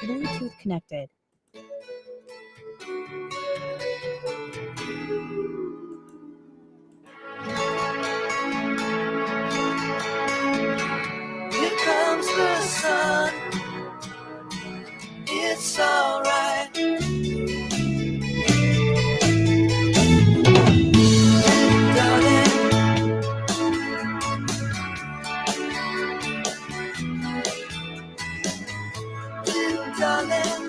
Bluetooth connected. Here comes the sun. It's alright. Darling, darling,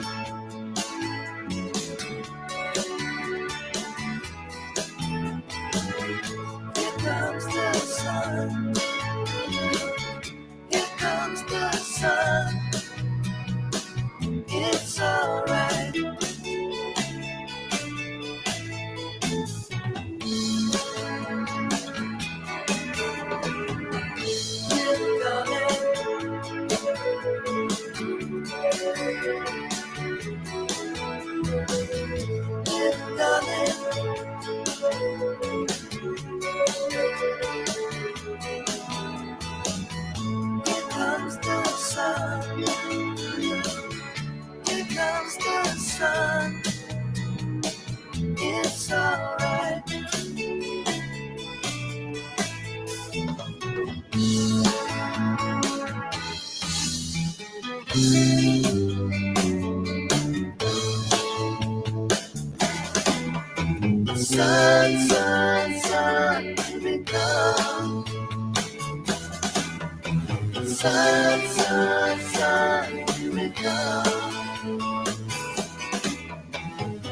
here comes the sun. Here comes the sun. It's alright. Here comes the sun. Here comes the sun. It's alright. Sun, sun, sun, here it comes. Sun, sun, sun, here it comes.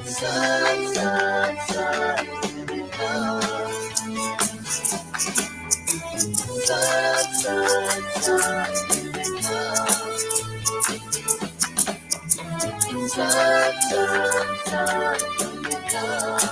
Sun, sun, sun, here it comes. Sun, sun, sun, here it comes. Sun, sun, sun, here it comes.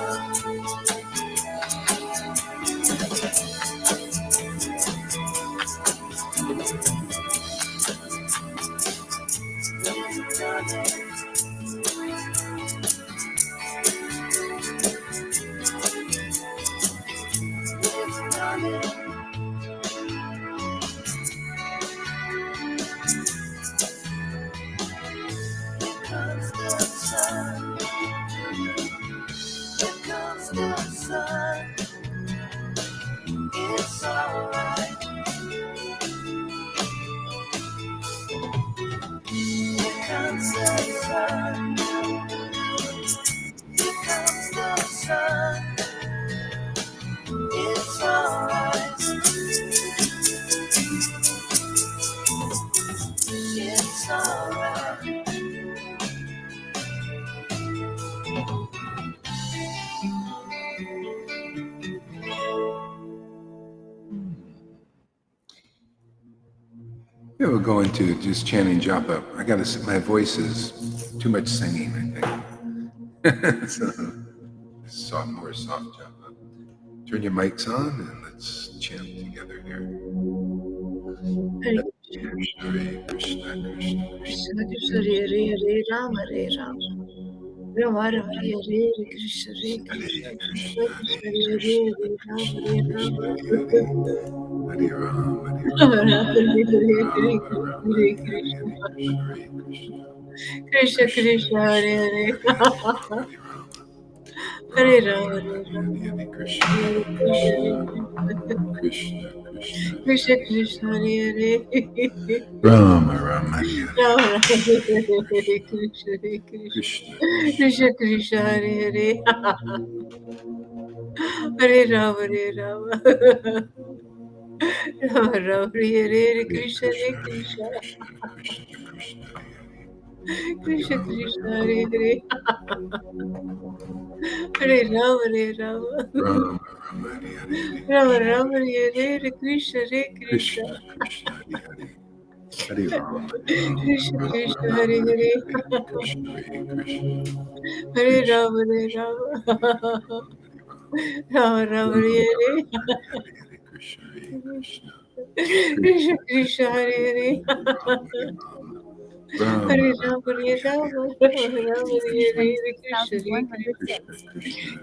It's alright. Here comes the sun. Here comes the sun. It's alright. It's alright. Yeah, we'll go into just chanting japa. I gotta say, my voice is too much singing, I think. So, more soft japa. Turn your mics on and let's chant together here. Hare Hare Krishna, Krishna Krishna. Krishna, Hare Hare, Hare Rama, Rama Rama, Hare Hare, Krishna, Hare Krishna, Krishna Krishna, Hare Hare, Hare Rama, Hare Ram, Hare Rama Ram, Rama, Hare Hare, Hare Hare Krishna, Krishna, Krishna Krishna, Hare Hare, Hare Hare Rama, Hare Rama, Krishna, Krishna, Krishna Krishna, Hare Hare, Rama, Rama, Hare Rama Rama, Hare Hare, Krishna, Krishna, Krishna Krishna, Hare Hare, Hare Rama, Hare Rama, Rama Rama, Hare Hare, Krishna, Krishna, Krishna Krishna, Hare Hare, Hare Rama, Hare Rama, Rama Rama, Hare Hare, Krishna, Krishna, Hare Ram, Krishna Krishna, Hare Hare, Hare Rama, Hare Rama, Rama Rama, Hare Hare, Krishna Krishna, Hare Hare, Hare Rama, Hare Rama, Rama Rama, Hare Hare,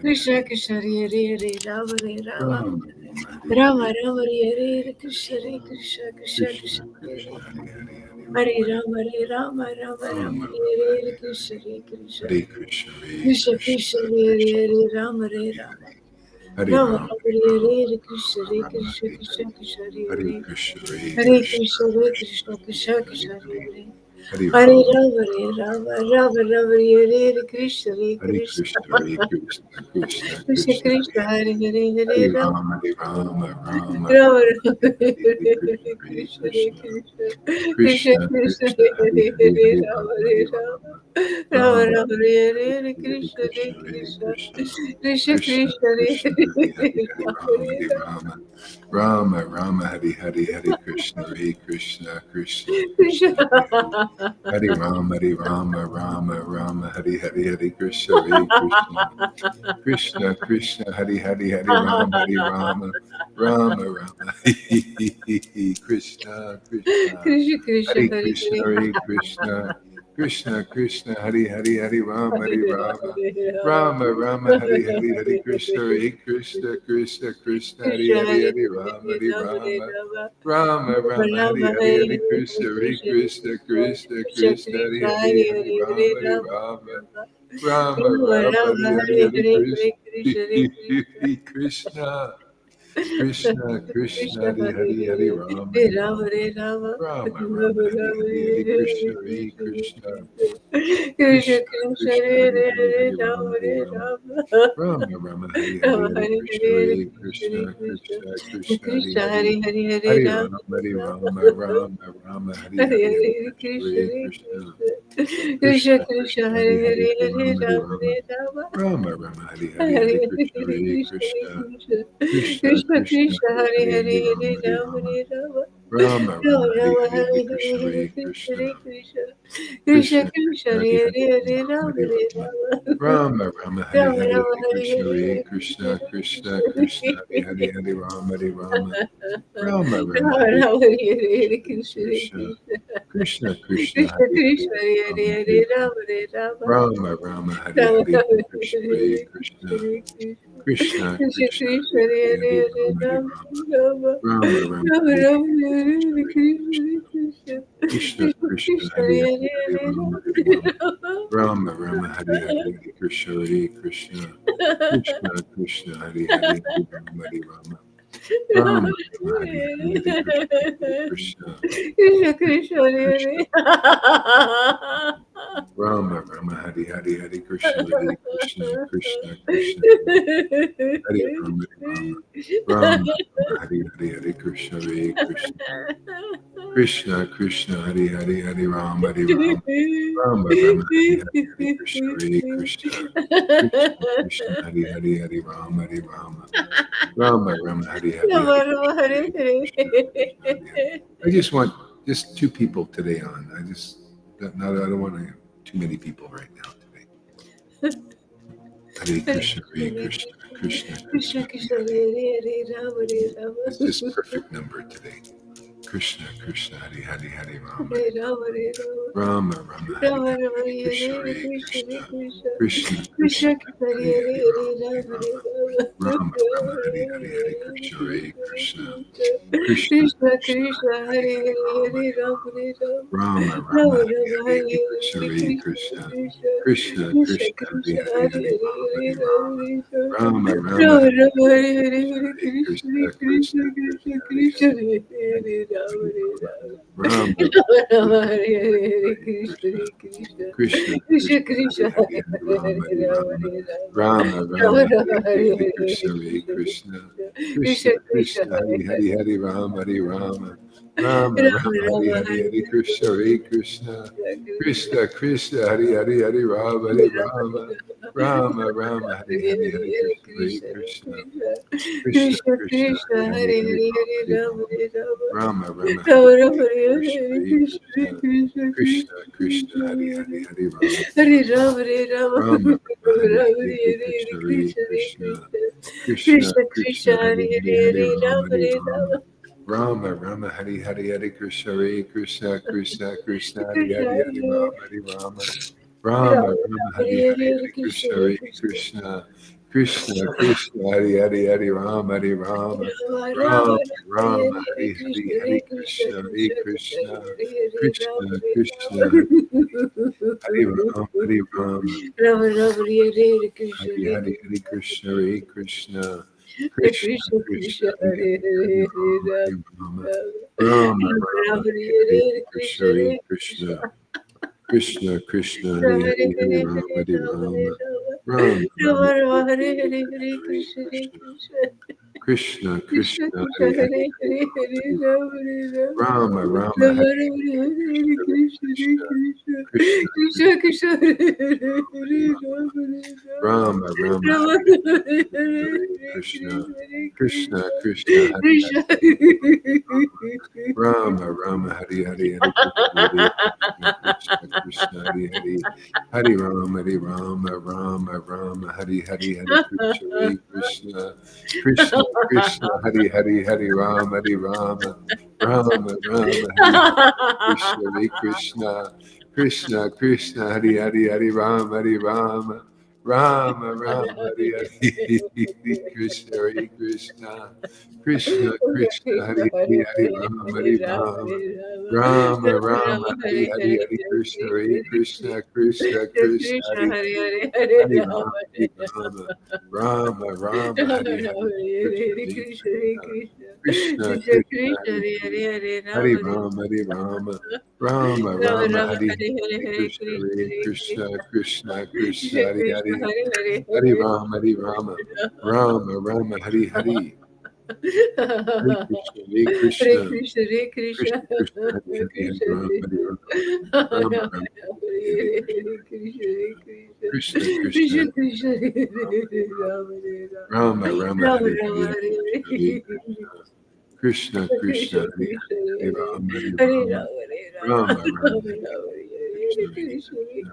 Krishna Krishna, Krishna, Hare Hare, Hare Rama, Hare Rama, Rama Rama, Hare Hare, Krishna Krishna, Krishna Krishna, Hare Hare, Hare Rama, Hare Rama, Rama Rama, Hare Hare, Krishna, Hare Krishna, Krishna Krishna, Hare Hare, Rama Hare Rama, Hare Rama Ram, Rama, Hare Hare, Krishna, Hare Rama, Krishna, Krishna Krishna, Hare Hare Hare, Krishna, Hare Krishna, Hare Krishna, Krishna Krishna, Hare Hare, Hare Hare Ram, Rama, Hare Rama, Rama Rama, Hare Hare, Krishna, Hare Hare Krishna, Krishna, Hare Krishna, Krishna Krishna Krishna, Krishna, Hare Hare, Hare Hare Rama, Ram, Hare Rama, Rama Rama Rama, Rama, Hare Hare Hare Hare, Krishna, Krishna, Hare Krishna Krishna, Krishna Krishna Krishna, Krishna, Hare Hare Hare, Hare, Hare Hare Rama, Rama, Hare Hare Rama, Rama, Rama Rama Rama, Hare Hare, Hare Hare Krishna, Hare Krishna, Hare Krishna, Krishna, Krishna Krishna Krishna, Hare Krishna, Hare Hare, Hare, Hare Rama, Hare Hare Rama, Rama, Rama Rama, Hare Hare, Hare Krishna, Hare Krishna, Krishna Krishna. Krishna, Hare Hare, Hare Rama, Hare Rama, Rama Rama, Hare Hare, Hare Krishna, Hare Krishna, Krishna Krishna, Hare Hare, Hare Rama, Hare Rama, Rama Rama, Krishna Krishna, Krishna Krishna, Hare Hare Krishna, Hare, Hare Krishna, Krishna Krishna, Hare Hare, Hare Rama, Hare Hare Rama, Rama, Hare Rama, Rama Rama, Hare Hare, Hare Krishna, Hare Krishna, Krishna Krishna, Krishna Hare Hare Hare, Hare Rama, Hare Hare Rama, Hare Rama, Rama, Rama Rama, Rama Hare Hare, Hare Hare Krishna, Hare Hare Krishna, Krishna, Krishna Krishna Krishna, Krishna, Hare Hare Hare, Hare Hare, Hare Rama, Hare Rama, Rama, Rama Rama Rama, Rama, Rama Hare Hare, Hare Hare Hare, Krishna, Hare Krishna, Hare Krishna, Krishna Krishna Krishna, Krishna Hare Hare Hare, Hare Hare, Rama, Hare Hare Rama, Rama, Hare Rama, Rama Rama, Rama Hare Rama, Hare, Hare Hare Krishna, Hare, Hare Krishna Krishna, Krishna, Krishna Krishna Krishna, Hare Hare Hare, Hare, Hare Hare Rama, Rama, Hare Hare Rama, Rama, Rama Rama, Hare Hare, Rama Hare Hare Krishna, Hare, Hare Hare Krishna, Hare Krishna, Krishna, Krishna Krishna, Hare Krishna Hare, Hare Hare, Hare Hare Rama, Rama, Hare Hare Rama, Rama, Rama Rama, Hare Hare Hare, Hare Hare Krishna, Krishna, Hare Hare Krishna, Krishna, Krishna Krishna Krishna, Krishna, Hare Hare Hare, Hare, Hare Hare Rama, Hare Rama, Rama, Hare Rama, Rama Rama, Hare Hare, Hare Hare Hare Krishna, Hare Krishna, Hare Krishna, Krishna, Krishna Krishna Krishna, Krishna, Hare Hare Hare, Hare, Hare Hare Rama, Hare Rama, Rama, Hare Rama, Rama Rama Rama, Hare Rama, Hare, Hare Hare Krishna, Hare, Hare Hare Krishna, Krishna, Hare Krishna, Krishna Krishna Krishna, Krishna, Hare Hare Hare, Hare, Hare Hare Rama, Rama, Hare Hare Rama, Rama, Rama Rama, Hare Rama Hare, Rama, Hare Hare Krishna, Hare, Hare Hare Krishna, Krishna, Krishna Hare Krishna, Hare Krishna, Hare, Hare Rama, Hare Rama, Rama Rama, Rama Hare Rama, Hare Hare, Hare Hare Krishna, Hare Krishna, Krishna, Krishna Krishna, Krishna Hare Hare, Krishna, Hare Hare Rama, Hare, Hare Hare Rama, Rama, Hare Rama, Rama Rama, Hare Rama Hare, Rama, Hare Hare Krishna, Hare Hare Krishna, Krishna, Hare Krishna, Krishna Krishna Krishna, Krishna, Hare Hare Hare, Hare Hare, Hare Rama, Hare Rama, Rama, Rama, Rama Rama, Rama Hare Rama, Hare, Hare Hare Krishna, Hare, Hare Krishna Krishna, Krishna, Krishna Krishna Krishna, Krishna, Hare Hare Hare, Hare, Hare Hare Rama, Hare Rama, Rama, Rama Rama, Hare Hare, Hare Krishna, Hare Krishna, Krishna Krishna, Hare Hare, Hare Rama, Hare Rama, Rama Rama, Hare Hare, Hare Krishna, Hare Krishna, Krishna Krishna Krishna, Krishna, Hare Hare. Rama Rama, Hare Hare, Hare Krishna, Hare Krishna, Krishna Krishna, Hare Rama, Hare Rama, Rama Rama, Hare Hare, Hare Krishna, Hare Krishna, Krishna Krishna, Hare Hare, Hare Rama, Hare Rama, Rama Rama, Hare Hare, Hare Krishna, Hare Krishna, Krishna Krishna, Hare Hare, Hare Rama, Hare Rama, Rama Rama, Hare Hare, Hare Rama Rama, Krishna, Hare Hare Krishna, Krishna Hare Hare. Hare. I just want just two people today on. I don't want to have too many people right now today. Hare Hare Krishna, Krishna, Hare Hare Krishna, Krishna Krishna, Krishna Krishna, Krishna, Hare Hare. Hare Hare, Rama Hare It's Rama. just perfect number today. Krishna Krishna, Hare Hare, Hare Rama, Hare Rama, Hare Rama. Rama Rama, Hare Rama Hare, Rama, Hare Hare Krishna, Hare, Hare Krishna Krishna, Hare Krishna. Krishna Krishna, Krishna Krishna, Hare Hare Hare, Hare, Rama, Hare Hare Rama, Hare Rama, Rama. Rama Rama Rama, Hare Rama, Hare, Hare Hare Hare, Krishna, Hare Krishna Hare Krishna, Krishna. Krishna Krishna Krishna, Krishna, Hare Hare Hare, Hare Hare, Rama, Hare Hare Rama, Rama, Hare Rama. Rama Rama, Rama Hare Rama, Hare, Hare Hare Krishna, Hare, Hare Krishna Krishna, Krishna. Krishna Krishna Krishna, Hare Krishna, Hare, Hare Hare Hare, Rama, Hare Hare Rama, Rama, Hare Rama. Rama Rama, Rama Hare Rama, Hare, Hare Hare Hare, Krishna, Hare Hare Krishna, Krishna, Hare Krishna Krishna, Krishna, Krishna Hare Krishna, Hare, Hare Hare Hare, Rama Hare Hare Rama, Rama. Rama Rama Hare Rama, Hare Krishna, Hare, Hare Hare Krishna, Krishna, Hare Krishna. Krishna Krishna Krishna, Krishna, Hare Hare Hare, Hare Hare, Rama, Hare Hare Rama, Rama, Hare Rama. Rama Rama Rama, Rama, Hare Hare Hare, Hare, Hare Hare Krishna, Hare Krishna, Hare Krishna, Krishna. Krishna Krishna Krishna, Krishna, Hare Hare Hare. Hare, Hare Rama, Hare Rama, Rama Rama Rama, Hare Rama, Hare, Hare Hare Hare, Krishna, Hare Krishna, Krishna. Krishna Krishna, Hare Hare, Hare Rama, Hare Rama, Rama Rama, Hare Hare, Hare Krishna, Hare Krishna, Krishna Krishna Krishna, Krishna, Hare Hare, Hare Hare Hare, Rama, Hare Hare Rama, Rama, Hare Rama. Rama Rama, Hare Rama Hare, Rama, Hare Hare Krishna, Hare, Hare Krishna Krishna, Krishna, Krishna Krishna, Krishna Hare Hare Hare, Hare Rama, Hare Hare Rama, Rama, Hare Rama. Rama Rama, Rama Hare Rama, Hare, Hare Hare Hare, Krishna, Hare Krishna Hare Krishna, Krishna. Krishna Krishna Krishna, Krishna, Hare Hare Hare, Hare, Hare Hare Rama, Rama, Hare Hare Rama, Rama. Rama Rama, Hare Hare, Hare Krishna, Hare Krishna, Krishna Krishna, Hare Krishna Hare, Hare Hare Rama, Hare Rama, Rama Rama, Rama, Hare Hare Hare, Hare, Hare Hare Krishna, Krishna, Hare Hare Krishna. Krishna, Krishna, Krishna, Hari Hari, Hari Rama, Hari Rama, Rama, Rama, Hari Hari, Hari Krishna, Hari Krishna, Krishna, Krishna, Hari Rama, Hari Rama, Rama Rama Hare Krishna Hari Hare Hari, Hari Krishna, Hari Krishna, Krishna, Krishna Krishna, Krishna Hari Hare Hari, Hare Hari Rama, Rama, Rama Rama, Rama Hari Hari, Hare Hari Krishna, Krishna Hari Hare Krishna, Krishna Krishna, Krishna, Hari Rama Hari, Hari Hare Rama, Hare Hari Rama Hare Rama, Rama Rama, Rama, Rama Rama Hari Hare Hari, Hare Hari Hare Krishna, Krishna Hare Krishna, Krishna Krishna, Krishna Krishna, Krishna Hari Hare Hari, Hari Hare Rama, Hare Hari Rama Hare Rama Rama, Rama, Rama Hari Rama Hari, Hare Krishna, Krishna Hare Krishna, Krishna Krishna, Krishna Krishna, Krishna Hare Hare Hari Hare Rama, Rama Hare Rama Rama, Rama, Rama Hari Rama Hari, Hare Hare Hare Hare Krishna, Krishna Krishna, Krishna Krishna, Hari Krishna Hari, Rama, Rama, Hari Hari, Hare Krishna, Hare Krishna, Krishna, Krishna, Hari Hari, Hari Rama, Hari Rama, Rama, Rama, Hari Hari, Hare Krishna, Hare Krishna, Krishna, Krishna, Hari Hari, Hari Rama, Hari Rama, Rama, Rama, Hari Hari, Krishna, Hare Krishna, Krishna, Krishna, Hari Hari, Hari Rama, Hari Rama, Rama, Rama, Hari Hari, Hare Krishna, Hare Krishna, Krishna, Krishna, Hari Hari, Hari Rama, Hari Rama, Rama, Rama, Hari Hari, Hari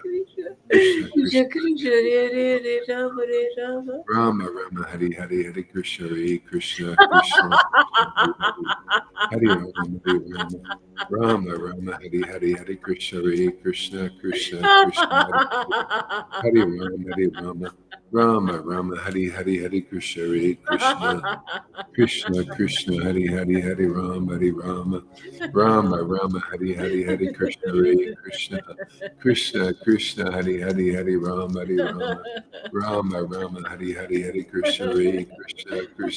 Krishna, Hare Krishna, Krishna, Krishna, Hari Hari, Hari Rama, Hari Rama, Rama, Rama, Hari Hari, Krishna, Hare Krishna, Krishna, Krishna, Hari Hari, Hari Rama, Hari Rama, Rama, Rama, Hari Hari, Krishna, Hare Krishna, Krishna, Krishna, Hari Hari, Hari Rama, Hari Rama, Rama, Rama, Hari Hari, Hare Krishna, Hare Hare Krishna,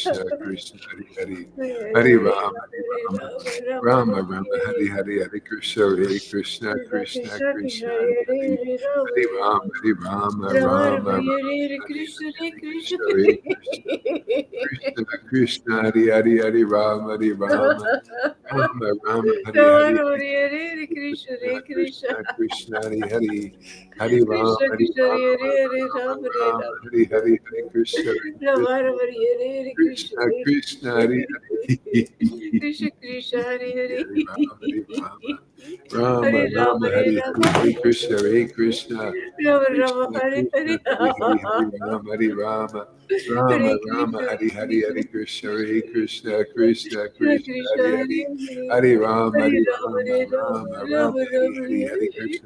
Krishna, Hare Krishna, Krishna, Krishna, Hari Hare Hari, Hari Krishna, Rama, Hari Rama, Rama, Hare Rama, Hari Hare Hare Krishna, Hare Krishna, Krishna, Krishna, Krishna Hari Krishna, Hare Rama, Hari Hare Rama, Rama, Hare Rama, Rama, Rama, Hari Rama, Hari, Hare Hare Krishna, Hare Hare. Krishna, Krishna, Krishna, Krishna Hari Krishna Hari, Hari Hare Rama, Hari Hare Rama, Rama Rama, Hare Rama, Rama Hari Rama Hari, Hare Krishna, Hare Krishna Hare Krishna, Krishna Krishna, Krishna Krishna, Krishna Hari Hari, Hare Hari Hare Rama Hare Rama Rama, Rama,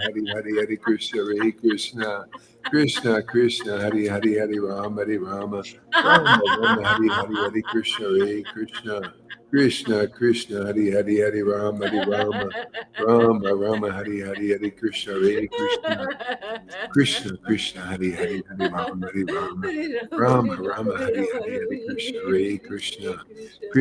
Hari Hari, Hare Krishna, Hare Krishna, Krishna, Krishna, Hari Hari, Hari Rama, Hari Rama, Rama, Rama, Hari Hari, Hare Krishna, Hare Krishna, Krishna, Krishna, Hari Hari, Hari Rama, Hari Rama, Rama, Rama, Hari Hari, Hare Krishna, Hare Krishna, Krishna, Krishna, Hari Hari, Hari Rama, Hari Rama, Rama, Rama, Hari Hari, Hare Krishna, Hare Krishna, Krishna, Krishna, Hari Hari, Hari Rama, Hari Rama, Rama, Rama, Hari Hari, Hare Krishna, Hare Krishna, Krishna, Krishna, Hari Hari, Hari Rama, Hari Rama, Rama, Rama, Hari Hari, Hare Krishna, Hare Krishna, Krishna, Krishna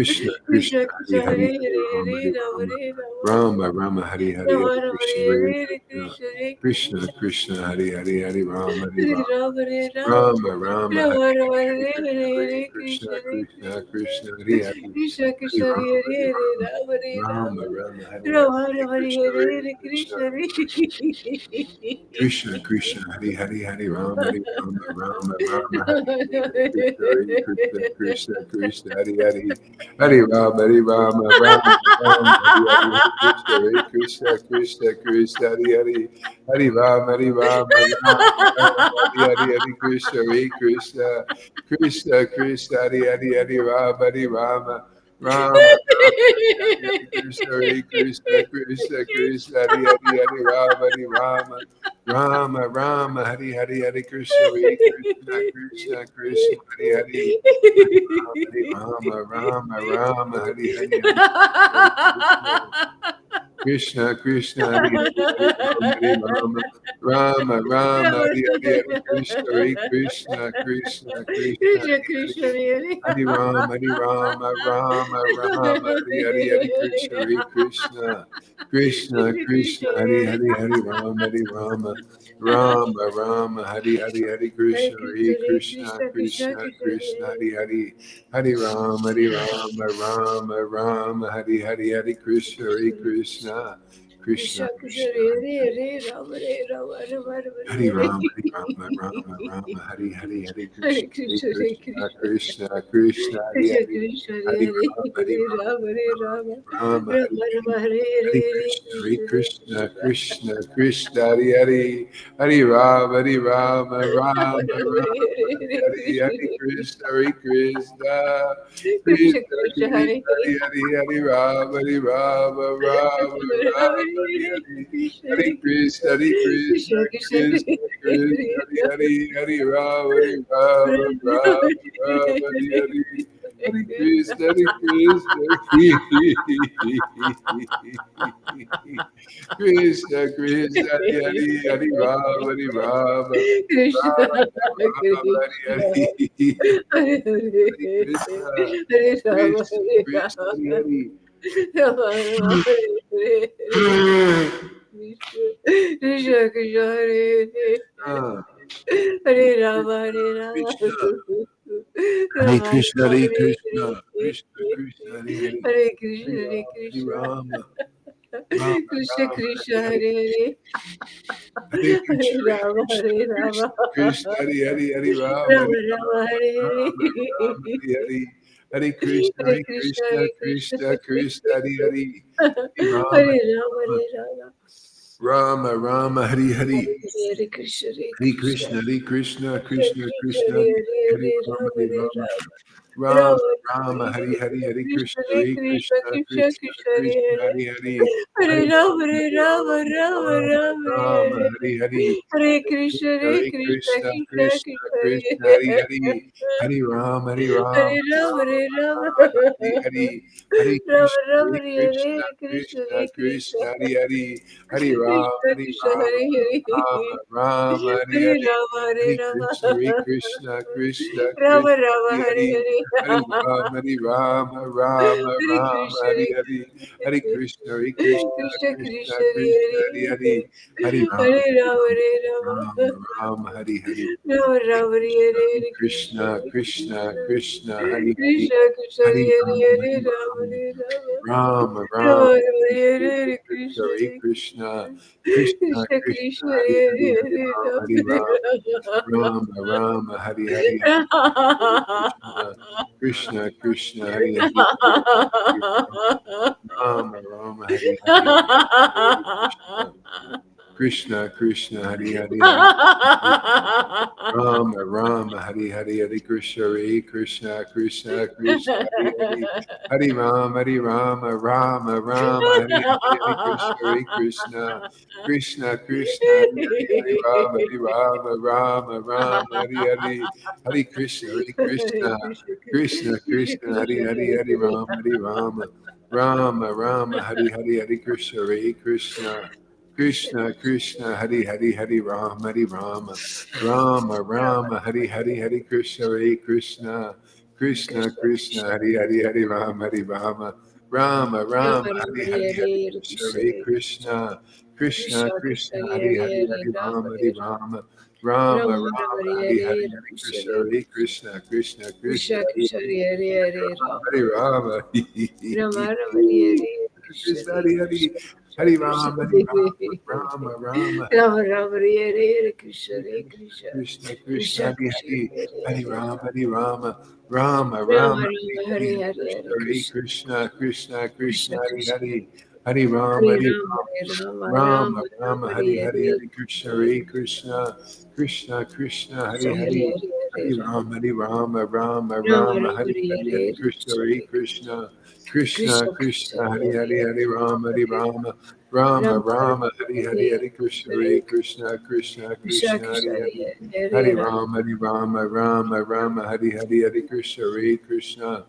Krishna Krishna, Hari Hare Hari, Hare Rama Hari Hare Rama, Hari Rama, Rama Rama Rama, Rama, Hare Hari Krishna Hari, Hare Hare Krishna Krishna, Hare Krishna, Krishna, Krishna, Hari Hari, Hari Rama, Hari Rama, Rama, Rama, Hari Rama Hari, Rama Hare Hare Krishna Krishna, Hare Krishna Krishna, Krishna, Hari Hari, Hari Rama, Krishna Hari Krishna Rama, Hare Hare Rama, Rama Hare Rama, Rama Hari Hari, Hare Krishna, Hare Rama Krishna, Rama Hare Krishna Krishna, Hare Krishna, Hari Hari, Krishna Krishna Hare Hare Hari Rama, Hari Rama, Rama, Hare Rama Rama, Hare Hari Hari, Rama Hare Krishna, Hare Krishna, Rama Rama Krishna, Hare Krishna, Hare Hari Hari, Hari Hare Rama, Hari Rama, Rama, Hare Rama, Krishna Hari Hari, Hare Krishna, Hare Krishna, Krishna, Krishna Krishna, Krishna Hari Hare Hari, Hare Hari Rama, Hare Hari Rama Rama, Hare Rama Rama, Rama, Rama Hari Rama Hari, Hare Hare Krishna, Hare Krishna Hare Krishna, Krishna Krishna, Krishna, Krishna Hari Rama, Hari Rama, Rama, Rama, Hari Hari, Hare Krishna, Hare Krishna, Krishna, Krishna, Hari Hari, Hari Rama, Hari Rama, Rama, Rama, Hari Hari, Hare Krishna, Hare Krishna, Krishna, Krishna, Hari Hari, Hari Rama, Hari Rama, Rama, Rama, Hari Hari, Hare Krishna, Hare Krishna, Krishna, Krishna, Hari Hari, Hari Rama, Hari Rama, Rama, Rama, Hari Hari, Hare Krishna, Hare Krishna, Krishna, Krishna, Krishna Hari Krishna Hari, Hare Hari Hare Rama, Hare Hari Rama Rama, Hare Rama Rama, Rama, Hari Hari, Rama Hare Rama Krishna, Hare Hare Hare Krishna, Krishna Hare Krishna, Krishna, Hari Hari, Hari Rama, Hari Hare Rama, Rama Hare Rama Rama, Rama, Rama Hari Rama Hari, Hare Hare Krishna, Hare Hare Krishna, Hare Krishna, Krishna Krishna, Hari Hari, Krishna Hari Krishna Rama, Hare Hari Hare Rama, Rama Hare Rama, Rama Rama, Hari Hari, Rama Hare Rama Krishna, Hare Hare Hare Krishna, Krishna Krishna, Krishna, Hari Hari, Hari Rama, Hari Rama, Rama, Rama, Hari Hari, Hare Krishna, Hare Krishna, Krishna, Krishna, Hari Hari, Hari Rama, Hari Rama, Rama, Rama, Hari Hari, Hare Krishna, Hare Krishna, Krishna, Krishna, Hari Hari, Hari Rama, Hari Rama, Rama, Rama, Hari Hari, Hare Krishna, Hare Krishna, Krishna, Krishna, Hari Hari, Hari Rama, Hari Rama, Rama, Rama, Hari Hari Krishna, Hare Krishna, Krishna Krishna, Hari Hari, Hari Rama, Hari Rama, Rama, Rama, Hari Hari, Hare Krishna, Hare Krishna, Krishna Krishna, Hari Hari, Hari Rama, Rama, Rama, Hari Hari, Hare Krishna, Krishna Krishna, Hari Hari, Hari Rama, Hari Rama, Rama, Rama, Hari Hari, Hare Krishna, Hare Krishna, Krishna Krishna, Krishna Hari Hari. Krishna Hare Hari Rama, Hari Rama, Rama, Rama, Hari Hari, Hari Krishna, Hari Krishna, Krishna, Krishna, Hari Hari, Hari Rama, Hari Rama, Rama, Rama, Hari Hari, Hari Hare Krishna, Hari Krishna Hare Krishna, Krishna Krishna Krishna, Krishna Krishna, Hare Hari Hari, Hari Rama, Hari Rama, Rama, Rama, Hari Hari, Hari Krishna, Hari Krishna, Krishna, Krishna Krishna Krishna, Hare Hare Rama Hare Rama Rama Rama Hari Hare Rama, Hari Rama, Rama, Rama, Hari Hari, Hari Hare Krishna, Hari Krishna Hare Krishna, Krishna Krishna, Krishna, Hari Krishna Hari, Krishna Hari Hare Rama, Hari Hare Rama, Rama Hare Rama Rama, Hari Rama Hari, Rama Hare Hari Hare Hare Krishna, Hari Krishna Hare Krishna, Krishna, Krishna, Hari Hari, Hari Rama, Hari Rama, Rama, Rama Rama, Hare Hare Hari Hare Hari, Krishna Hari Krishna, Hari Krishna, Krishna Krishna, Krishna Krishna, Hare Hari Hari, Hari Rama, Hari Rama, Rama, Rama, Hari Hari, Hari Krishna, Hari Krishna, Krishna Krishna Krishna, Krishna, Hari Hari, Hari Rama, Hari Rama, Rama, Rama, Hari Hari. Hare Krishna, Hare Krishna, Krishna Krishna, Hare Hare, Hare Rama, Hare Rama, Rama Rama, Hare Hare, Hare Hare Krishna, Rama Krishna Hare Krishna, Hare Rama Rama Hare Hare. Krishna Krishna Hare Rama Hare Rama Krishna, Hare Rama Krishna, Rama Hare Hare Krishna, Krishna Krishna, Hare Hare, Hare Krishna Hare Hare Rama, Hare Krishna Rama, Rama Krishna Rama, Krishna Hare Hare, Hare Hare Hare Hare Krishna, Hare Rama Krishna, Hare Rama Krishna Krishna, Hare Hare, Hare Rama, Rama Hare Rama Rama, Hare Rama Hare Rama, Hare Hare, Hare Krishna, Hare Hare Krishna Krishna, Hare Krishna Krishna Krishna, Hare Hare, Hare Rama, Hare Rama Hare Hare Rama Rama, Rama Rama, Hare Hare, Hare Krishna Hare Hare Krishna Krishna, Hare Krishna, Krishna Krishna Krishna Krishna, Hare Hare Hare Rama, Hare Hare Rama Rama, Hare Rama Rama Rama, Hare Hare, Hare Krishna Krishna, Hare Hare Krishna Krishna, Krishna Krishna Krishna Krishna, Hare Hare Hare, Hare Hare Rama Rama, Hare Hare Rama Rama, Rama Rama Rama, Hare Hare Hare, Hare Hare Krishna Krishna, Hare Hare Krishna Krishna, Krishna Krishna Krishna Krishna, Hare Hare Hare, Hare Rama, Hare Rama, Hare Rama Hare Rama Rama, Hare Hare, Hare Rama Krishna, Rama Hare Hare Krishna, Hare Krishna Krishna Hare Krishna Krishna, Hare Hare, Hare Rama, Krishna Hare Krishna Rama, Hare Rama Hare Rama, Hare Hare Hare, Rama Hare Hare Rama Krishna, Hare Krishna, Krishna Rama Krishna, Rama Hare Hare Hare, Hare Hare Rama, Hare Rama, Rama Hare Rama, Krishna Hare Hare Hare, Hare Krishna Krishna, Hare Krishna, Krishna Krishna Krishna Krishna, Hare Hare Hare, Hare Hare Rama, Hare Rama Hare Rama Rama Rama, Hare Hare, Rama Rama Hare Hare Hare Krishna Krishna, Krishna Krishna, Hare Hare, Krishna Krishna Hare Hare Rama, Hare Hare Rama Rama, Hare Rama Rama Rama, Rama Hare Hare Hare, Hare Krishna, Krishna Hare Hare Krishna, Krishna Krishna Krishna, Krishna Hare Hare Hare, Hare Hare Rama, Hare Rama, Rama Rama Rama, Hare Hare, Hare Krishna, Krishna Krishna, Hare Hare, Hare Rama, Rama, Hare Hare, Hare Krishna, Krishna Krishna, Hare Hare, Hare Rama Rama, Hare Hare, Hare Krishna, Hare Krishna, Krishna Krishna, Hare Hare, Hare Rama, Rama Rama, Hare Hare, Hare Krishna, Hare Krishna, Krishna Krishna, Hare Hare, Hare Rama, Hare Rama, Rama Rama, Hare Hare, Hare Krishna, Hare Hare Krishna, Krishna Krishna Krishna Krishna, Hare Hare, Hare Rama, Hare Rama, Rama Rama, Hare Hare, Hare Krishna, Hare Krishna, Krishna Krishna, Hare Hare, Hare Rama, Hare Rama, Rama Rama, Hare Hare, Hare Krishna, Hare Krishna, Krishna Krishna, Hare Hare, Hare Rama, Hare Rama, Rama Rama, Hare Hare, Hare Krishna, Hare Krishna, Krishna Krishna, Hare Hare, Hare Rama, Hare Rama, Rama Rama, Hare Hare, Hare Krishna, Hare Krishna, Krishna Krishna, Hare Hare Rama, Krishna, Hare Hare, Hare Rama, Hare Rama, Rama Rama, Rama Rama Hare Krishna Hare Hare Krishna, Krishna Krishna Krishna, Krishna Hare Krishna Hare, Hare Hare Hare Rama, Hare Rama, Rama Rama Rama, Hare Rama Hare, Hare Hare Hare Krishna, Hare Hare Krishna Krishna, Krishna Krishna, Krishna Hare Krishna Hare, Hare Rama, Hare Hare Rama Rama, Hare Rama Rama Rama Rama, Rama Hare Hare Hare, Hare Hare Krishna, Hare Krishna, Krishna Krishna, Hare Krishna Hare Hare, Hare Hare Rama, Hare Rama, Rama Rama, Hare Hare, Hare Krishna, Hare Krishna, Krishna Krishna, Hare Hare, Hare Rama, Hare Rama, Rama Rama, Hare Hare, Hare Krishna, Hare Krishna, Krishna Krishna, Hare Hare, Hare Rama, Hare Rama, Rama Rama, Hare Hare, Hare Krishna, Hare Krishna,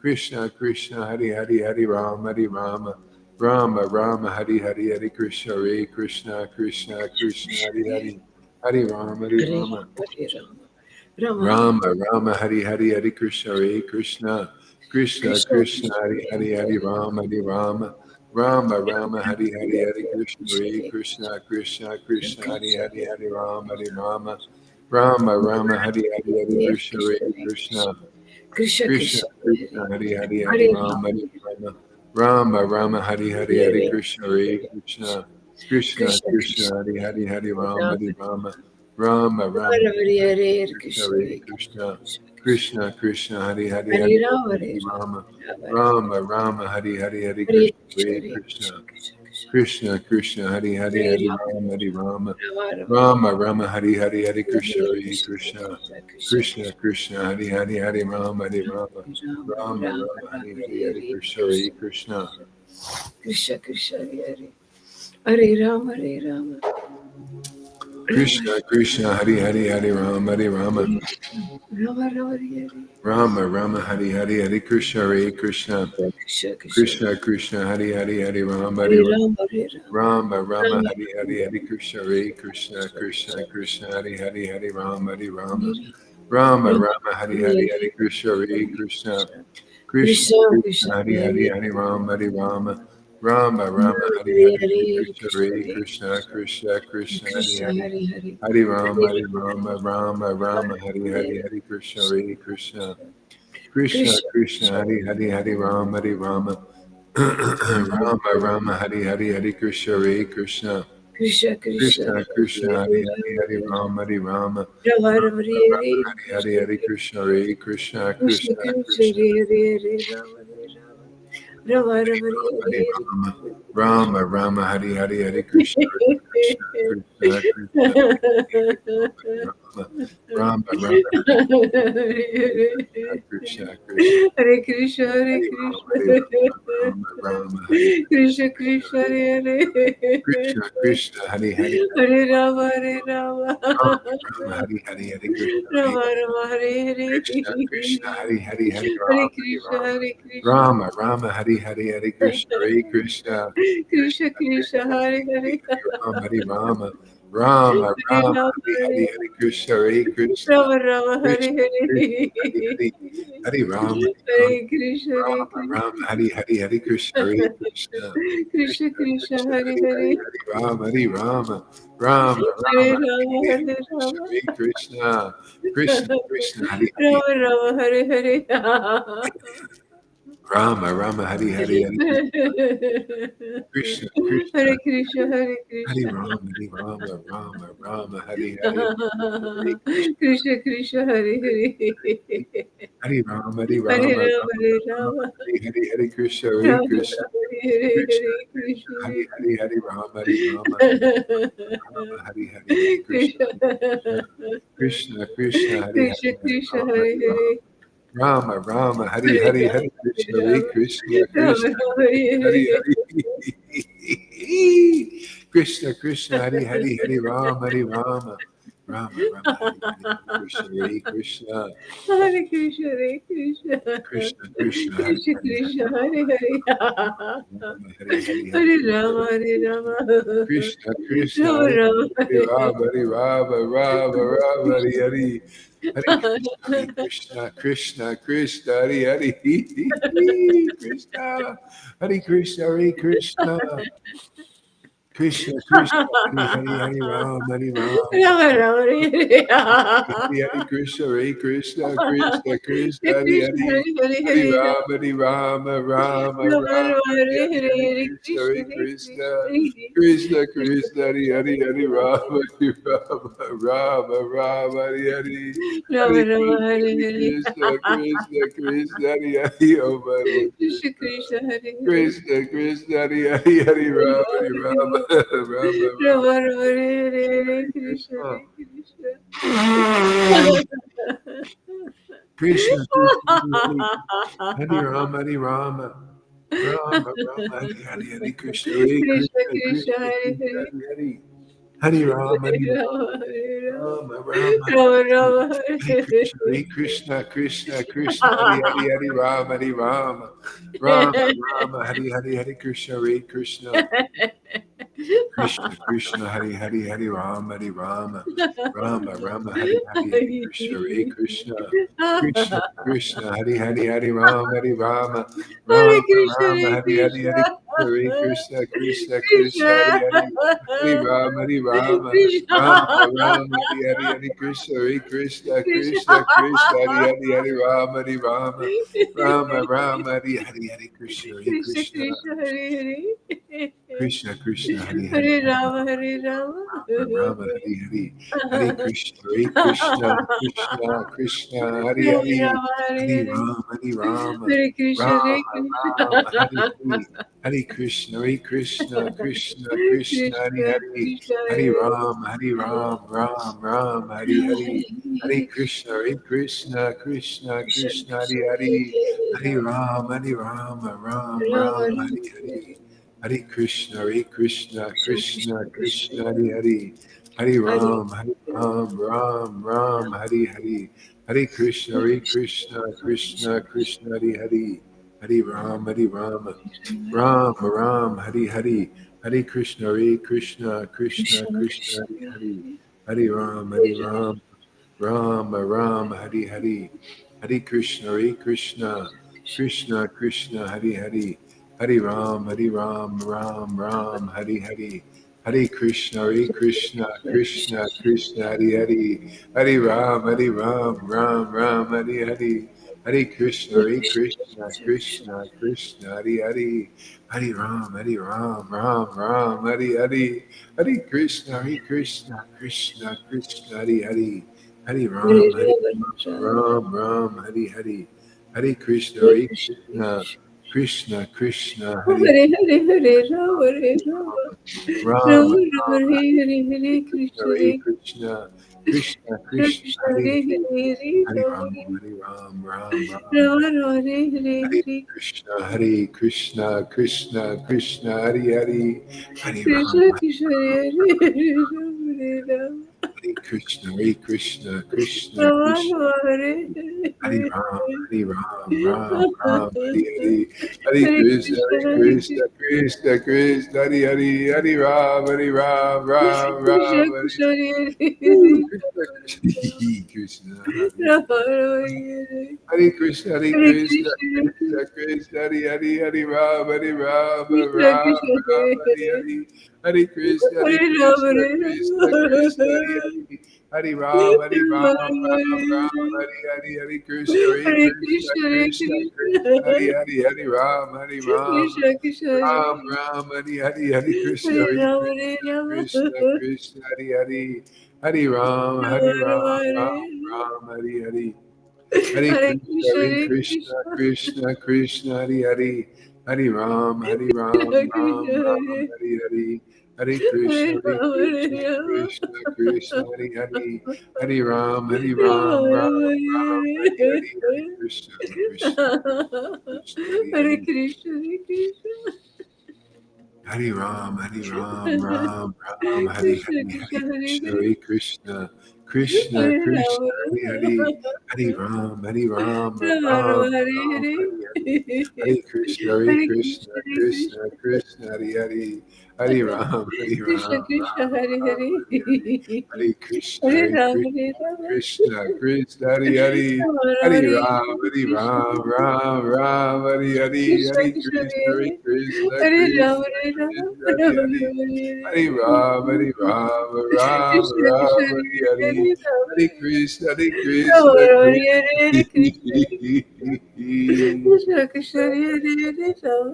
Krishna Krishna, Hare Hare, Hare Rama, Hare Rama, Rama Rama, Hare Hare, Hare Krishna, Hare Krishna, Krishna Krishna, Hare Hare, Hare Rama, Hare Rama, Rama Rama, Hare Hare, Hare Krishna, Hare Krishna, Krishna Krishna, Hare Hare, Hare Rama, Hare Rama, Rama Rama, Hare Hare, Hare Krishna, Hare Krishna, Krishna Krishna, Hare Hare, Hare Rama, Hare Rama, Rama Rama, Hare Hare, Hare Krishna, Hare Krishna, Krishna Krishna Krishna Krishna, Hare Hare, Hare Hare Rama, Rama Hare Rama, Rama Rama, Hare Hare, Hare Hare Krishna, Hare Krishna, Krishna Krishna Krishna, Krishna Hare Hare, Hare Rama, Rama Hare Rama, Rama Rama, Hare Hare Krishna, Krishna Hare Hare Krishna, Krishna Krishna Krishna, Hare Hare, Hare Hare Rama Hare Hare Rama, Rama Rama Rama, Hare Hare, Hare Hare Krishna, Hare Krishna Krishna, Krishna Krishna Krishna, Hare Hare, Hare Hare Rama Rama, Hare Rama, Rama Rama Rama Rama, Hare Hare, Hare Krishna, Hare Hare Krishna Krishna, Krishna Krishna Krishna, Hare Hare, Hare Rama, Hare Rama, Rama Rama Rama, Hare Hare Hare, Hare Hare Krishna, Hare Krishna, Krishna Krishna Hare Hare Rama Hare Rama Krishna Krishna, Hare Hare, Hare Rama, Hare Rama, Rama Rama Hare Rama Rama, Hare Hare, Hare Krishna, Hare Krishna, Krishna Krishna Krishna Krishna, Hare Hare, Hare Rama, Hare Hare Rama, Rama Hare Rama Rama, Rama Hare Hare, Hare Krishna, Hare Krishna, Krishna Krishna, Hare Hare, Hare Rama, Hare Rama, Rama Rama, Hare Hare, Hare Krishna, Hare Krishna, Krishna Krishna Krishna, Krishna Hare Hare Hare, Hare Rama, Hare Rama, Rama Rama, Hare Hare Hare, Hare Hare Krishna, Krishna Hare Hare Krishna, Krishna Krishna, Hare Krishna Hare, Hare Hare Hare Rama, Hare Hare Rama, Rama Rama, Hare Hare, Hare Krishna, Hare Krishna, Krishna Krishna Krishna, Hare Hare, Hare Rama, Hare Rama, Rama Rama, Hare Hare, Hare Krishna, Hare Krishna, Krishna Krishna Krishna Krishna, Hare Hare, Hare Rama, Hare Rama, Rama Rama Hare Hare Hare, Hare Krishna, Hare Krishna, Krishna Krishna Krishna Krishna, Hare Hare Rama Hare Rama Rama Rama Hare Hare Rama, Rama Rama, Hare Hare, Hare Krishna, Hare Krishna, Krishna Krishna, Hare Rama, Rama Rama, Hare Krishna, Krishna Krishna, Hare Krishna, Hare Hare Rama, Hare Krishna, Rama, Rama Rama, Hare Krishna Krishna, Hare Hare, Krishna Krishna, Hare Hare, Hare Rama, Hare Rama, Rama Rama, Hare Hare, Hare Krishna, Hare Rama Rama, Hare Hare, Krishna Krishna, Hare Hare, Hare Hare Rama, Hare Krishna, Rama, Hare Krishna, Rama Rama, Hare Hare, Hare Krishna, Hare Krishna, Krishna Krishna Krishna, Krishna, Hare Hare, Hare Rama, Hare Rama, Rama Hare Rama, Rama, Hare Hare, Hare Krishna, Hare Krishna, Rama Rama, Hare Krishna Krishna, Hare Hare, Hare, Hare Rama, Hare Rama, Hare Krishna, Hare Rama Rama, Hare Hare, Hare Krishna, Hare Krishna, Krishna Krishna Krishna, Krishna, Hare Hare Hare, Hare, Hare Rama, Hare Rama, Rama Hare Rama, Rama, Hare Hare, Hare Krishna, Rama, Hare Krishna, Krishna Krishna, Hare Hare, Rama Rama, Hare Hare. Rama Rama, Hare Hare, Hare Krishna, Krishna, Hare Krishna, Hare Hare Krishna. Rama, Hare Rama, Rama Rama, Hare Hare, Hare Krishna Krishna, Hare Hare. Hare Rama, Hare Hare Rama, Rama, Rama Hare Rama, Rama. Hare Hare, Hare Krishna, Hare Rama Krishna, Rama, Hare Krishna Hare, Krishna, Krishna Hare Hare Hare, Hare Rama, Hare Rama, Rama, Hare Hare, Hare Krishna, Krishna. Hare Krishna, Krishna Krishna, Hare Hare, Krishna Hare Krishna, Rama, Hare Hare Hare. Rama, Rama Rama, Hare Hare Hare, Hare Rama, Krishna, Hare Hare Rama. Krishna, Rama Krishna Rama, Krishna, Hare Hare Hare. Hare, Krishna Krishna, Hare Hare, Hare Rama, Hare Rama, Rama Rama, Hare Hare, Hare Krishna, Hare Krishna, Hare Krishna, Hare Krishna. Krishna Krishna, Hare Krishna Hare, Krishna, Hare Hare Hare. Rama, Hare Hare, Hare Hare Krishna, Rama, Hare Rama. Krishna Krishna, Rama Hare Rama, Hare, Hare Rama Hare Rama, Rama Rama, Hare Hare, Hare Krishna, Krishna Krishna, Hare Hare, Krishna, Hare Krishna, Hare Krishna, Krishna Krishna, Hare Hare, Hare Rama, Hare Rama, Rama Rama, Hare Hare. Hare Hare Krishna, Hare Krishna, Krishna Krishna, Hare Hare Krishna, Hare, Hare Hare, Hare Hare Rama, Hare Rama, Rama Rama Rama, Rama, Hare Hare Hare, Hare, Hare Hare Krishna, Krishna, Hare Hare Krishna, Krishna, Krishna Krishna Krishna, Hare Hare, Hare Rama, Hare Rama, Rama Rama, Hare Hare, Rama Hare Rama, Krishna, Hare Hare Hare. Krishna, Krishna Krishna, Hare Hare, oh my Lord Krishna Krishna. Krishna, Hare Hare. Krishna, Krishna, Hare Hare, Hare Rama, Hare Rama, Rama Rama, Rama Rama, Hare Hare, Hare Hare Krishna, Krishna. Hare Krishna. Krishna, Krishna, Hari, Hari Rama, Hari Rama, Rama, Rama, Hari, Hari, Hari Krishna, Hare Krishna Krishna, Krishna Krishna, Hare Krishna, Hare, Hari, Hari, Hari Rama, Hari Rama Hare Rama, Rama, Rama, Rama Hari, Rama Hari Hare Krishna, Hare Krishna, Krishna, Krishna, Hari, Hari, Hari Rama, Hari Rama, Rama, Rama, Hari, Hari, Hari Krishna, Hare Krishna. Krishna, Krishna, Hari Hari, Hari Rama, Hari Rama, Rama, Rama, Hari Hari, Hari Krishna, Hare Krishna, Krishna, Krishna, Hari Hari, Hari Rama, Hari Rama, Hare Rama, Krishna, Rama, Hare Hari Hari, Hari Krishna, Krishna, Hare Krishna, Krishna, Krishna, Hari Krishna, Hari, Hari Rama, Hari Rama, Rama, Rama, Hari Hari, Hari Krishna, Hare Krishna, Krishna, Krishna, Hari Hari, Hari Rama, Hari Rama, Rama, Rama, Hari Hari, Hari Krishna, Hare Krishna, Krishna, Krishna, Hare Hare, Krishna, Krishna, Hari Hari, Hare Hari Rama, Hare Rama. Rama, Hari Hari, Hari Krishna, Hare Krishna, Krishna, Krishna, Hari Hare Hari, Rama, Hare Hari Hare, Rama, Hari Rama, Hare Krishna, Rama, Hare Krishna, Rama, Hari Hari, Hari Krishna, Hare Krishna, Krishna, Krishna, Hari Krishna, Hari, Krishna, Hari Hare Ram, Hari Ram, Ram, Ram, Hari Hari, Hari Krishna, Hare Krishna, Krishna, Krishna, Hari Hari, Hari Ram, Hari Ram, Ram, Ram, Hari Hari. Hare Krishna, Hare Krishna, Krishna, Krishna, Hare Hare, Hare Ram, Hare Ram, Ram, Ram, Hare Hare, Hare Krishna, Hare Krishna, Krishna, Krishna, Hare Hare, Hare Ram, Hare Ram, Ram, Ram, Hare Hare, Hare Krishna, Hare Krishna, Krishna, Krishna, Hare Hare, Hare Ram, Hare Ram, Rama, Rama, Hari Hari, Hare Krishna, Hare Krishna, Krishna, Krishna, Hari Hari, Hari Ram, Hari Ram, Ram, Ram, Hari Hari, Hare Krishna, Hare Krishna, Krishna, Krishna, Hari Hari, Hari Ram, Hari Ram, Ram, Ram, Hari Hari, Hare Krishna, Hare Krishna, Krishna, Krishna, Hari Hari, Hari Ram, Hari Ram, Ram, Ram, Hari Hari, Hare Krishna, Hare Krishna, Krishna, Krishna, Hari Hari. Hari Ram, Hari Ram, Ram, Hari Hari, Hare Krishna, Hare Krishna, Krishna, Krishna, Hari Hare Hare, Hare Rama, Hare Rama, Ram, Rama Rama, Ram, Hare Hare, Hare Krishna, Krishna, Hare Hare Krishna, Krishna, Hare Krishna, Krishna, Hari Hare Hari, Hare, Hare Hari Rama, Ram, Hari Ram, Ram, Ram, Rama Rama, Hare Hare, Hare Hare Krishna, Hare Krishna, Krishna, Krishna, Hari Hari, Hari Ram, Krishna, Krishna, Hare Hare, Hare Rama, Hare Rama, Hare Krishna, Hare Krishna, Krishna, Rama Krishna. Rama, Hare Hari Hare, Ram, Hare Hari Ram, Ram, Ram, Hari Hari, Hari Hare Krishna, Krishna, Hari Hare Krishna, Krishna, Krishna, Hari Hari, Hari Ram, Hari Ram, Ram, Krishna, Ram, Hari Krishna, Hare Ooh, Hare, Krishna, Krishna, Krishna, Hari Rama Rama, Hare Hare Krishna, Hare Hare Krishna, Krishna, Krishna, Krishna, Hari Hari, Hari Ram, Hari Ram, Krishna, Ram, Krishna, Ram, Hare Hari Hare, Hari, Hare Krishna, Hare Hare Rama, Krishna, Hare Krishna, Krishna, Hari Rama, Hari, Hari Ram, Hari Ram, Rama Ram, Ram, Rama, Hari Hari, Hare Krishna, Hare Hare Krishna, Krishna, Hare Krishna, Krishna, Hari Krishna, Hari, Hari Ram, Hari Ram, Krishna, Krishna, Ram, Hare Ram, Hari Hari, Hari Krishna, Hare Hari Rama, Hare Krishna, Rama, Krishna, Krishna, Hari Hari, Hari Ram, Rama Hari Ram, Rama, Ram, Hare Ram, Hari Hari. Hare Hare Krishna, Krishna, Hare Hare Krishna, Krishna, Krishna, Krishna, Hare Hare, Hare Ram, Hare Krishna, Ram, Ram, Krishna, Ram, Hare Hare Hare, Hare Hare Krishna, Hare Rama, Krishna, Hare Krishna, Krishna, Rama, Hare Hare, Hare Ram, Hare Ram, Rama Ram, Rama, Ram, Hare Hare Hare, Hare Krishna, Hare Krishna, Krishna, Hare Hare Hare, Krishna, Hare Krishna, Hare Ram, Hare Ram, Ram, Ram, Hare Krishna, Hare, Krishna, Hare Hare Krishna, Hare Hare Krishna, Krishna, Hare Krishna, Rama, Hare Hare, Hare Ram, Hare Ram, Rama Ram, Rama, Hare Ram, Hare Hare Hare, Hare Krishna, Hare Hare Krishna, Krishna, Hare Krishna, Krishna, Krishna, Hare Hare, Hare Ram, Hare Krishna Ram, Krishna, Ram, Hare Ram, Hare Hare Hare, Hare Krishna, Hare Hare Rama, Krishna, Hare Rama, Krishna, Krishna, Hare Hare, Rama Rama, Hare Hare Ram, Hare Hare Krishna, Ram, Ram, Ram, Hare Hare, Krishna Hare Krishna, Krishna, Hare Hare Krishna, Hare Rama, Krishna, Hare Rama, Krishna, Hare Rama Hare, Rama, Hare Ram, Hare Ram, Ram, Krishna Krishna, Ram, Hare Hare Hare, Hare Rama, Hare Krishna, Hare Rama Krishna, Rama, Hare Hare Krishna, Krishna.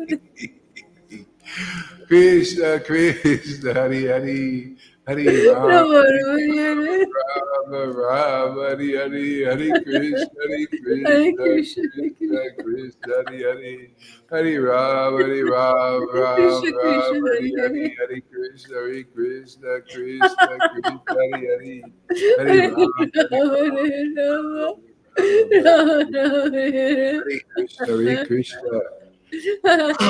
Krishna Krishna, Hare Hare Rama, Krishna, Krishna, Hari Hari, Hari Ram, Rama Hari Rama, Hare Ram, Ram, Hari Hari, Hari Krishna, Hari Hare Krishna, Krishna, Hare Krishna, Krishna, Krishna, Hari Hari, Hari Ram, Hari Ram, Ram, Krishna Ram, Krishna, Hari Hare Hari, Hare Hari Krishna, Hari Krishna, Krishna, Krishna, Hari Hari, Hari Hare Ram, Hari Rama, Ram, Hare Rama, Hare Krishna, Hare Krishna,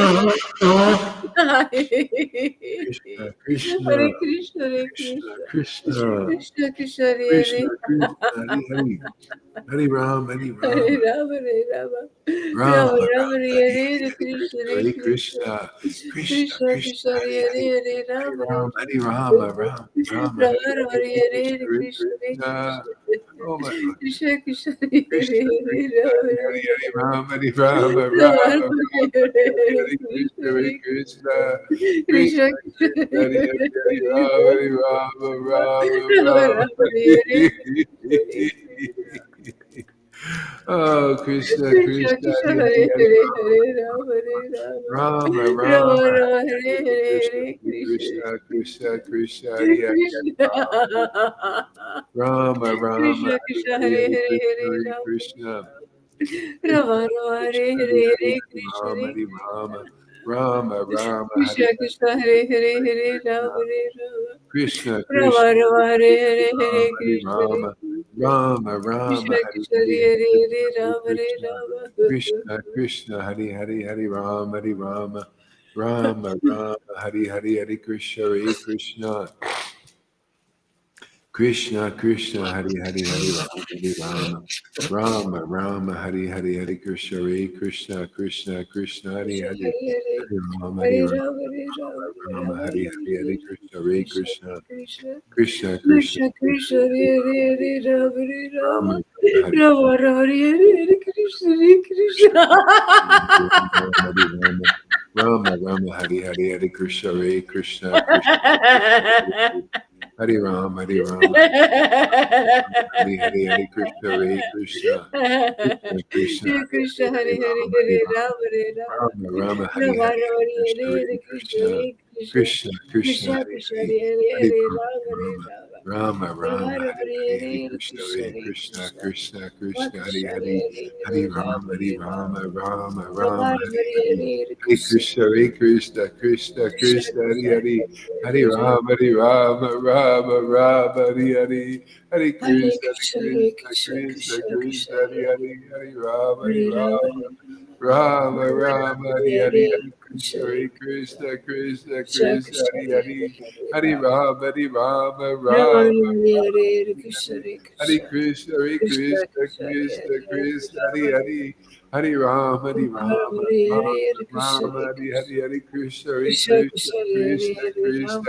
Krishna, Krishna, Hare Krishna, Hare Krishna, Krishna, Krishna, Krishna Krishna, Hare Krishna, Hare, Krishna, Hare Hare, Hare Ram, Hare Hare Rama, Rama, Hare Rama, Rama, Rama Rama, Rama, Hare Hare Hare, Hare, Krishna, Krishna, Hare Hare Krishna, Krishna, Krishna, Krishna Krishna, Krishna, Hare Hare Hare, Hare, Hare Rama Ram, Rama, Hare Rama, Rama, Rama, Rama Hare Rama, Hare, Hare Krishna, Hare, Hare Krishna, Hare Krishna. Krishna, Oh my Lord. Krishna Krishna, Hare Krishna, Hare, Krishna, Rama Hare Rama, Hare Rama, Hare Rama, Rama Rama, Rama, Rama, Hare Hare Hare, Hare, Krishna, Krishna, Hare Hare Krishna, Krishna, Krishna Krishna, Krishna, Hare Hare Hare, Hare Hare, Rama, Hare Rama, Rama, Rama Rama. Rama, Hare Hare, Oh, Krishna, Krishna Krishna, Krishna, Hare Hare Hare, Hare Hare, Hare Rama, Hare Rama, Rama, Rama Rama, Hare Rama, Hare Hare, Hare, Krishna, Hare Krishna, Krishna, Krishna, Krishna, Hare Hare, Hare Krishna, Rama, Rama, Krishna Hare Krishna, Hare, Hare Hare Hare, Krishna, Hare Hare Rama, Krishna. Rama Krishna, Rama, Hare Krishna, Hare Hare, Hare, Hare Hare Krishna, Rama, Hare Hare Krishna, Rama, Rama, Rama, Hare Krishna Hare, Krishna, Hare Hare, Hare Hare Rama, Krishna, Hare Rama, Krishna, Rama Krishna, Rama, Hare Hare Hare, Hare Rama, Krishna, Hare Hare Krishna, Rama, Rama, Krishna Hare Krishna, Hare, Hare Hare, Hare Rama, Hare Krishna, Rama. Krishna, Krishna, Hare Hare, Hare Rama, Hare Rama, Rama, Rama, Hare Hare, Hare Krishna, Hare Krishna, Krishna, Krishna, Hare Hare, Hare Rama, Hare Rama, Rama, Rama, Hare Hare, Hare Krishna, Hare Krishna, Krishna, Krishna, Hare Krishna, Hare, Hare Hare, Hare Rama, Hare Hare Rama, Rama, Hare Rama, Rama, Rama Hare Rama, Hare, Hare Krishna, Hare Krishna Krishna, Krishna, Krishna, Krishna, Krishna Krishna, Hare Hare, Hare Rama, Hare Rama, Rama, Hare Rama Rama, Hare Hare, Krishna, Hare Krishna, Krishna. Hare Rama, Rama, Rama, Hare Hare, Hare Krishna, Hare Krishna, Krishna, Hare Rama, Hare Rama, Hare Hare, Hare Krishna, Hare Krishna, Krishna, Krishna, Hare Hare Krishna, Hare, Hare Hare Hare, Rama, Hare Hare Rama, Rama, Hare Rama,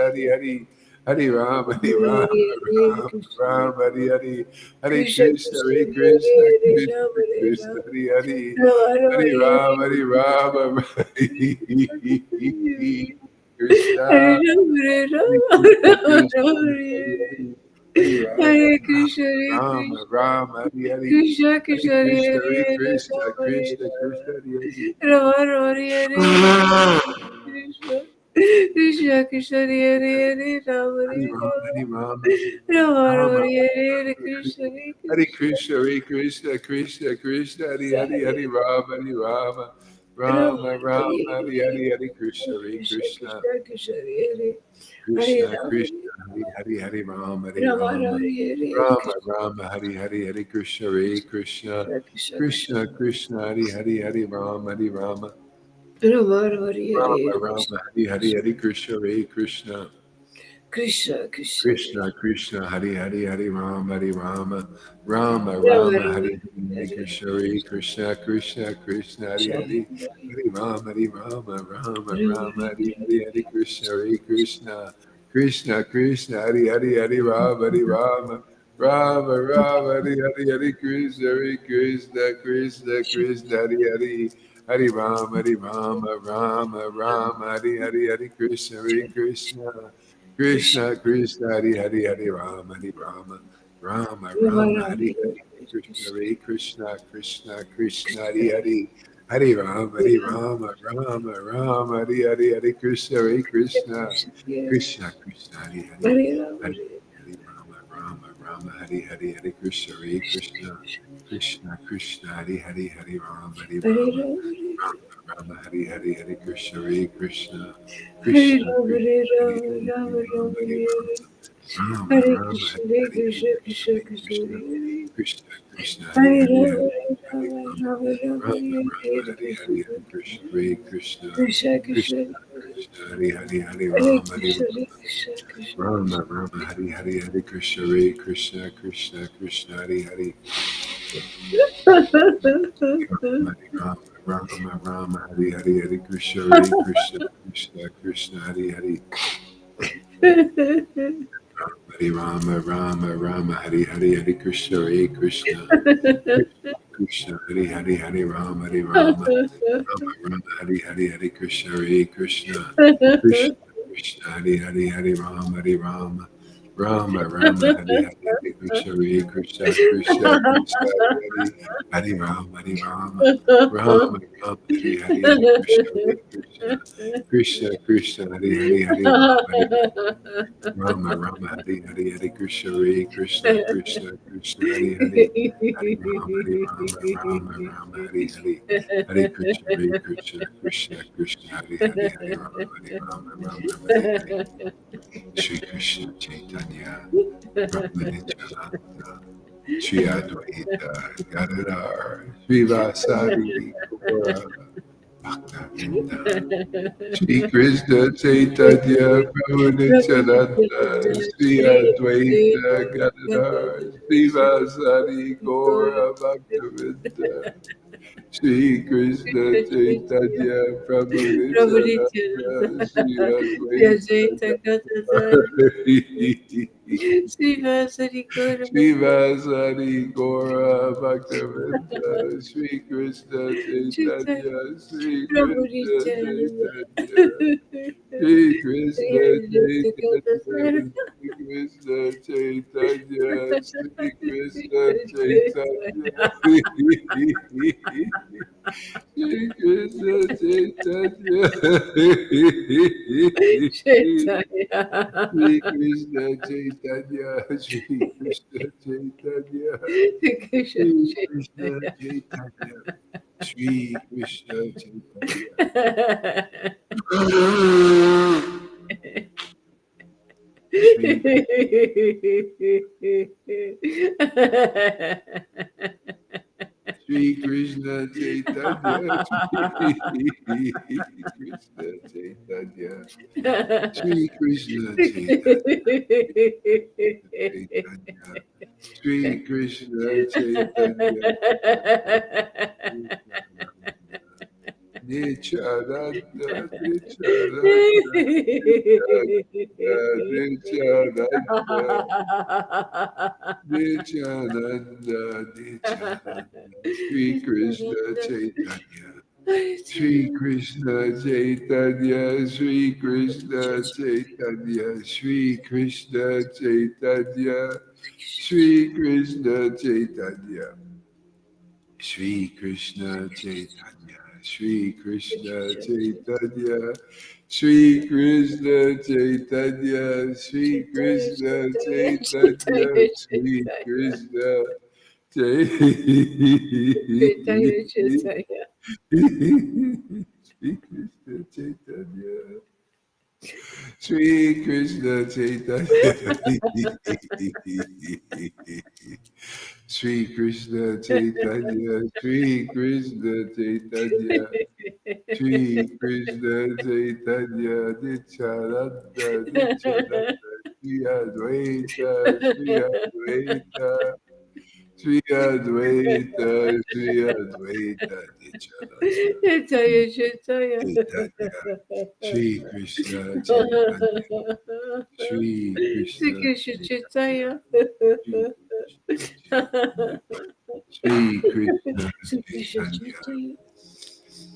Rama, Rama, Hare Rama Hare, Rama, Hare Hare Krishna, Hare, Hare Hare Krishna, Krishna, Hare Krishna, Krishna, Krishna, Krishna Hare Krishna, Hare, Hare Hare, Hare Hare Rama, Rama, Hare Rama, Rama, Rama, Rama, Rama Hare Hare Hare, Hare Hare, Krishna, Krishna, Hare Hare Krishna, Krishna, Krishna, Krishna, Hare Krishna, Hare, Hare Hare Hare, Rama, Hare Hare Rama, Rama, Rama, Rama, Rama Hare Hare Hare, Hare, Hare Krishna, Krishna, Hare Krishna, Krishna, Krishna Krishna, Krishna, Hare Hare, Hare Hare Rama, Rama, Hare Rama, Rama, Rama, Hare Hare, Hare Hare Krishna, Krishna, Hare Krishna, Krishna, Krishna, Krishna Krishna, Krishna, Hare Hare, Hare Rama, Hare Hare Rama, Rama, Rama, Rama, Hare Hare, Hare Krishna, Hare Krishna, Krishna, Krishna Krishna, Krishna, Hare Hare, Hare Hare Rama, Hare Rama, Rama, Rama, Hare Krishna, Hare Hare Hare Krishna, Krishna, Hare Krishna Krishna, Krishna, Krishna Hare Krishna, Rama, Hare Hare, Hare Rama, Hare Rama, Rama, Hare Rama, Krishna, Rama, Hare Hare Krishna, Hare, Hare Krishna, Hare Krishna Krishna, Krishna, Krishna Hare Krishna, Rama, Hare Hare, Hare Rama, Hare Rama, Hare Rama, Krishna, Rama, Hare Hare, Hare Krishna Krishna, Krishna, Hare Krishna, Hare Krishna Rama, Hare Krishna, Rama, Hare Hare, Rama, Hare Rama, Hare Rama, Hare Krishna. Rama, Hare Hare Rama, Krishna, Krishna, Rama, Hare Hare Hare, Hare Rama, Hare Rama, Krishna, Hare Rama, Krishna, Rama, Hare Hare, Krishna Hare Krishna, Hare Krishna, Hare Hare, Krishna, Rama, Hare Krishna, Krishna, Hare Rama, Rama, Hare Hare. Krishna, Krishna Krishna, Hare Hare, Rama, Hare Hare Rama, Rama, Hare Rama, Rama, Rama, Rama, Hare Hare Krishna, Hare Hare Krishna, Krishna, Hare Krishna, Krishna, Krishna, Hare Krishna, Hare, Hare Hare Rama, Hare Rama, Rama, Rama, Rama, Hare Hare Hare, Hare, Hare Krishna, Hare Krishna Krishna, Krishna, Krishna Hare Hare, Krishna, Rama, Krishna, Hare Hare, Hare Rama, Hare Rama, Rama, Rama, Hare Rama, Krishna, Rama, Hare Hare, Hare Krishna, Hare Krishna, Krishna Krishna, Krishna, Krishna, Hare Hare, Hare Rama, Hare Rama, Rama, Rama, Rama, Hare Rama, Krishna, Hare Hare, Hare Krishna, Hare Krishna, Krishna Krishna, Krishna, Krishna, Hare Hare, Hare Rama, Hare Rama, Rama, Rama, Rama, Hare Rama, Hare, Hare Hare Krishna, Hare Krishna, Krishna, Krishna, Hare Krishna, Hare, Hare Rama, Hare Rama, Rama, Rama, Rama, Hare Hare, Hare Krishna, Hare Krishna, Krishna, Krishna, Hare Hare, Hare Rama, Hare Rama, Rama, Rama, Hare Hare, Hare Krishna, Hare Krishna, Krishna, Krishna, Hare Hare, Hare Rama, Hare Rama, Rama, Rama, Hare Hare, Hare Krishna, Hare Krishna. Krishna, Krishna, Krishna, Hare Hare, Hare Rama, Hare Rama, Rama, Rama, Rama, Rama, Hare Hare, Krishna, Hare Krishna, Krishna, Krishna, Hare Hare, Hare Rama, Hare Rama, Rama, Rama, Hare Hare, Hare Krishna, Hare Krishna, Krishna, Krishna, Hare Hare, Hare Hare Rama, Rama, Rama, Hare Hare, Hare Krishna, Hare Krishna, Krishna, Krishna, Hare Hare, Hare Rama, Hare Rama, Rama, Rama, Hare Hare, Hare Krishna, Hare Krishna, Krishna, Krishna, Hare Hare, Hare Rama, Hare Rama, Rama Hare Rama Krishna, Hare Hare Hare Krishna, Hare Krishna Krishna Krishna, Krishna Hare Hare. Krishna Krishna Hare Hare Hare Rama, Hare Hare Hare Rama, Rama Rama Rama, Rama Hare Rama Hare, Hare Hare Krishna Hare Krishna Hare Krishna Krishna, Krishna Krishna, Krishna Hare Hare Hare Hare Rama Hare Krishna, Rama Hare Krishna, Krishna Rama Krishna. Rama Hare Hare Hare Krishna Hare Krishna Krishna Krishna Hare Hare Rama Rama Rama Hare Hare Hare Krishna Hare Krishna Krishna Krishna Hare Hare Hare Rama Rama Rama Hare Hare Hare Krishna Hare Krishna Krishna Krishna Hare Hare Hare Rama Hare Rama Rama Rama Hare Hare Hare Krishna Hare Krishna Krishna Krishna Hare Hare Hare Rama Hare Rama Rama Rama Hare Hare Hare Krishna Hare Krishna Krishna Krishna Hare Hare Hare Rama Hare Rama Rama Rama Hare Hare Hare Krishna Hare Krishna Krishna Krishna Hare Hare Hare Rama Hare Rama Rama Hare Hare Hare Krishna Hare Krishna Krishna Krishna Hare Hare Hare Rama Hare Rama Rama Rama Hare Hare Hare Krishna Krishna Krishna Hare Hare Hare Rama Hare Rama Rama Hare Hare Shri Krishna Chaitanya Prabhu Nityananda Shri Advaita Gadadhar Shri Vasari Gaura Bhakta Shri Krishna Chaitanya Prabhu Nityananda Shri Advaita Gadadhar Shri Vasari Gaura Bhaktavinda Shri Krishna Chaitanya Prabhu Nityananda Shri Advaita Gadadhar Srivasari Shivasari Gora Bhaktavinda Shri Krishna Chaitanya Chaitanya Shri Prabhu Krishna Nityananda. Chaitanya Shri Krishna Chaitanya Shri Krishna Chaitanya Shri Krishna Chaitanya Shri Krishna Chaitanya Shri Krishna Chaitanya Shri Krishna Chaitanya Shri Krishna Chaitanya Shri Krishna Chaitanya Shri Shri Krishna Chaitanya Shri Krishna Chaitanya Shri Krishna Chaitanya Chaitanya Shri Krishna Chaitanya Nityananda Nityananda Nityananda Nityananda Nityananda Nityananda Shri Krishna Chaitanya Shri Krishna Chaitanya Shri Krishna Chaitanya Shri Krishna Chaitanya Shri Krishna Chaitanya Shri Krishna Chaitanya Shri Krishna Chaitanya Shri Krishna Chaitanya Shri Krishna Chaitanya Shri Krishna Chaitanya Shri Krishna Chaitanya Shri Krishna Chaitanya Shri Krishna Chaitanya Shri Krishna Chaitanya Shri Krishna Chaitanya Nityananda Nityananda Shri Advaita Shri Advaita Shri Advaita Shri Advaita Nityananda Chaitanya Shri Krishna Chaitanya Shri Krishna Chaitanya Shri Krishna Chaitanya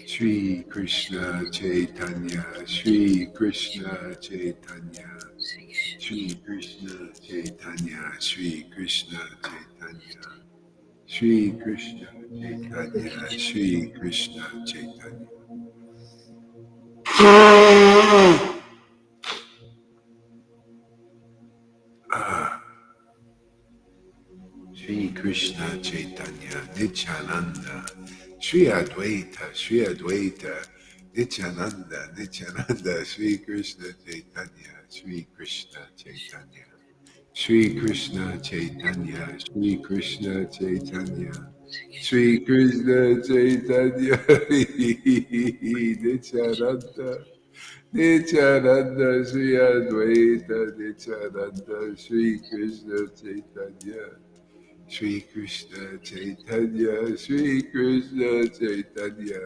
Shri Krishna Chaitanya Shri Krishna Chaitanya Shri Krishna Chaitanya Shri Krishna Chaitanya Shri Krishna Chaitanya Shri Krishna Chaitanya Shri Krishna Chaitanya Shri Krishna Chaitanya Nityananda Shri Advaita Shri Advaita Nityananda Nityananda Shri Krishna Chaitanya Shri Krishna Chaitanya Shri Krishna Chaitanya, Shri Krishna Chaitanya, Shri Krishna Chaitanya, Nityananda, Nityananda, Shri Advaita, Nityananda, Shri Krishna Chaitanya, Shri Krishna Chaitanya, Shri Krishna Chaitanya,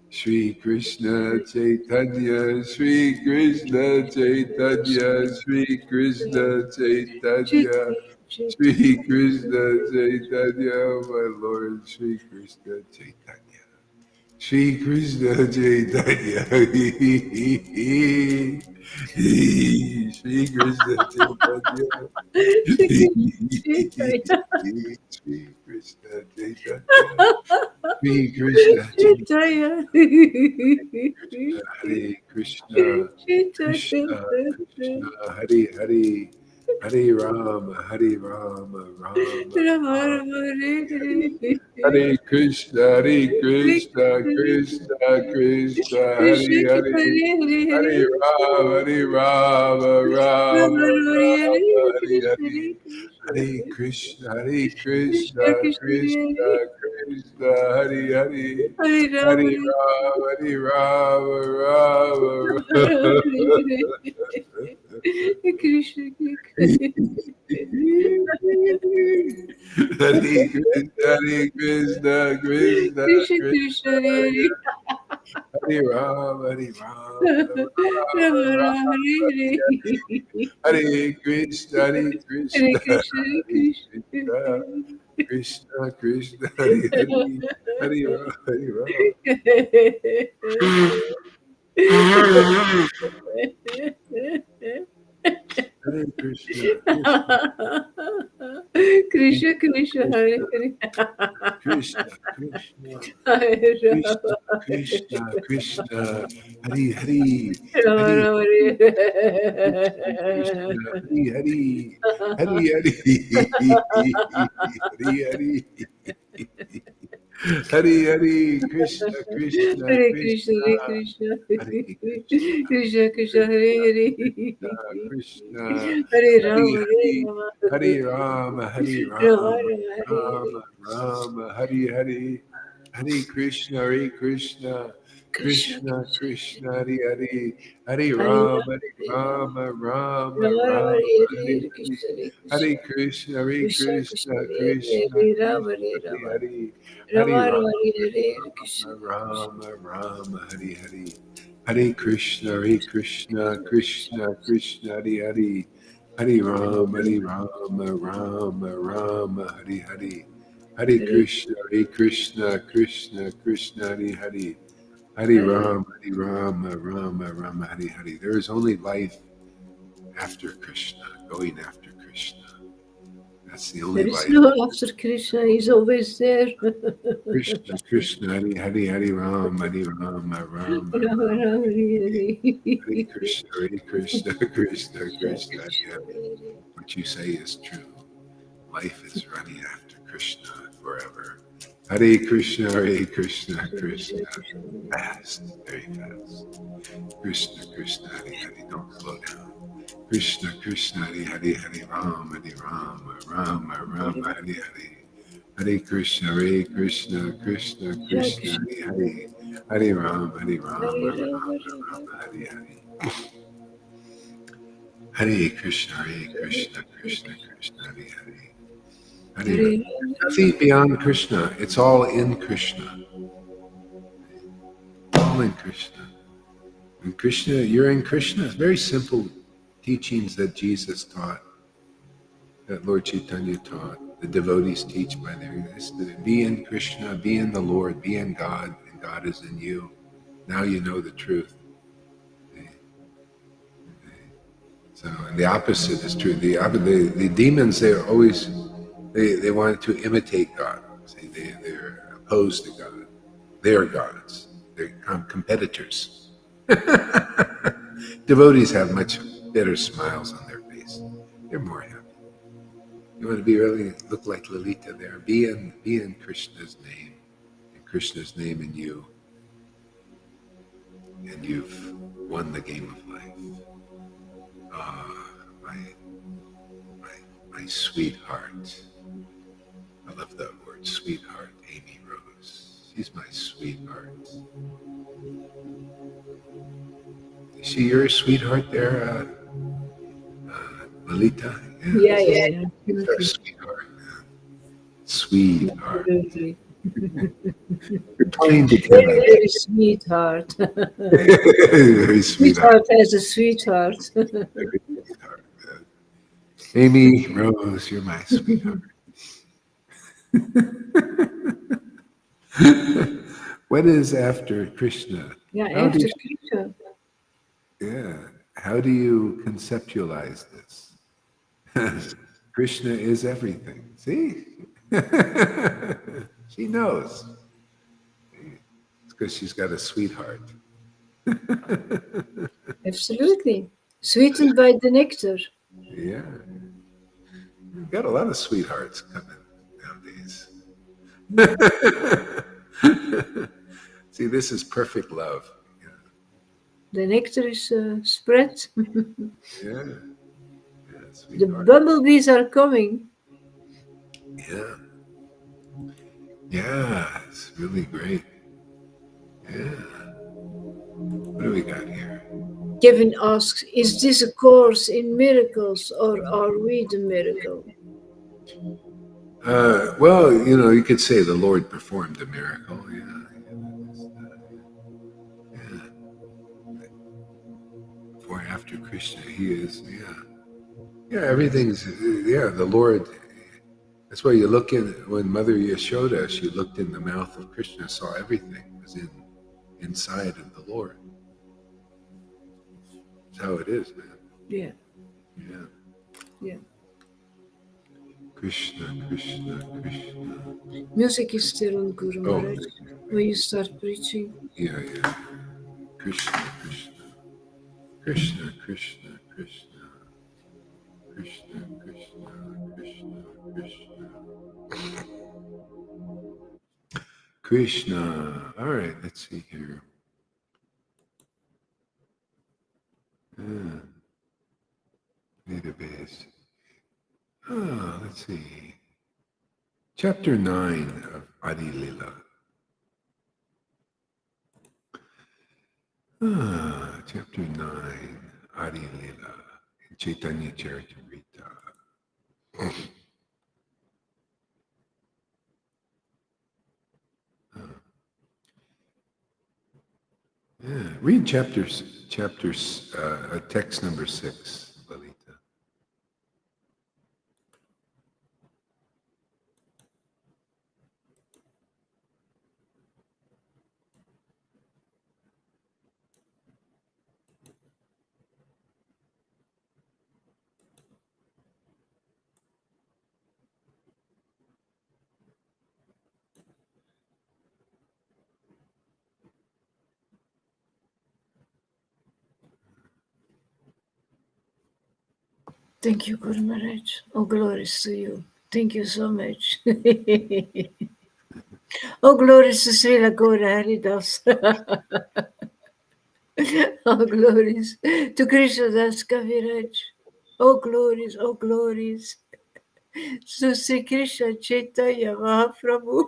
Shri Krishna Chaitanya, Shri Krishna Chaitanya, Shri Krishna Chaitanya, Shri Krishna Chaitanya, my Lord, Shri Krishna Chaitanya. Shri Krishna Chaitanya. Shri Krishna Chaitanya. Shri Krishna Chaitanya. Shri Krishna Chaitanya. Chaitanya. Hare Krishna, Krishna Krishna, Hare Hare, Hare Rama, Hare Rama, Rama Rama Rama, Rama Hare Hare Hare. Hare. Hare Krishna, Hare Krishna, Krishna Krishna, Krishna Hare Krishna Hare, Hare Hare Hare. Rama, Hare Rama, Rama Rama Rama Hare Rama, Hare Krishna Hare. Hare Krishna. Hare Krishna, Hare Krishna, Krishna Krishna Krishna Hare Krishna, Hare Hare, Hare Hare Rama Rama, Hare Rama, Rama Rama Rama. Hare Krishna Hare Krishna. Krishna, Hare Krishna, Krishna Krishna Krishna, Krishna Hare Hare Rama, Hare Rama, Rama Rama Rama Rama, Hare Hare Krishna, Hare Hare Krishna, Krishna Hare Hare Krishna, Krishna Krishna, Hare Hare, Hare Rama, Hare Krishna. Hare Krishna, Krishna, Krishna Krishna, Krishna Hare Krishna, Hare Krishna, Krishna, Hare Krishna, Rama Krishna, Krishna, Hari Hari, Rama Hari Rama Krishna, Krishna, Hari Hari, Hari Hari, Hari Hari, Hari Hari, Krishna, Krishna, Hare Krishna Krishna, Hare Krishna Hare Krishna, Krishna Krishna Hare Krishna, Hare Krishna, Krishna, Hare Hari Rama Hari, Rama Hari Rama, Hari Rama Rama, Rama Hare Hare Rama Rama, Hari Hari, Hare Krishna, Hare Krishna, Krishna Krishna, Krishna, Hare Hare, Hare Hare Rama, Hare Rama Rama, Rama, Rama Rama Rama, Hare Hare Hare Hare, Krishna Hare Krishna Krishna, Hare Krishna Krishna, Krishna Hare Krishna, Hare Rama Krishna, Hare Hare Rama Hare, Rama Hare Rama Rama, Hare Hare Krishna Krishna Rama, Rama, Hare Hare, Hare Krishna, Hare Krishna, Krishna, Krishna, Hare Hare, Hare Rama, Hare Rama, Rama, Rama, Hare Hare, Hare Hare Krishna, Hare Krishna, Krishna, Krishna, Hare Hare, Hare Hare. Rama, Hare Rama, Rama, Rama, Hare Hare. There is only life after Krishna, going after Krishna. That's the only There is life. no after Krishna. He's always there. Krishna, Krishna, Hare Hare, Hare Rama, Hare Rama, Rama, Rama Rama. Rama Hare Hare Krishna, Hare Krishna, Krishna, Hare Krishna, Krishna Hare Hare. Hare What you say is true. Life is running after Krishna forever. Hare Krishna, Hare Krishna, Hare Krishna. Krishna Krishna Hare Fast, very fast. Krishna, Krishna, Hare Hare. Don't slow down. Krishna, Krishna, Hare Hare, Hare Rama, Hare Rama, Rama, Rama, Hare Hare Hare. Hare Krishna, Hare Krishna, Krishna, Krishna, Krishna Hare Hare. Hare Rama, Hare Rama, Hare Rama, Rama Rama Rama, Hare Hare. Hare Krishna, Hare Krishna, Krishna Krishna, Hare Hare. Hare Rama. Hare Nothing beyond Krishna. It's all in Krishna. All in Krishna. And Krishna, you're in Krishna. It's very simple teachings that Jesus taught, that Lord Caitanya taught. The devotees teach by their be in Krishna, be in the Lord, be in God, and God is in you. Now you know the truth. So, and the opposite is true. The demons, they're always they want to imitate God. See, they're opposed to God. They're gods. They're competitors. Devotees have much better smiles on their face. They're more happy. You want to be really look like Lalita there. Be in Krishna's name, in Krishna's name in you, and you've won the game of life. Ah, my my sweetheart. I love that word, sweetheart, Amy Rose. She's my sweetheart. Is she your sweetheart there, Lalita? Yeah, She's our absolutely. sweetheart. Sweetheart. Absolutely. We're playing Very, together. very sweetheart. Very sweetheart. Sweetheart has a sweetheart. Very sweetheart. Amy Rose, you're my sweetheart. What is after Krishna? Yeah, How do after you, Krishna. yeah, how do you conceptualize this? Krishna is everything. See? She knows. It's because she's got a sweetheart. Absolutely. Sweetened by the nectar. Yeah. We've got a lot of sweethearts coming nowadays. See, this is perfect love. The nectar is spread. Yeah. Yeah, The sweetheart. bumblebees are coming. Yeah. Yeah, it's really great. Yeah. What do we got here? Kevin asks, is this a course in miracles or are we the miracle? Well, you could say the Lord performed a miracle. Yeah. Before and after Krishna, he is. Yeah. Yeah, everything's. Yeah, the Lord. That's why you look in when Mother Yashoda, she looked in the mouth of Krishna, saw everything was inside of the Lord. That's how it is, man. Yeah. Yeah. Yeah. Krishna, Krishna, Krishna. Music is still on, Guru Oh, Maharaj, when you start preaching. yeah, yeah. Krishna, Krishna, Krishna, Krishna, Krishna, Krishna, Krishna, Krishna, Krishna. Krishna. All right, let's see here. Database. Let's see. Chapter 9 of Adi Lila. Chapter 9, Adi Lila, in Chaitanya Charitamrita. Yeah, read chapters, text number 6, Lalita. Thank you, Guru Maharaj. All glories to you. Thank you so much. All glories to Srila Gaura Haridas. All glories to Krishna Das Kaviraj. All glories, all glories to Sri Krishna Chaitanya Mahaprabhu.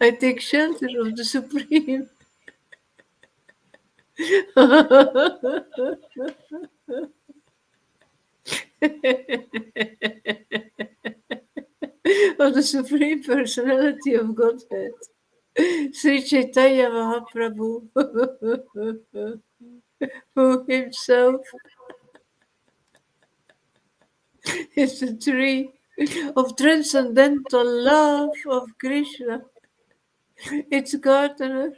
I take shelter of the Supreme. Of the Supreme Personality of Godhead, Sri Chaitanya Mahaprabhu, who himself is the tree of transcendental love of Krishna, its gardener,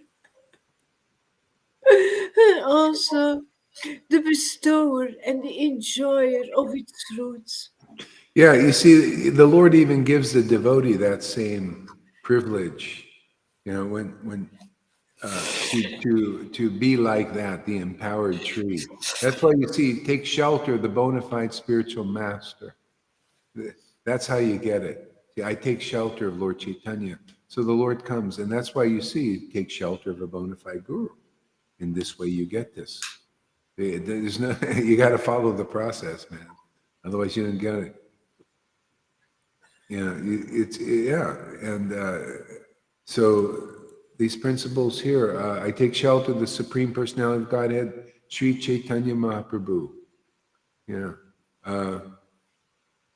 and also the bestower and the enjoyer of its fruits. Yeah, you see, the Lord even gives the devotee that same privilege, when to be like that, the empowered tree. That's why you see, take shelter of the bona fide spiritual master. That's how you get it. See, I take shelter of Lord Caitanya. So the Lord comes, and that's why you see, take shelter of a bona fide guru. In this way, you get this. There's no, you got to follow the process, man. Otherwise, you don't get it. And so these principles here, I take shelter of the Supreme Personality of Godhead, Sri Chaitanya Mahaprabhu,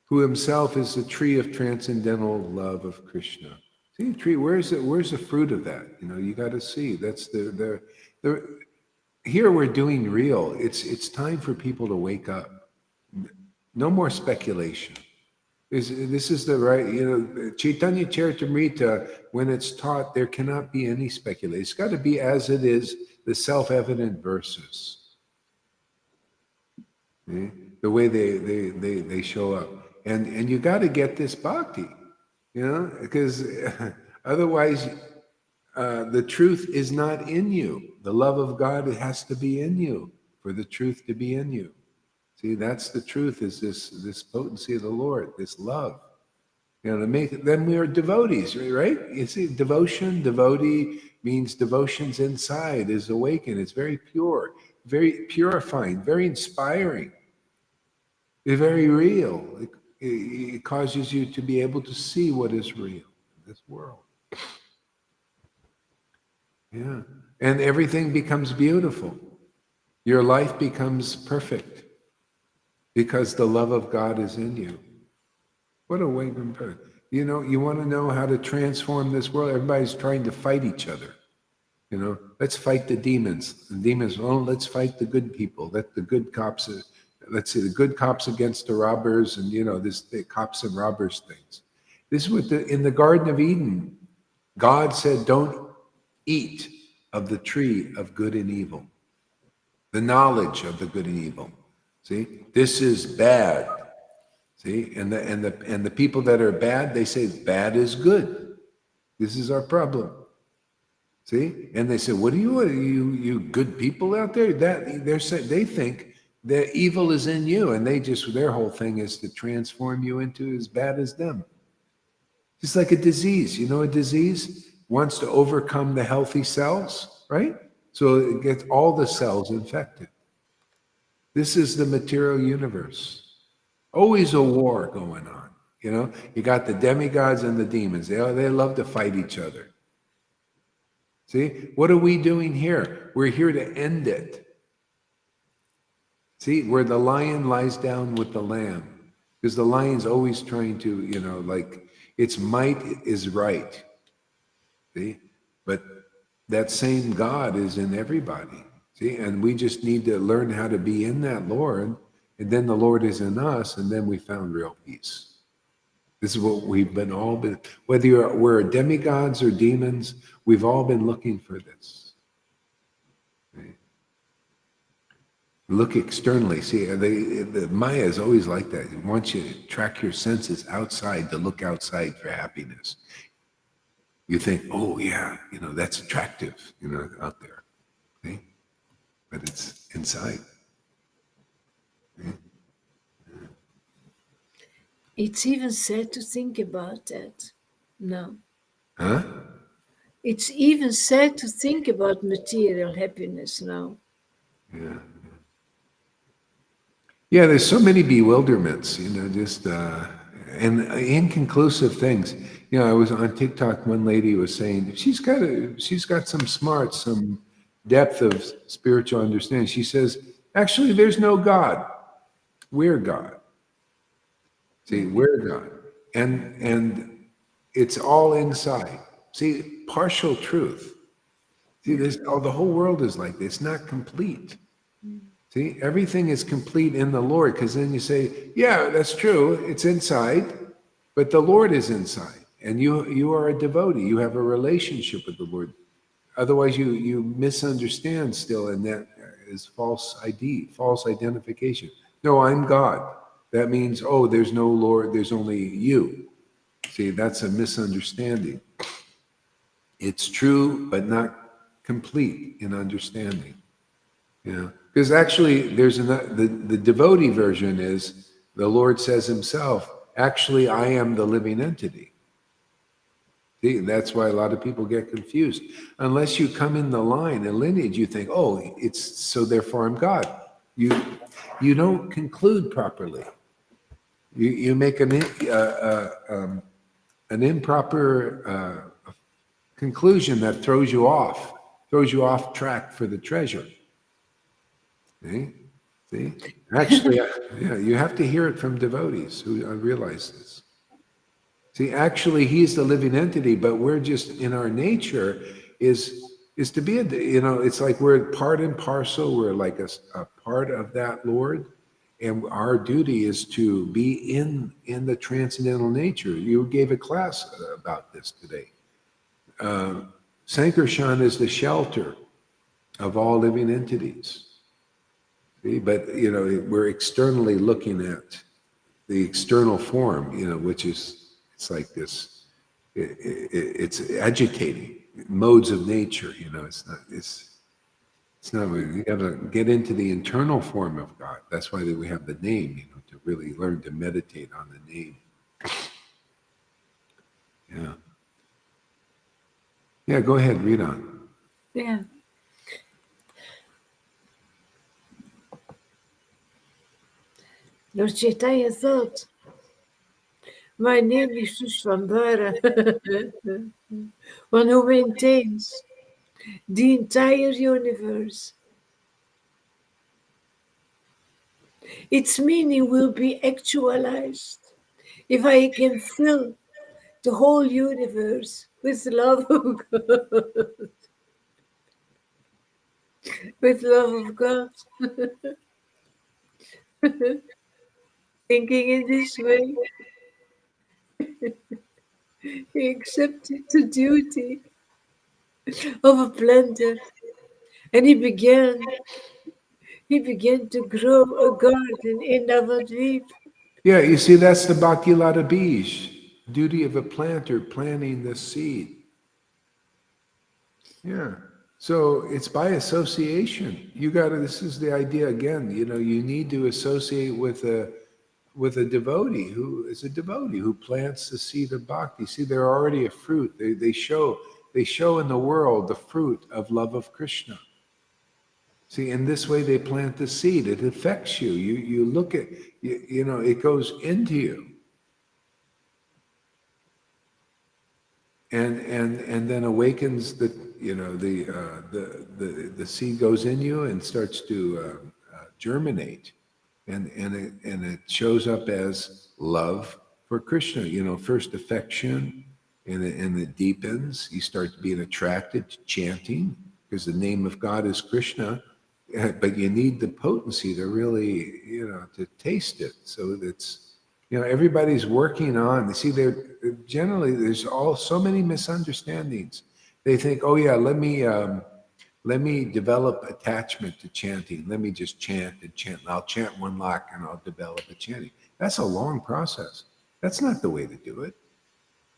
who himself is the tree of transcendental love of Krishna. See the tree, where's the fruit of that? You got to see. That's the here we're doing real. It's time for people to wake up. No more speculation. This is the right, Chaitanya Charitamrita, when it's taught, there cannot be any speculation. It's got to be as it is, the self-evident verses. See? The way they show up. And you got to get this bhakti, because otherwise the truth is not in you. The love of God has to be in you for the truth to be in you. See, that's the truth, is this potency of the Lord, this love. Then we are devotees, right? You see, devotee means devotion's inside, is awakened. It's very pure, very purifying, very inspiring. It's very real. It causes you to be able to see what is real in this world. Yeah. And everything becomes beautiful. Your life becomes perfect. Because the love of God is in you. What a way to put it. You want to know how to transform this world. Everybody's trying to fight each other. Let's fight the demons. The demons, let's fight the good people. Let the good cops, let's see, the good cops against the robbers, and the cops and robbers things. This is what in the Garden of Eden, God said, don't eat of the tree of good and evil. The knowledge of the good and evil. See, this is bad. See, and the people that are bad, they say bad is good. This is our problem. See, and they say, what are you good people out there? They think that evil is in you, and their whole thing is to transform you into as bad as them. It's like a disease. A disease wants to overcome the healthy cells, right? So it gets all the cells infected. This is the material universe. Always a war going on. You got the demigods and the demons. They love to fight each other. See, what are we doing here? We're here to end it. See, where the lion lies down with the lamb. Because the lion's always trying to, its might is right. See, but that same God is in everybody. See, and we just need to learn how to be in that Lord, and then the Lord is in us, and then we found real peace. This is what we've all been, whether we're demigods or demons, we've all been looking for this. Okay? Look externally. See, the Maya is always like that. It wants you to track your senses outside, to look outside for happiness. You think, oh yeah, that's attractive, out there. Okay? But it's inside. It's even sad to think about that now. Huh? It's even sad to think about material happiness now. Yeah. Yeah, there's so many bewilderments, just and inconclusive things. I was on TikTok. One lady was saying she's got some smarts, some depth of spiritual understanding. She says, actually, there's no God. We're God. See, we're God. And it's all inside. See, partial truth. See, the whole world is like this. It's not complete. See, everything is complete in the Lord, because then you say, yeah, that's true. It's inside, but the Lord is inside. And you are a devotee. You have a relationship with the Lord. Otherwise, you misunderstand still, and that is false identification. No, I'm God. That means, oh, there's no Lord, there's only you. See, that's a misunderstanding. It's true, but not complete in understanding. Because actually, there's the devotee version is, the Lord says himself, actually, I am the living entity. See, that's why a lot of people get confused. Unless you come in the line and lineage, you think, oh, it's so therefore I'm God. You don't conclude properly. You make an improper conclusion that throws you off track for the treasure. See? Actually, yeah, you have to hear it from devotees who realize this. See, actually, he's the living entity, but we're just in our nature is to be it's like we're part and parcel. We're like a part of that Lord, and our duty is to be in the transcendental nature. You gave a class about this today. Sankarshan is the shelter of all living entities. See? But we're externally looking at the external form, which is it's like this. It's agitating modes of nature. It's not. It's not. You got to get into the internal form of God. That's why we have the name. To really learn to meditate on the name. Yeah. Yeah. Go ahead. Read on. Yeah. Lord Caitanya thought, my name is Sushvambara, one who maintains the entire universe. Its meaning will be actualized if I can fill the whole universe with love of God. With love of God. Thinking in this way, he accepted the duty of a planter, and he began to grow a garden in Navadvip. Yeah. You see, that's the Bhakti Lata Bij, duty of a planter planting the seed. Yeah. So it's by association. This is the idea again, you need to associate with a devotee who is a devotee who plants the seed of bhakti. See, they're already a fruit. They show in the world the fruit of love of Krishna. See, in this way they plant the seed. It affects you. You look at, it goes into you. And then awakens the seed goes in you and starts to germinate, and it shows up as love for Krishna. First affection, and it deepens. You start being attracted to chanting because the name of God is Krishna, but you need the potency to really to taste it. So that's. Everybody's working on. You see, there's so many misunderstandings. They think, oh yeah, let me develop attachment to chanting. Let me just chant and chant. I'll chant one lakh and I'll develop a chanting. That's a long process. That's not the way to do it.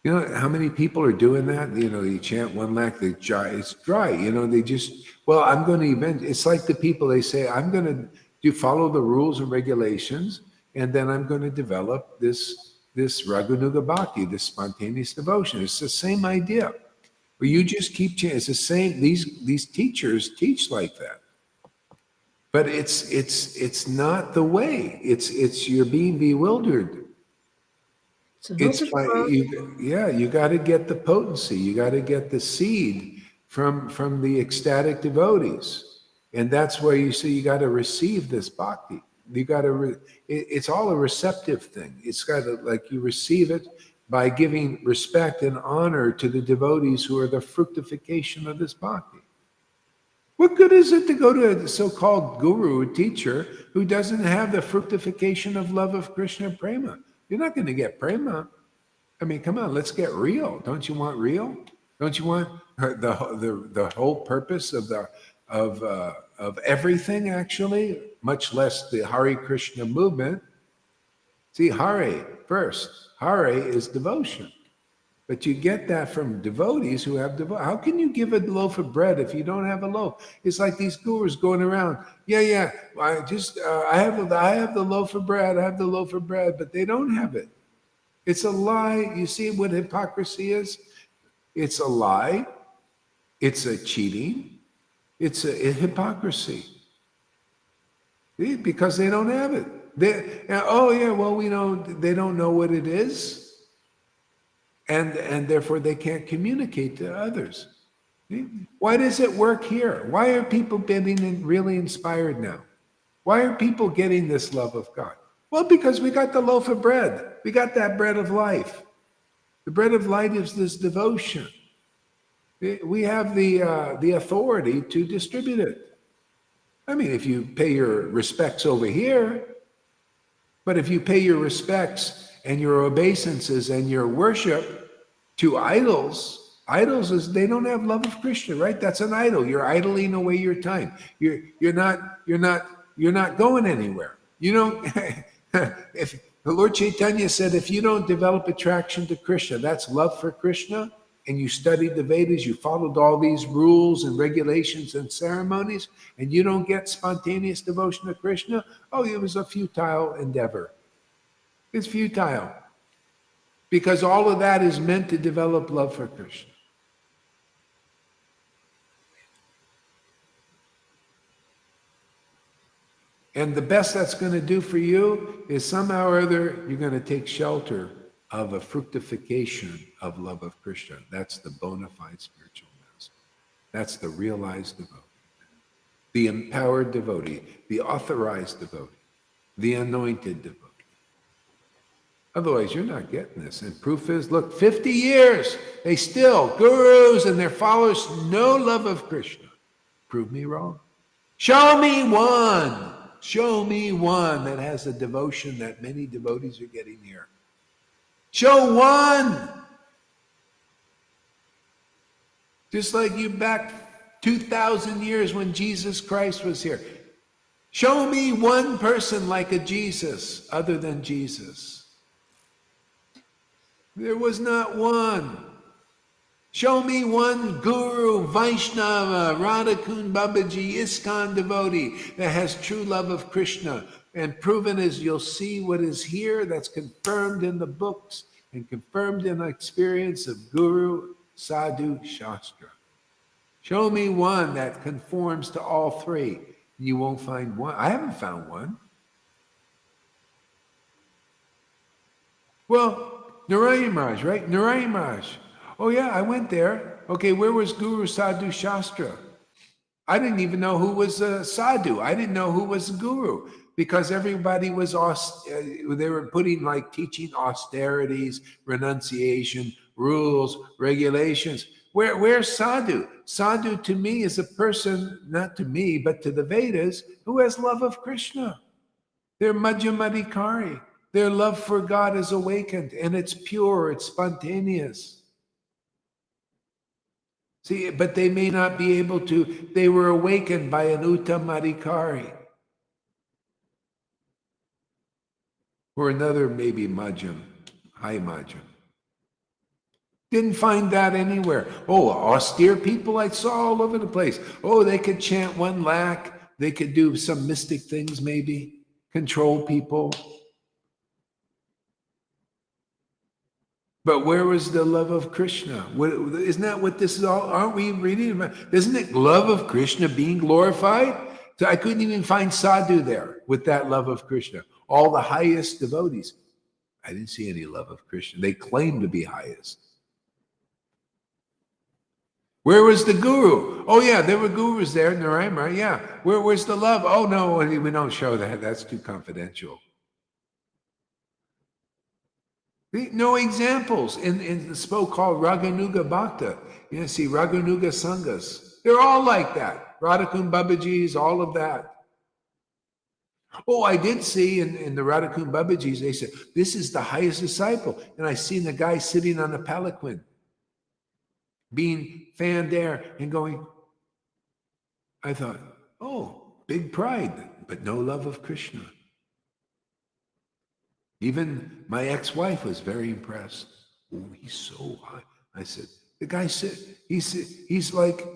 You know how many people are doing that? You chant one lakh, it's dry. They just, I'm going to it's like the people, they say, I'm going to follow the rules and regulations, and then I'm going to develop this Raganuga Bhakti, this spontaneous devotion. It's the same idea. But you just keep chanting. It's the same. These teachers teach like that. But it's not the way. It's you're being bewildered. You got to get the potency. You got to get the seed from the ecstatic devotees, and that's where you see you got to receive this bhakti. You got to. It's all a receptive thing. It's got to you receive it by giving respect and honor to the devotees who are the fructification of this bhakti. What good is it to go to a so-called guru, a teacher, who doesn't have the fructification of love of Krishna prema? You're not going to get prema. I mean, come on, let's get real. Don't you want real? Don't you want the whole purpose of everything, actually, much less the Hare Krishna movement? See, Hare first. Hare is devotion. But you get that from devotees who have devotion. How can you give a loaf of bread if you don't have a loaf? It's like these gurus going around. Yeah. I have the loaf of bread. I have the loaf of bread, but they don't have it. It's a lie. You see what hypocrisy is? It's a lie. It's a cheating. It's a hypocrisy. See? Because they don't have it. Oh yeah, well, we know they don't know what it is, and therefore they can't communicate to others. See? Why does it work here? Why are people getting really inspired now? Why are people getting this love of God? Well, because we got the loaf of bread. We got that bread of life. The bread of life is this devotion. We have the authority to distribute it. I mean, if you pay your respects over here, but if you pay your respects and your obeisances and your worship to idols, idols is they don't have love of Krishna, right? That's an idol. You're idling away your time. You're not going anywhere. You don't. If the Lord Chaitanya said, if you don't develop attraction to Krishna, that's love for Krishna, and you studied the Vedas, you followed all these rules and regulations and ceremonies, and you don't get spontaneous devotion to Krishna, oh, it was a futile endeavor. It's futile. Because all of that is meant to develop love for Krishna. And the best that's going to do for you is somehow or other, you're going to take shelter of a fructification of love of Krishna. That's the bona fide spiritual master. That's the realized devotee, the empowered devotee, the authorized devotee, the anointed devotee. Otherwise, you're not getting this. And proof is, look, 50 years, they still, gurus and their followers, no love of Krishna. Prove me wrong. Show me one. Show me one that has a devotion that many devotees are getting here. Show one. Just like you back 2,000 years when Jesus Christ was here. Show me one person like a Jesus other than Jesus. There was not one. Show me one guru, Vaishnava, Radhakund Babaji, ISKCON devotee that has true love of Krishna and proven as you'll see what is here that's confirmed in the books and confirmed in the experience of Guru, Sadhu, Shastra. Show me one that conforms to all three. You won't find one. I haven't found one. Well, Narayan Maharaj, right? Narayan Maharaj. Oh yeah, I went there. Okay, where was Guru Sadhu Shastra? I didn't even know who was a sadhu. I didn't know who was a guru because everybody was, they were putting like teaching austerities, renunciation, rules, regulations. Where's sadhu? Sadhu to me is a person, not to me, but to the Vedas, who has love of Krishna. They're Madhyamadikari. Their love for God is awakened and it's pure, it's spontaneous. See, but they may not be able to, they were awakened by an Uttamadikari. Or another maybe Madhyam, high Madhyam. Didn't find that anywhere. Oh, austere people I saw all over the place. Oh, they could chant one lakh. They could do some mystic things maybe, control people. But where was the love of Krishna? Isn't that what this is all? Aren't we reading about? Isn't it love of Krishna being glorified? So I couldn't even find sadhu there with that love of Krishna. All the highest devotees. I didn't see any love of Krishna. They claim to be highest. Where was the guru? Oh yeah, there were gurus there in Narayan, yeah. Where was the love? Oh no, we don't show that. That's too confidential. No examples in the spoke called Raganuga Bhakta. You see, Raganuga Sanghas. They're all like that. Radhakund Babajis, all of that. Oh, I did see in the Radhakund Babajis, they said, this is the highest disciple. And I seen the guy sitting on a palanquin, being fanned air and going, I thought, oh, big pride, but no love of Krishna. Even my ex-wife was very impressed. Oh, he's so high. I said, the guy said, he's like,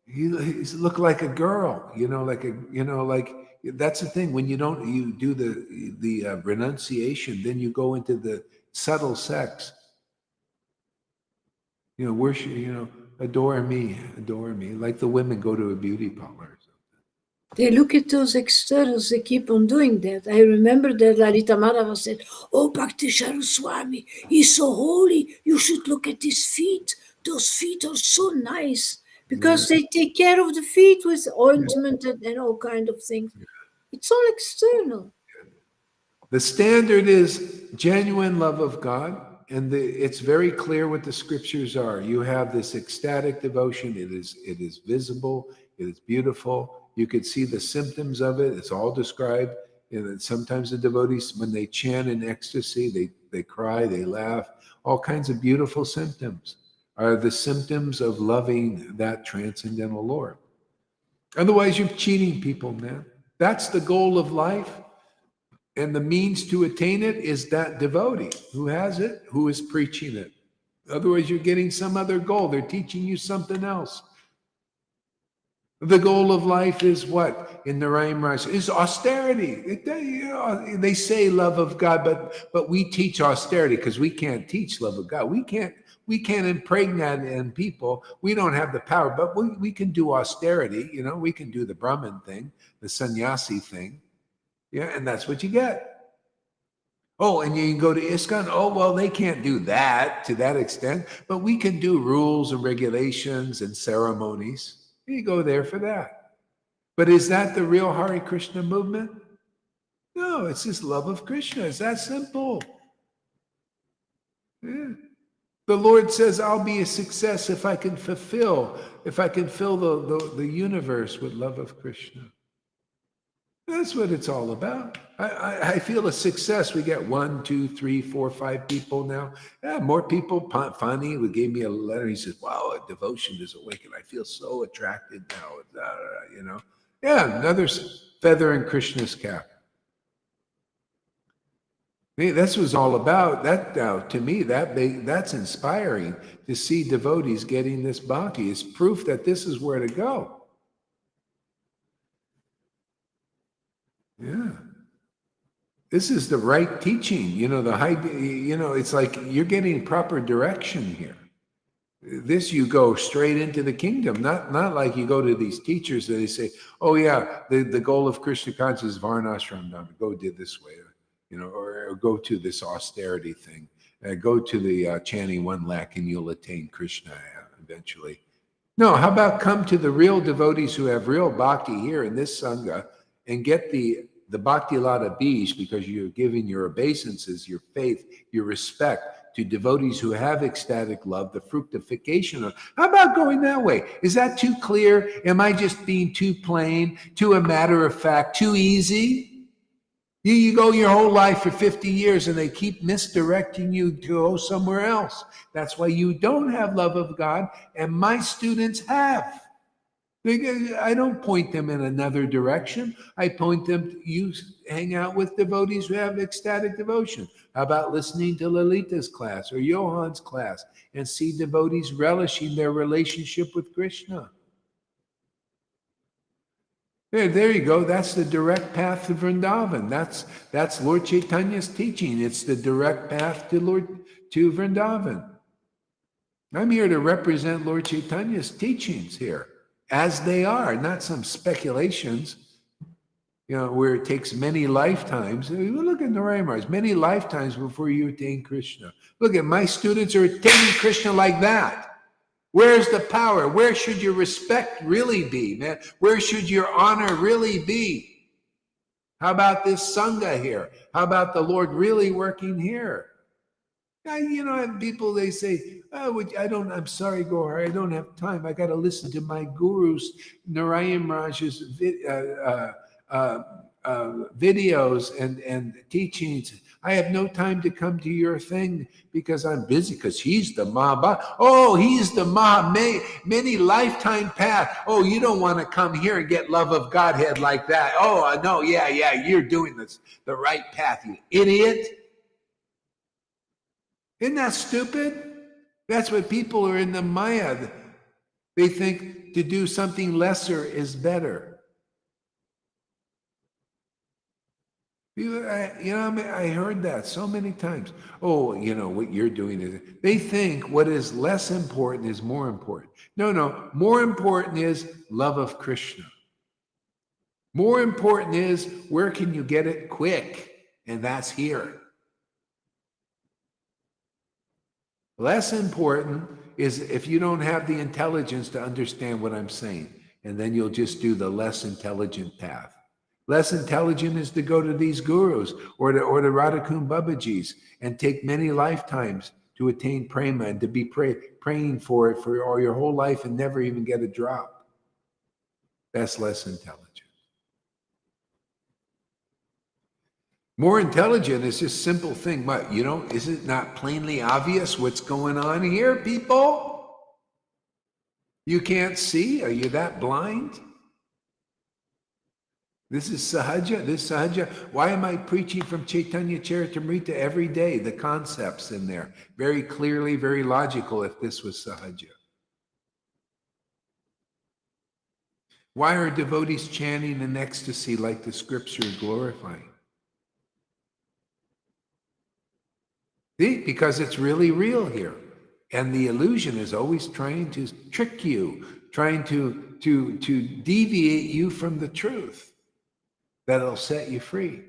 he's look like a girl, like that's the thing. When you do the renunciation, then you go into the subtle sex. Worship, adore me, like the women go to a beauty parlor or something. They look at those externals, they keep on doing that. I remember that Lalita Madhava said, "Oh, Bhakti Swami, he's so holy. You should look at his feet. Those feet are so nice." Yeah. Because they take care of the feet with ointment and all kind of things. It's all external. The standard is genuine love of God, and it's very clear what the scriptures are. You have this ecstatic devotion. It is visible. It is beautiful. You could see the symptoms of it. It's all described. And sometimes the devotees, when they chant in ecstasy, they cry, they laugh. All kinds of beautiful symptoms are the symptoms of loving that transcendental Lord. Otherwise, you're cheating people, man. That's the goal of life. And the means to attain it is that devotee who has it, who is preaching it. Otherwise, you're getting some other goal. They're teaching you something else. The goal of life is what? In Narayan Raj is austerity. They say love of God, but we teach austerity because we can't teach love of God. We can't impregnate in people. We don't have the power, but we can do austerity. We can do the Brahmin thing, the sannyasi thing. Yeah, and that's what you get. Oh, and you can go to ISKCON. Oh, well, they can't do that to that extent, but we can do rules and regulations and ceremonies. You go there for that. But is that the real Hare Krishna movement? No, it's just love of Krishna. It's that simple. Yeah. The Lord says, I'll be a success if I can fill the universe with love of Krishna. That's what it's all about. I feel a success. We get 1, 2, 3, 4, 5 people now. Yeah, more people. Fani who gave me a letter. He says, "Wow, a devotion is awakened. I feel so attracted now." Yeah, another feather in Krishna's cap. That's what it's all about. That now, to me, that's inspiring to see devotees getting this bhakti. It's proof that this is where to go. Yeah. This is the right teaching, it's like you're getting proper direction here. This, you go straight into the kingdom, not like you go to these teachers that they say, oh yeah, the goal of Krishna consciousness is varnashram dharma, go do this way, or go to this austerity thing, go to the chanting 1 lakh and you'll attain Krishna eventually. No, how about come to the real devotees who have real bhakti here in this sangha and get the bhakti lata bij, because you're giving your obeisances, your faith, your respect to devotees who have ecstatic love, the fructification of. How about going that way? Is that too clear? Am I just being too plain, too a matter of fact, too easy? You go your whole life for 50 years and they keep misdirecting you to go somewhere else. That's why you don't have love of God, and my students have. I don't point them in another direction. I point them to you hang out with devotees who have ecstatic devotion. How about listening to Lalita's class or Johan's class and see devotees relishing their relationship with Krishna? There you go. That's the direct path to Vrindavan. That's Lord Caitanya's teaching. It's the direct path to Vrindavan. I'm here to represent Lord Caitanya's teachings here, as they are, not some speculations, where it takes many lifetimes. Look at Narayan Maharaj, many lifetimes before you attain Krishna. Look at my students are attaining Krishna like that. Where's the power? Where should your respect really be, man? Where should your honor really be? How about this Sangha here? How about the Lord really working here? I have people, they say, oh, I'm sorry, Gohar, I don't have time. I got to listen to my guru's, Narayan Maharaj's videos and teachings. I have no time to come to your thing because I'm busy, because he's the Maha. Oh, he's the Maha, many lifetime path. Oh, you don't want to come here and get love of Godhead like that. Oh, no, yeah, you're doing this, the right path, you idiot. Isn't that stupid? That's what people are in the Maya. They think to do something lesser is better. I heard that so many times. Oh, what you're doing is, they think what is less important is more important. No, more important is love of Krishna. More important is, where can you get it quick? And that's here. Less important is if you don't have the intelligence to understand what I'm saying, and then you'll just do the less intelligent path. Less intelligent is to go to these gurus or to Radhakund Babajis and take many lifetimes to attain prema and to be praying for it for all your whole life and never even get a drop. That's less intelligent. More intelligent is just simple thing. What, is it not plainly obvious what's going on here, people? You can't see? Are you that blind? This is sahaja. Why am I preaching from Chaitanya Charitamrita every day? The concepts in there. Very clearly, very logical if this was sahaja. Why are devotees chanting in ecstasy like the scripture glorifying? See, because it's really real here. And the illusion is always trying to trick you, trying to deviate you from the truth. That'll set you free.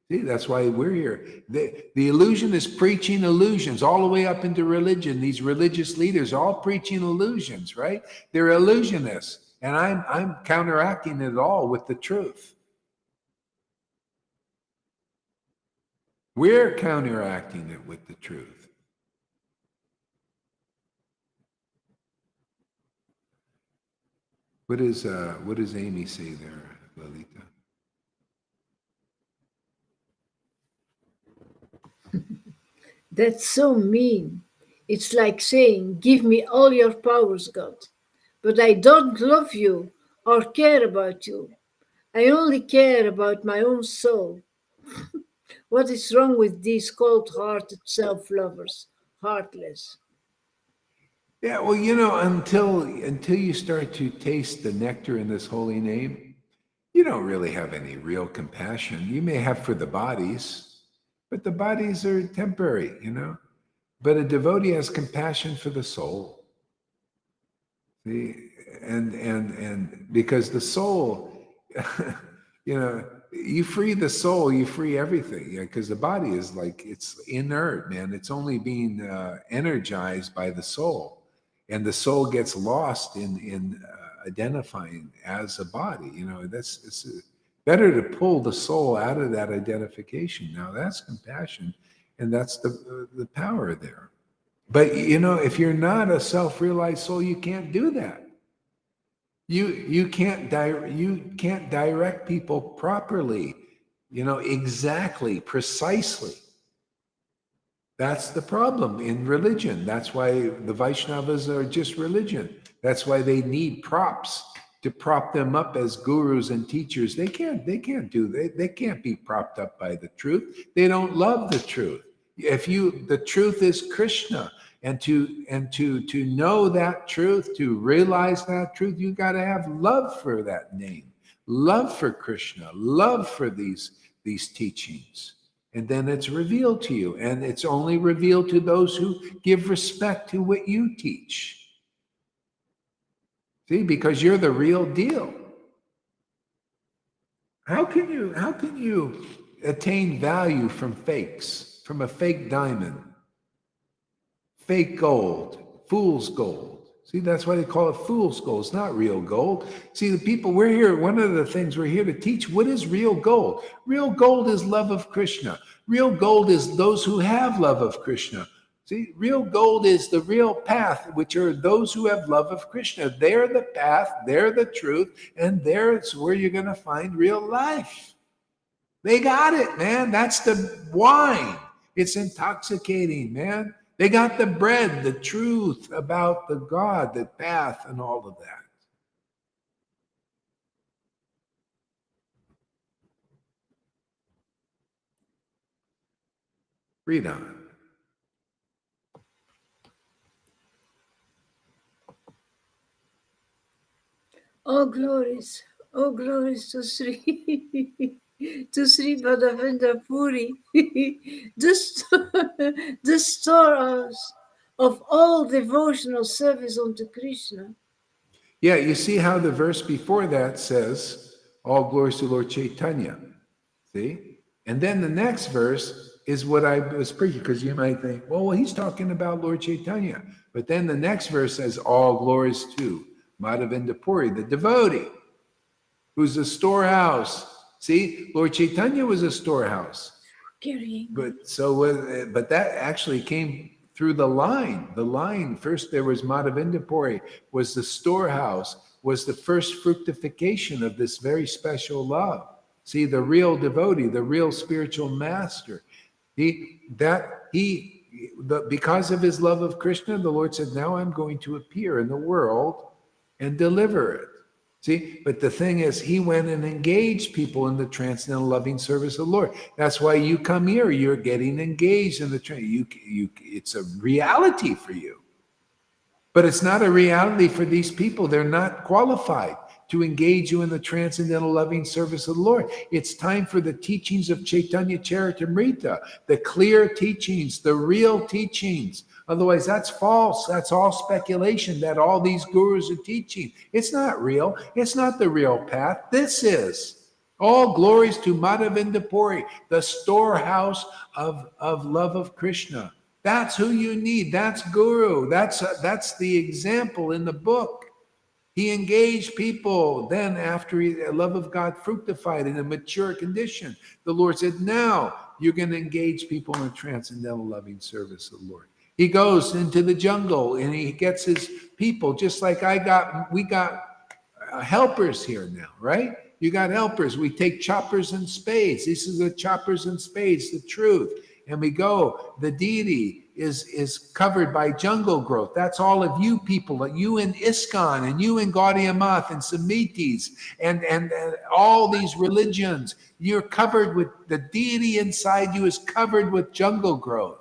See, that's why we're here. The illusion is preaching illusions all the way up into religion. These religious leaders are all preaching illusions, right? They're illusionists. And I'm counteracting it all with the truth. We're counteracting it with the truth. What does Amy say there, Lalita? That's so mean. It's like saying, give me all your powers, God. But I don't love you or care about you. I only care about my own soul. What is wrong with these cold-hearted self-lovers? Heartless. Yeah, well, until you start to taste the nectar in this holy name, you don't really have any real compassion. You may have for the bodies, but the bodies are temporary, But a devotee has compassion for the soul. See, and because the soul, you free the soul, you free everything. Because the body is like, it's inert, man. It's only being energized by the soul. And the soul gets lost in identifying as a body. It's better to pull the soul out of that identification. Now that's compassion, and that's the power there. But if you're not a self-realized soul, you can't do that. You can't direct people properly, exactly, precisely. That's the problem in religion. That's why the Vaishnavas are just religion. That's why they need props to prop them up as gurus and teachers. They can't be propped up by the truth. They don't love the truth. The truth is Krishna, and to know that truth, to realize that truth, you got to have love for that name, love for Krishna, love for these teachings. And then it's revealed to you. And it's only revealed to those who give respect to what you teach. See, because you're the real deal. How can you attain value from fakes, from a fake diamond, fake gold, fool's gold? See, that's why they call it fool's gold. It's not real gold. See, the people, we're here, one of the things we're here to teach, what is real gold? Real gold is love of Krishna. Real gold is those who have love of Krishna. See, real gold is the real path, which are those who have love of Krishna. They're the path, they're the truth, and there's where you're going to find real life. They got it, man. That's the wine. It's intoxicating, man. They got the bread, the truth about the God, the path, and all of that. Read on. All glories to Sri to Sri Bhadavendra Puri, the storehouse of all devotional service unto Krishna. Yeah, you see how the verse before that says, All glories to Lord Caitanya. See? And then the next verse is what I was preaching, because you might think, well, he's talking about Lord Caitanya. But then the next verse says, all glories to Madhavinda Puri, the devotee, who's a storehouse. See, Lord Caitanya was a storehouse. Carrying. But that actually came through the line. The line, first there was Madhavinda Puri, was the storehouse, was the first fructification of this very special love. See, the real devotee, the real spiritual master, because of his love of Krishna, the Lord said, now I'm going to appear in the world and deliver it. See, but the thing is, he went and engaged people in the transcendental loving service of the Lord. That's why you come here. You're getting engaged in the it's a reality for you. But it's not a reality for these people. They're not qualified to engage you in the transcendental loving service of the Lord. It's time for the teachings of Chaitanya Charitamrita, the clear teachings, the real teachings. Otherwise, that's false. That's all speculation that all these gurus are teaching. It's not real. It's not the real path. This is. All glories to Madhavinda Puri, the storehouse of love of Krishna. That's who you need. That's guru. That's the example in the book. He engaged people. Then after the love of God fructified in a mature condition, the Lord said, now you're going to engage people in transcendental loving service of the Lord. He goes into the jungle and he gets his people, just like we got helpers here now, right? You got helpers. We take choppers and spades. This is the choppers and spades, the truth. And we go, the deity is covered by jungle growth. That's all of you people, you in ISKCON and you in Gaudiya Math and Samitis and all these religions. You're covered with, the deity inside you is covered with jungle growth.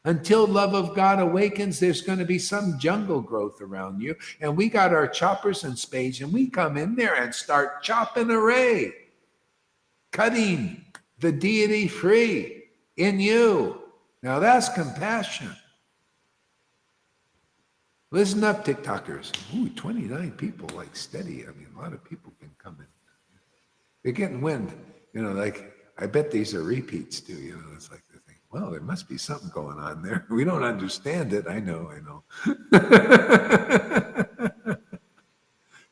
Until love of God awakens, there's going to be some jungle growth around you. And we got our choppers and spades, and we come in there and start chopping away, cutting the deity free in you. Now that's compassion. Listen up, TikTokers. Ooh, 29 people, like steady. I mean, a lot of people can come in. They're getting wind. Like, I bet these are repeats too. It's like, well, there must be something going on there. We don't understand it. I know.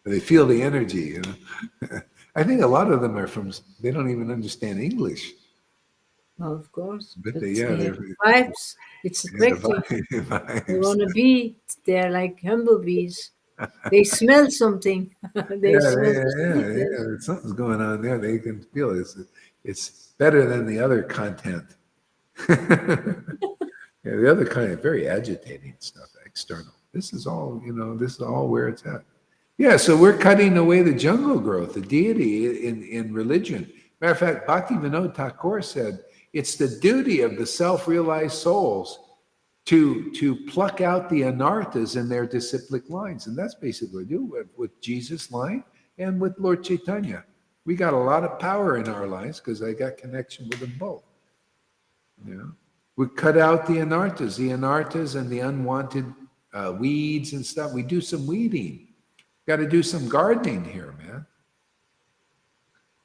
They feel the energy, I think a lot of them are they don't even understand English. Well, of course. But But they're vibes. It's attractive. They want to be. They're like humblebees. They smell something. They smell sweetness. Something's going on there. They can feel it. It's better than the other content. The other kind of very agitating stuff, external. This is all, this is all where it's at. Yeah, so we're cutting away the jungle growth, the deity in religion. Matter of fact, Bhaktivinoda Thakur said, it's the duty of the self-realized souls to pluck out the anarthas in their disciplic lines. And that's basically what we do with Jesus' line and with Lord Caitanya. We got a lot of power in our lines because I got connection with them both. We cut out the anarthas and the unwanted weeds and stuff. We do some weeding. Got to do some gardening here, man.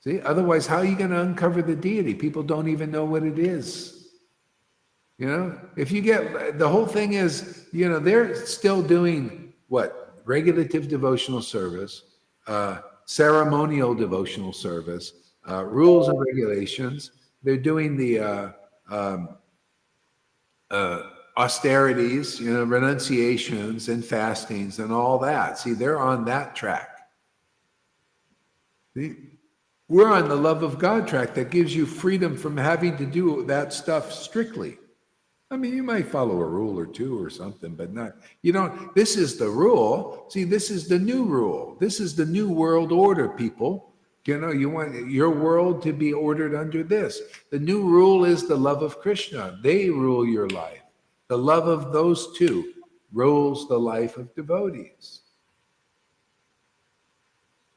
See, otherwise, how are you going to uncover the deity? People don't even know what it is. If you get, the whole thing is, they're still doing what? Regulative devotional service, ceremonial devotional service, rules and regulations. They're doing the austerities, renunciations and fastings and all that. See, they're on that track. See? We're on the love of God track that gives you freedom from having to do that stuff strictly. I mean, you might follow a rule or two or something, but not, this is the rule. See, this is the new rule. This is the new world order, people. You want your world to be ordered under this. The new rule is the love of Krishna. They rule your life. The love of those two rules the life of devotees.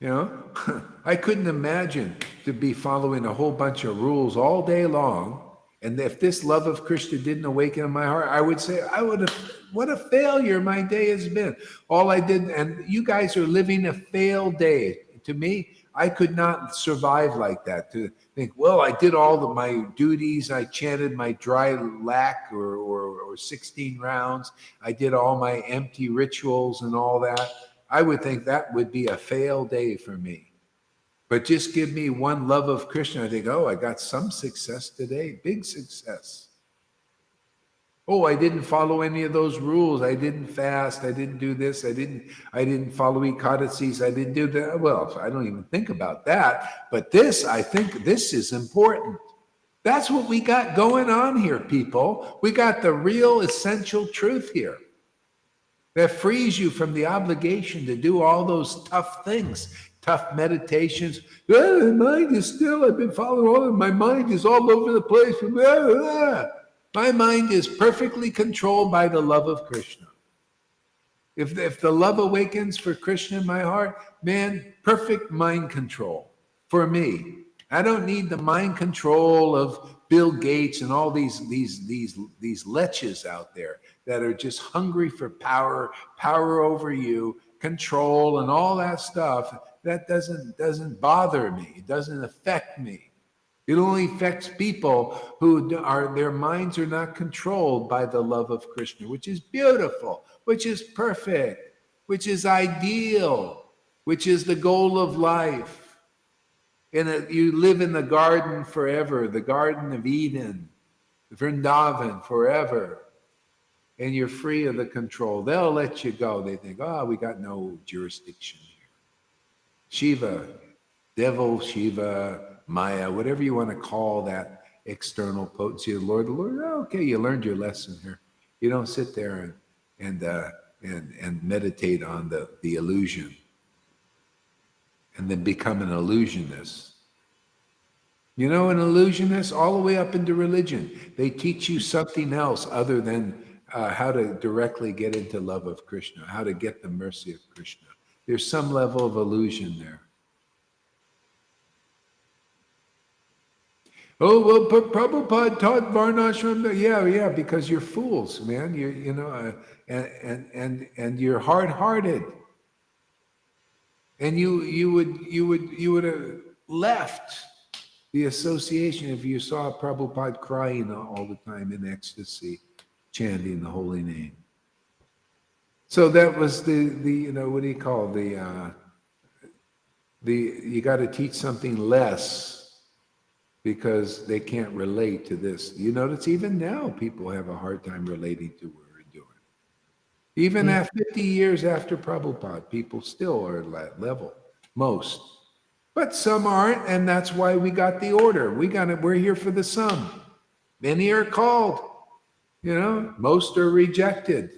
I couldn't imagine to be following a whole bunch of rules all day long. And if this love of Krishna didn't awaken in my heart, I would say, what a failure my day has been. All I did, and you guys are living a failed day. To me, I could not survive like that. To think, well, I did all of my duties. I chanted my dry lac or 16 rounds. I did all my empty rituals and all that. I would think that would be a fail day for me. But just give me one love of Krishna. I think, oh, I got some success today, big success. Oh, I didn't follow any of those rules. I didn't fast. I didn't do this. I didn't follow Ekadasis. I didn't do that. Well, I don't even think about that. But this, I think this is important. That's what we got going on here, people. We got the real essential truth here that frees you from the obligation to do all those tough things, tough meditations. My mind is still, I've been following all of my mind is all over the place. My mind is perfectly controlled by the love of Krishna. If the love awakens for Krishna in my heart, man, perfect mind control for me. I don't need the mind control of Bill Gates and all these leches out there that are just hungry for power over you, control, and all that stuff. That doesn't bother me. It doesn't affect me. It only affects people who are, their minds are not controlled by the love of Krishna, which is beautiful, which is perfect, which is ideal, which is the goal of life. And you live in the garden forever, the Garden of Eden, Vrindavan forever, and you're free of the control. They'll let you go. They think, oh, we got no jurisdiction here. Shiva, devil, Shiva, Maya, whatever you want to call that external potency of the Lord. Oh, okay, you learned your lesson here. You don't sit there and meditate on the illusion and then become an illusionist. You know, an illusionist all the way up into religion. They teach you something else other than how to directly get into love of Krishna, how to get the mercy of Krishna. There's some level of illusion there. Oh, well, Prabhupada taught Varnashram. Yeah, because you're fools, man. And you're hard-hearted. And you would have left the association if you saw Prabhupada crying all the time in ecstasy, chanting the holy name. So that was the what do you call you got to teach something less, because they can't relate to this. You notice even now people have a hard time relating to what we're doing. Even at 50 years after Prabhupada, people still are at that level, most. But some aren't, and that's why we got the order. We're here for the some. Many are called, most are rejected.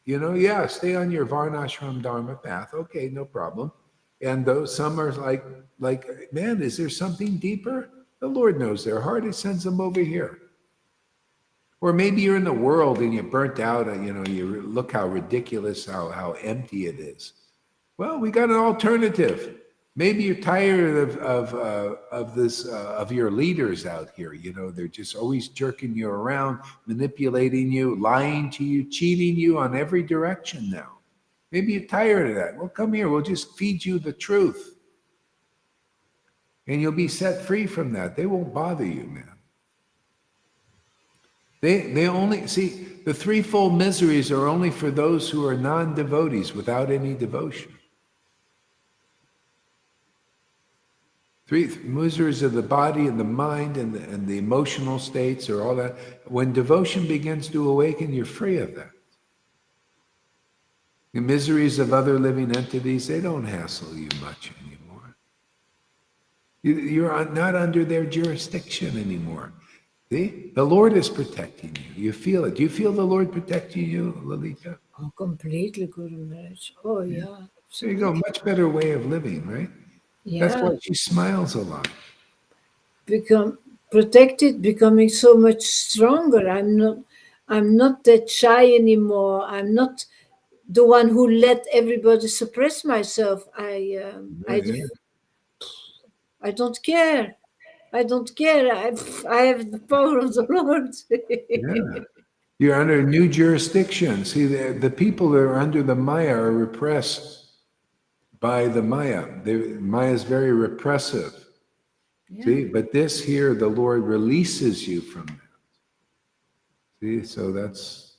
Stay on your Varnashram Dharma path. Okay, no problem. And those some are like, man, is there something deeper? The Lord knows their heart. He sends them over here. Or maybe you're in the world and you're burnt out. You look how ridiculous, how empty it is. Well, we got an alternative. Maybe you're tired of your leaders out here. They're just always jerking you around, manipulating you, lying to you, cheating you on every direction now. Maybe you're tired of that. Well, come here. We'll just feed you the truth. And you'll be set free from that. They won't bother you, man. They only, see, the threefold miseries are only for those who are non-devotees without any devotion. Three miseries of the body and the mind and the emotional states or all that. When devotion begins to awaken, you're free of that. The miseries of other living entities, they don't hassle you much anymore. You're not under their jurisdiction anymore. See? The Lord is protecting you. You feel it. Do you feel the Lord protecting you, Lalita? Oh, completely, Guru Maharaj. Oh, yeah. There you go. Much better way of living, right? Yeah. That's why she smiles a lot. Become protected, becoming so much stronger. I'm not that shy anymore. I'm not the one who let everybody suppress myself. I don't care. I don't care. I have the power of the Lord. Yeah. You're under a new jurisdiction. See, the people that are under the Maya are repressed by the Maya. Maya is very repressive. Yeah. See, but this here, the Lord releases you from that. See, so that's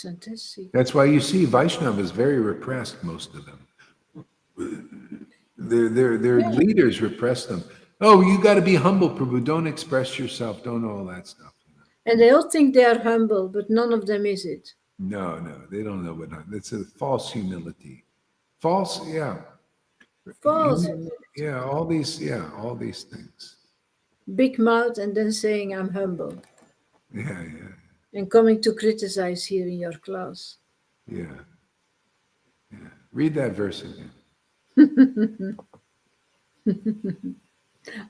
fantastic. That's why you see Vaishnava is very repressed, most of them. Their Yeah. leaders repress them. Oh, you got to be humble, Prabhu. Don't express yourself. Don't all that stuff. And they all think they are humble, but none of them is it. No, they don't know what. It's a false humility. False, yeah. False You- humility. Yeah, all these things. Big mouth and then saying I'm humble Yeah. and coming to criticize here in your class. Yeah. Read that verse again.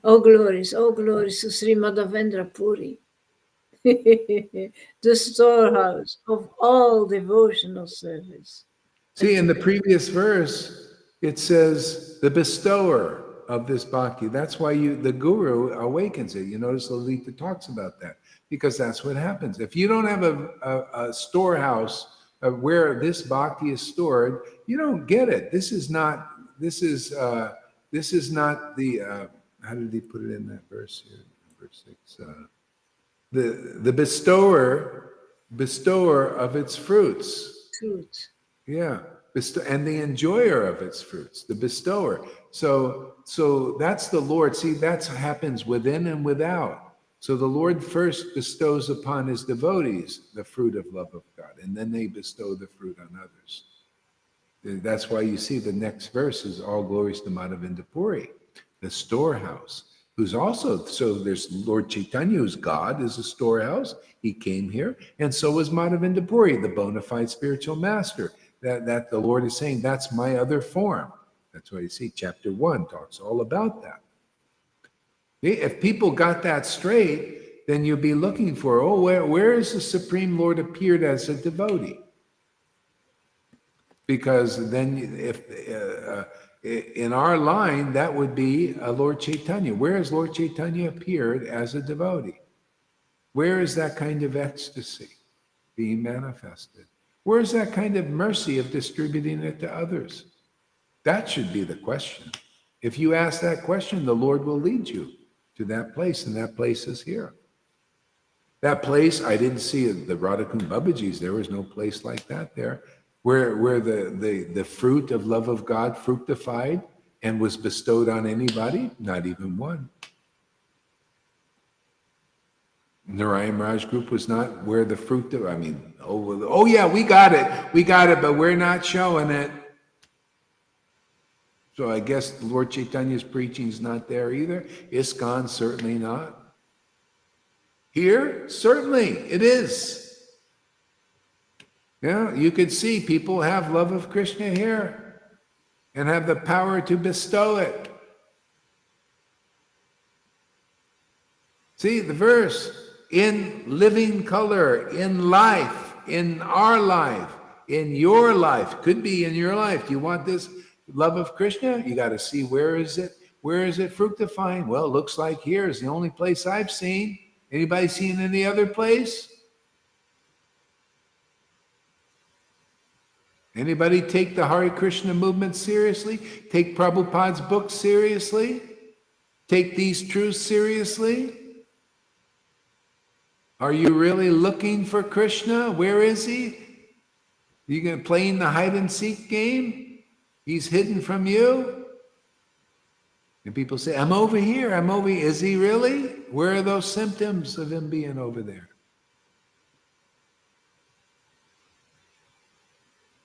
All glories to Sri Madhavendra Puri, the storehouse of all devotional service. See, in the previous verse, it says the bestower of this bhakti. That's why the guru awakens it. You notice Lalita talks about that because that's what happens. If you don't have a storehouse of where this bhakti is stored, you don't get it. This is not the how did he put it in that verse here? Verse 6. The bestower of its fruits. Truth. Yeah, and the enjoyer of its fruits, the bestower. So that's the Lord. See, that happens within and without. So the Lord first bestows upon his devotees the fruit of love of God, and then they bestow the fruit on others. That's why you see the next verse is all glories to Madhavinda Puri, the storehouse, who's also, so there's Lord Caitanya, who's God, is a storehouse. He came here, and so was Madhavinda Puri, the bona fide spiritual master. That the Lord is saying, that's my other form. That's why you see chapter 1 talks all about that. If people got that straight, then you'd be looking for, where is the Supreme Lord appeared as a devotee? Because then if in our line, that would be Lord Caitanya. Where has Lord Caitanya appeared as a devotee? Where is that kind of ecstasy being manifested? Where is that kind of mercy of distributing it to others? That should be the question. If you ask that question, the Lord will lead you to that place, and that place is here. That place, I didn't see the Radhakund Babaji's. There was no place like that there, where the fruit of love of God fructified and was bestowed on anybody, not even one. Narayan Raj group was not where the fruit of, oh yeah, we got it, but we're not showing it. So I guess Lord Chaitanya's preaching is not there either. ISKCON, certainly not. Here, certainly it is. Yeah, you could see people have love of Krishna here and have the power to bestow it. See the verse, in living color, in life, in our life, in your life, could be in your life. Do you want this love of Krishna? You got to see where is it fructifying? Well, it looks like here is the only place I've seen. Anybody seen any other place? Anybody take the Hare Krishna movement seriously? Take Prabhupada's book seriously? Take these truths seriously? Are you really looking for Krishna? Where is he? You going to play in the hide and seek game? He's hidden from you? And people say, I'm over here, I'm over here. Is he really? Where are those symptoms of him being over there?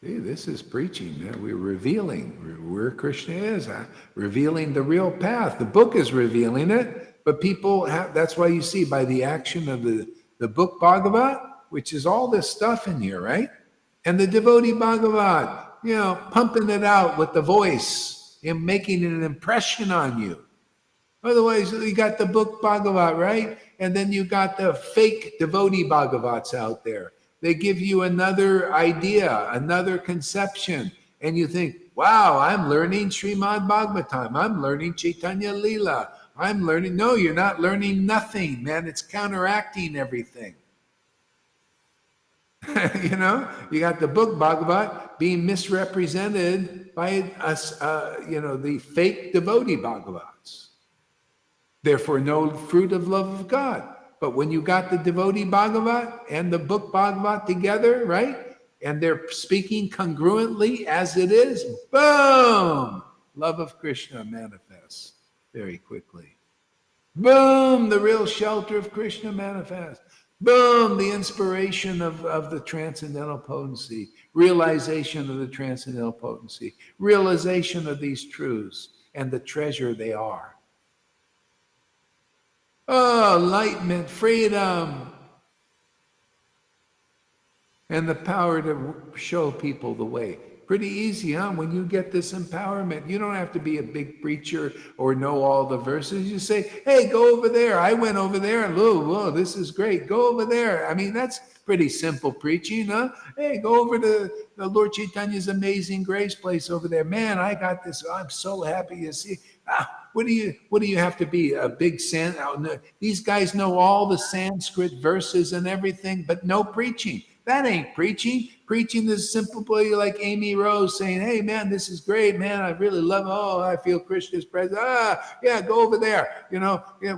See, this is preaching. We're revealing where Krishna is, revealing the real path. The book is revealing it, but people have, that's why you see by the action of the book Bhagavat, which is all this stuff in here, right? And the devotee Bhagavat, pumping it out with the voice and making an impression on you. Otherwise, you got the book Bhagavat, right? And then you got the fake devotee Bhagavats out there. They give you another idea, another conception, and you think, wow, I'm learning Srimad Bhagavatam. I'm learning Chaitanya Leela. I'm learning. No, you're not learning nothing, man. It's counteracting everything. You know, you got the book Bhagavat being misrepresented by us, the fake devotee Bhagavats. Therefore, no fruit of love of God. But when you got the devotee Bhagavat and the book Bhagavat together, right? And they're speaking congruently as it is, boom! Love of Krishna manifests very quickly. Boom! The real shelter of Krishna manifests. Boom! The inspiration of the transcendental potency, realization of the transcendental potency, realization of these truths and the treasure they are. Oh, enlightenment, freedom, and the power to show people the way. Pretty easy, huh? When you get this empowerment, you don't have to be a big preacher or know all the verses. You say, hey, go over there. I went over there and whoa, this is great. Go over there. I mean, that's pretty simple preaching, huh? Hey, go over to the Lord Caitanya's Amazing Grace place over there. Man, I got this. I'm so happy to see. What do you have to be a big these guys know all the Sanskrit verses and everything, but no preaching. That ain't preaching. Preaching is simply like Amy Rose saying, hey man, this is great, man. I really love it. Oh, I feel Krishna's presence. Yeah, go over there.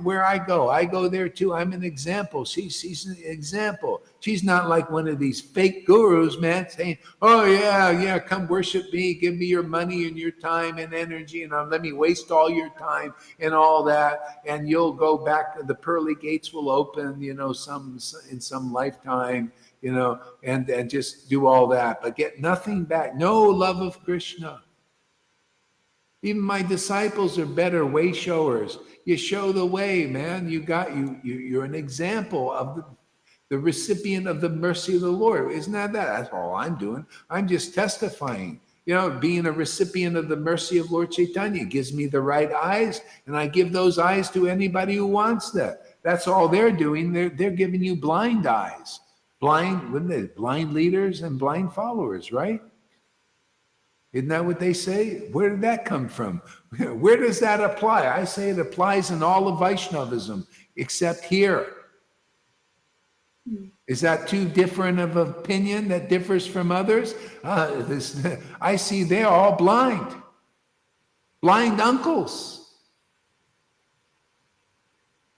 Where I go there too. I'm an example. She's an example. She's not like one of these fake gurus, man, saying, oh yeah, come worship me, give me your money and your time and energy, and let me waste all your time and all that, and you'll go back, the pearly gates will open, in some lifetime, and just do all that, but get nothing back. No love of Krishna. Even my disciples are better way showers. You show the way, man. You're an example of the recipient of the mercy of the Lord. Isn't that? That's all I'm doing. I'm just testifying. Being a recipient of the mercy of Lord Caitanya gives me the right eyes, and I give those eyes to anybody who wants that. That's all they're doing. They're giving you blind eyes. Blind leaders and blind followers, right? Isn't that what they say? Where did that come from? Where does that apply? I say it applies in all of Vaishnavism, except here. Is that too different of opinion that differs from others? I see they're all blind uncles.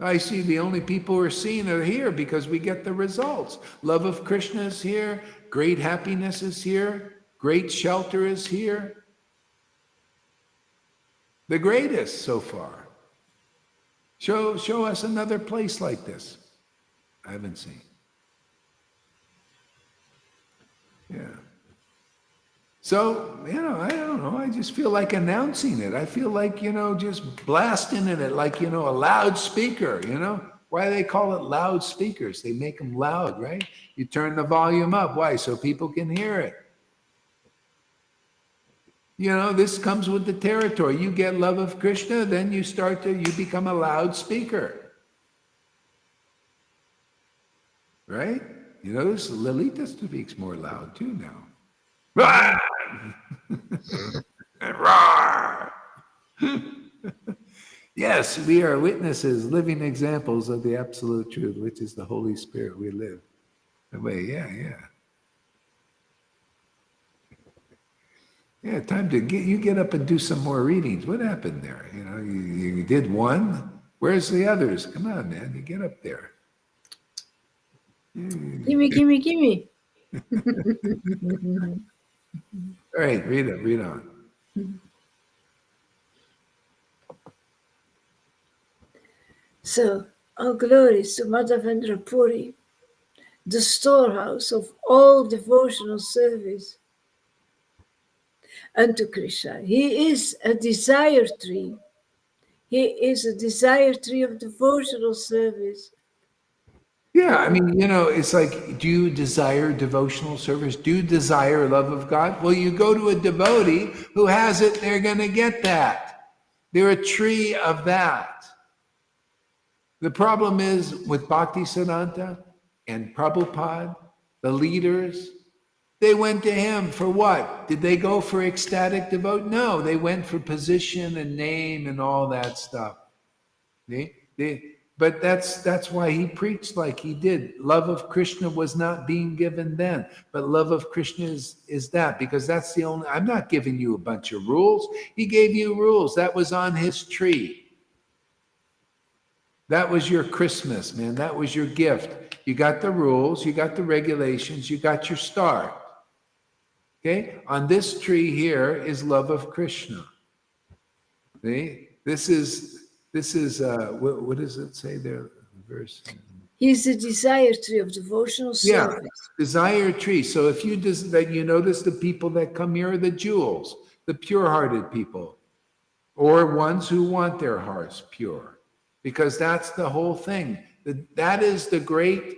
I see the only people who are seen are here because we get the results. Love of Krishna is here. Great happiness is here. Great shelter is here. The greatest so far. Show us another place like this. I haven't seen. Yeah. So, I don't know. I just feel like announcing it. I feel like, just blasting in it like, a loudspeaker, Why do they call it loudspeakers? They make them loud, right? You turn the volume up. Why? So people can hear it. This comes with the territory. You get love of Krishna, then you become a loudspeaker. Right? This Lalita speaks more loud too now. Yes, we are witnesses, living examples of the absolute truth, which is the Holy Spirit. We live the way. Yeah, time to get up and do some more readings. What happened there? You did one. Where's the others? Come on, man, you get up there. Gimme. All right, read on. So, all glories to Madhavendra Puri, the storehouse of all devotional service unto Krishna. He is a desire tree. He is a desire tree of devotional service. Yeah, it's like, do you desire devotional service? Do you desire love of God? Well, you go to a devotee who has it, they're going to get that. They're a tree of that. The problem is with Bhaktisiddhanta and Prabhupada, the leaders, they went to him for what? Did they go for ecstatic devotion? No, they went for position and name and all that stuff. But that's why he preached like he did. Love of Krishna was not being given then, but love of Krishna is that, because that's the only. I'm not giving you a bunch of rules. He gave you rules. That was on his tree. That was your Christmas, man. That was your gift. You got the rules, you got the regulations, you got your star. Okay? On this tree here is love of Krishna. See? This is what does it say there? Verse. He's the desire tree of devotional Yeah, service. desire tree. So if you just that you notice the people that come here are the jewels, the pure-hearted people, or ones who want their hearts pure, because that's the whole thing. That is the great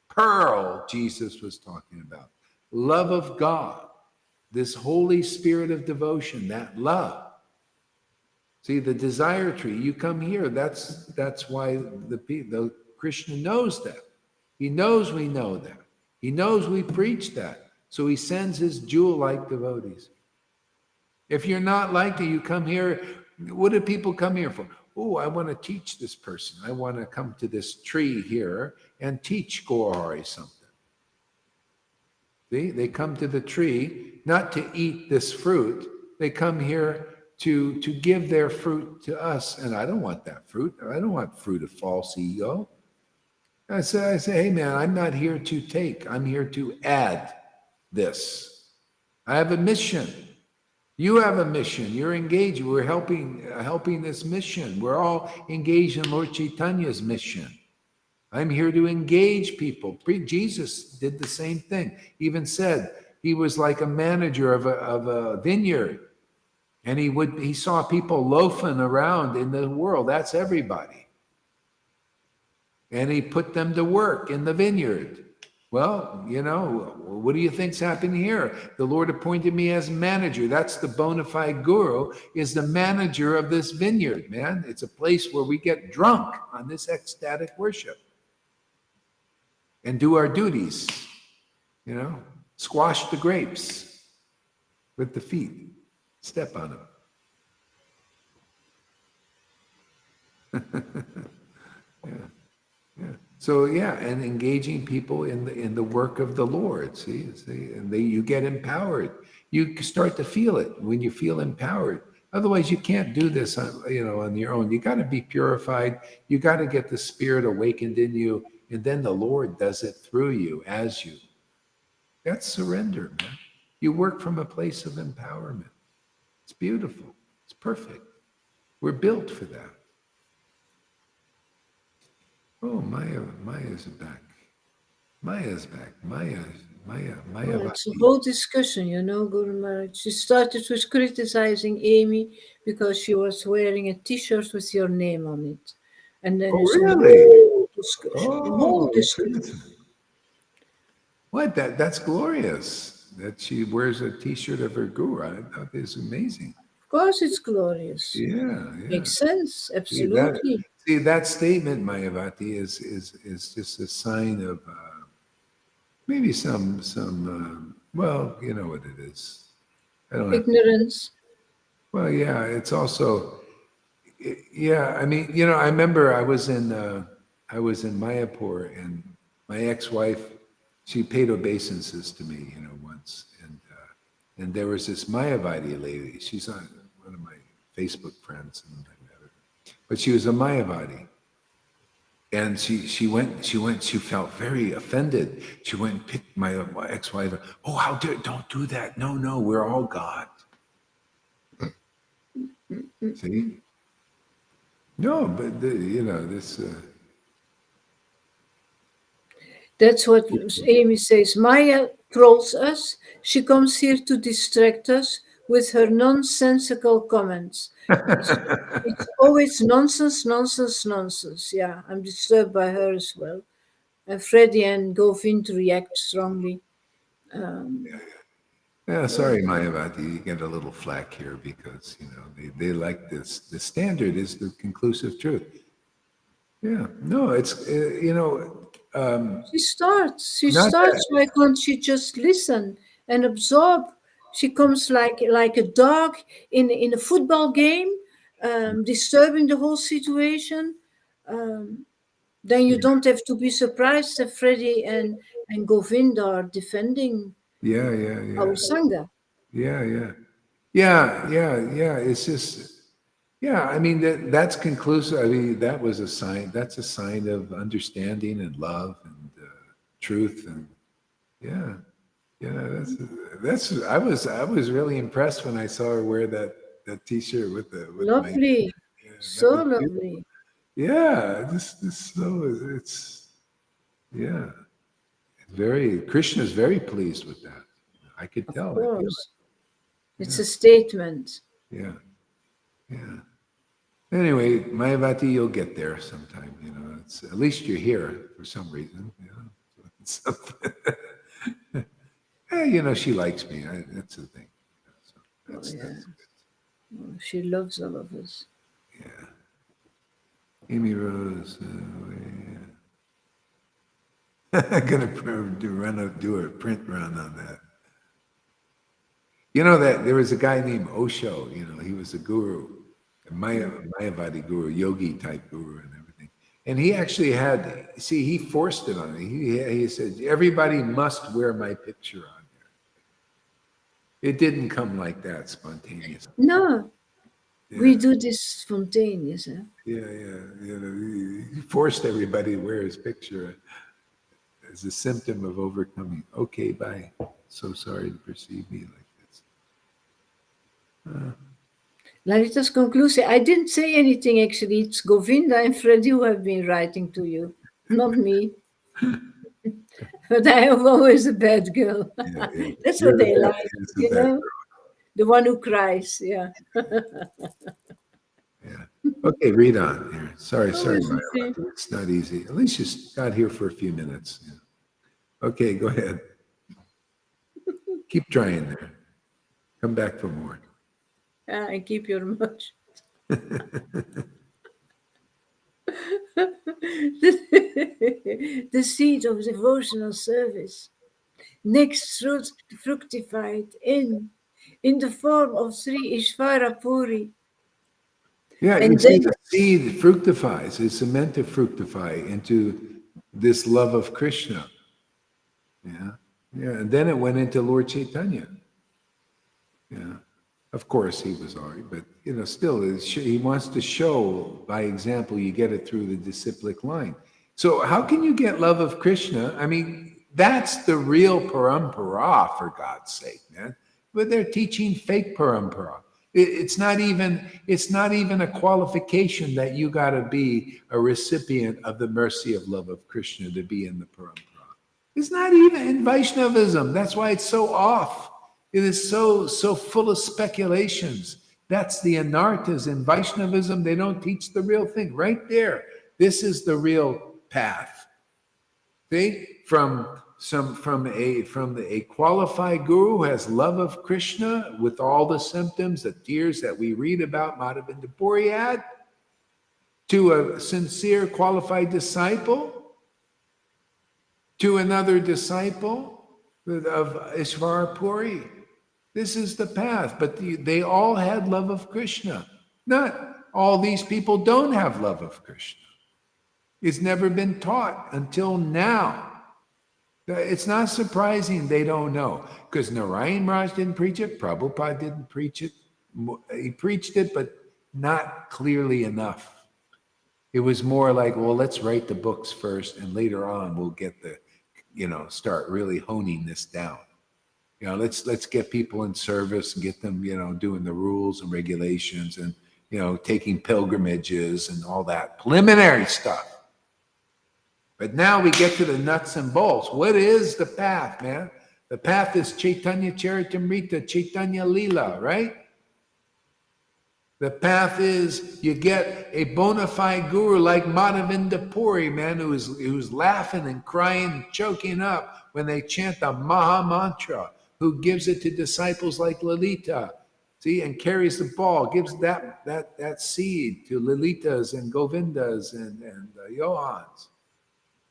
pearl Jesus was talking about. Love of God, this Holy Spirit of devotion, that love. See, the desire tree, you come here, that's why the Krishna knows that. He knows we know that. He knows we preach that. So he sends his jewel-like devotees. If you're not like that, you come here, what do people come here for? Oh, I want to teach this person. I want to come to this tree here and teach Gauri something. See, they come to the tree not to eat this fruit. They come here to give their fruit to us. And I don't want that fruit. I don't want fruit of false ego. I say, hey man, I'm not here to take. I'm here to add this. I have a mission. You have a mission. You're engaged. We're helping this mission. We're all engaged in Lord Caitanya's mission. I'm here to engage people. Jesus did the same thing. He even said he was like a manager of a vineyard. And he saw people loafing around in the world. That's everybody. And he put them to work in the vineyard. Well, what do you think's happening here? The Lord appointed me as manager. That's the bona fide guru, is the manager of this vineyard, man. It's a place where we get drunk on this ecstatic worship and do our duties, squash the grapes with the feet, step on them. Yeah. So and engaging people in the work of the Lord. See, and you get empowered. You start to feel it when you feel empowered. Otherwise, you can't do this on your own. You got to be purified. You got to get the Spirit awakened in you, and then the Lord does it through you as you. That's surrender, man. You work from a place of empowerment. It's beautiful. It's perfect. We're built for that. Oh, Maya's back. Maya's back. Maya. Well, it's a whole discussion, Guru Maharaj. She started with criticizing Amy because she was wearing a T-shirt with your name on it. And then it's really? a whole discussion. A whole discussion. What? That's glorious. That she wears a T-shirt of her guru. I thought this was amazing. Of course it's glorious. Yeah. Makes sense, absolutely. See, that statement, Mayavati, is just a sign of maybe some well, you know what it is. I don't Ignorance. Well, yeah, it's also, I mean, I remember I was in Mayapur, and my ex-wife, she paid obeisances to me, once, and there was this Mayavati lady. She's on one of my Facebook friends, and I met her, but she was a Mayavati. And she felt very offended. She went and picked my ex-wife. Oh, how dare, don't do that. No, we're all God. See? No, but this. That's what Amy says. Maya trolls us. She comes here to distract us with her nonsensical comments. It's always nonsense. Yeah, I'm disturbed by her as well. And Freddie and Govind react strongly. Sorry, Mayavati, you get a little flack here because they like this. The standard is the conclusive truth. Yeah, no, it's She starts. Why can't she just listen and absorb? She comes like a dog in a football game, disturbing the whole situation. then you don't have to be surprised that Freddie and Govinda are defending Yeah, yeah, yeah. our Sangha. Yeah, yeah. Yeah, yeah, yeah. It's just, yeah, I mean, that's conclusive. I mean, that was a sign, that's a sign of understanding and love and truth. And yeah, yeah, I was really impressed when I saw her wear that t-shirt with my, Lovely. yeah, that So was beautiful. lovely. Yeah, it's, yeah, Krishna is very pleased with that. I could Of tell, I feel course. it. It's Yeah, a statement. yeah, yeah. Anyway, Mayavati, you'll get there sometime. It's at least you're here for some reason. Something. She likes me. That's the thing. So Oh, that's yeah. good. Oh, she loves all of us. Yeah. Amy Rose. I'm gonna do a print run on that. You know that there was a guy named Osho. He was a guru, a Mayavadi guru, yogi type guru, and everything. And he actually had, see, he forced it on me. He said, everybody must wear my picture on there. It didn't come like that spontaneous. No, we Yeah, do this spontaneous. Huh? yeah, yeah. He forced everybody to wear his picture as a symptom of overcoming. Okay, bye. So sorry to perceive me like this. Larita's conclusion. I didn't say anything actually. It's Govinda and Freddie who have been writing to you, not me. But I am always a bad girl. Yeah, yeah. That's You're what the they bad, like, it's the you bad. know? The one who cries. Yeah. Yeah. Okay, read on here. Sorry, Always the Maya. same. It's not easy. At least you got here for a few minutes. Yeah. Okay, go ahead. Keep trying there. Come back for more. And keep your mouth. The seed of devotional service next fructified in the form of Sri Ishvara Puri. Yeah, you And see, then the seed fructifies. It's meant to fructify into this love of Krishna. Yeah, yeah, and then it went into Lord Chaitanya. Yeah, of course he was already, but still, he wants to show by example. You get it through the disciplic line. So how can you get love of Krishna? I mean, that's the real parampara, for God's sake, man. But they're teaching fake parampara. It's not even. It's not even a qualification that you got to be a recipient of the mercy of love of Krishna to be in the parampara. It's not even in Vaishnavism. That's why it's so off. It is so full of speculations. That's the anarthas in Vaishnavism. They don't teach the real thing. Right there. This is the real path. See? From a qualified guru who has love of Krishna with all the symptoms, the tears that we read about Madhavinda Puri had, to a sincere qualified disciple, to another disciple of Ishvara Puri. This is the path, but they all had love of Krishna. Not all these people don't have love of Krishna. It's never been taught until now. It's not surprising they don't know, because Narayan Raj didn't preach it, Prabhupada didn't preach it. He preached it, but not clearly enough. It was more like, well, let's write the books first, and later on we'll get start really honing this down. Let's get people in service and get them, doing the rules and regulations and, taking pilgrimages and all that preliminary stuff. But now we get to the nuts and bolts. What is the path, man? The path is Chaitanya Charitamrita, Chaitanya Leela, right? The path is you get a bona fide guru like Madhavinda Puri, man, who's laughing and crying and choking up when they chant the Maha Mantra, who gives it to disciples like Lalita, see, and carries the ball, gives that seed to Lalitas and Govindas and Johans.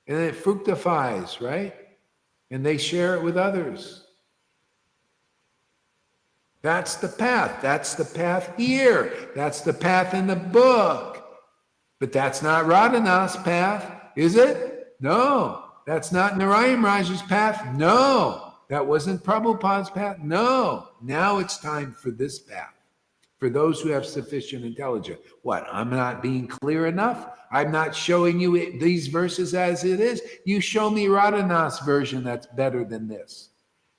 And it fructifies, right? And they share it with others. That's the path. That's the path here. That's the path in the book. But that's not Radhanath's path, is it? No. That's not Narayan Raj's path? No. That wasn't Prabhupada's path? No. Now it's time for this path, for those who have sufficient intelligence. What? I'm not being clear enough? I'm not showing you these verses as it is? You show me Radhanath's version that's better than this.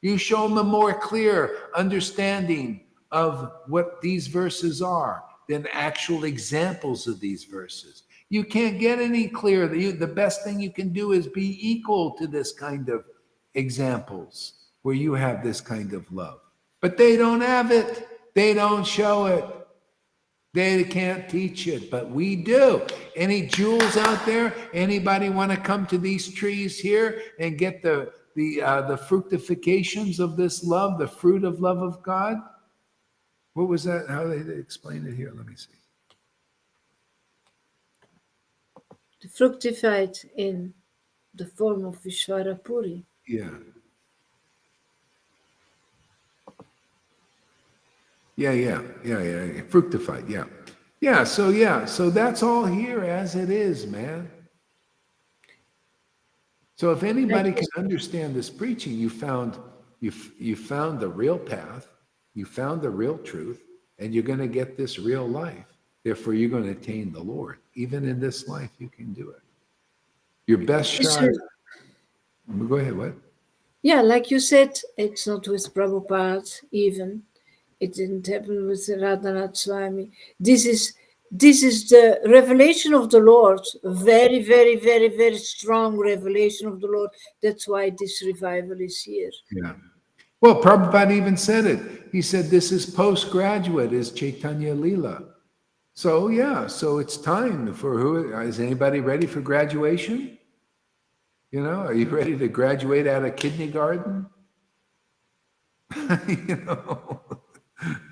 You show them a more clear understanding of what these verses are than actual examples of these verses. You can't get any clearer. The best thing you can do is be equal to this kind of examples where you have this kind of love. But they don't have it. They don't show it. They can't teach it, but we do. Any jewels out there? Anybody want to come to these trees here and get the fructifications of this love, the fruit of love of God? What was that? How they explain it here? Let me see. Fructified in the form of Vishwarapuri. Yeah. Yeah. Fructified, yeah. So that's all here as it is, man. So if anybody can understand this preaching, you found the real path, you found the real truth, and you're going to get this real life. Therefore, you're going to attain the Lord. Even in this life, you can do it. Your best shot. Go ahead, what? Yeah, like you said, it's not with Prabhupada even. It didn't happen with Radhanath Swami. This is the revelation of the Lord. A very, very, very, very strong revelation of the Lord. That's why this revival is here. Yeah. Well, Prabhupada even said it. He said, this is postgraduate, is Chaitanya Leela. So, yeah, so it's time for who? Is anybody ready for graduation? You know, are you ready to graduate out of kindergarten? You know,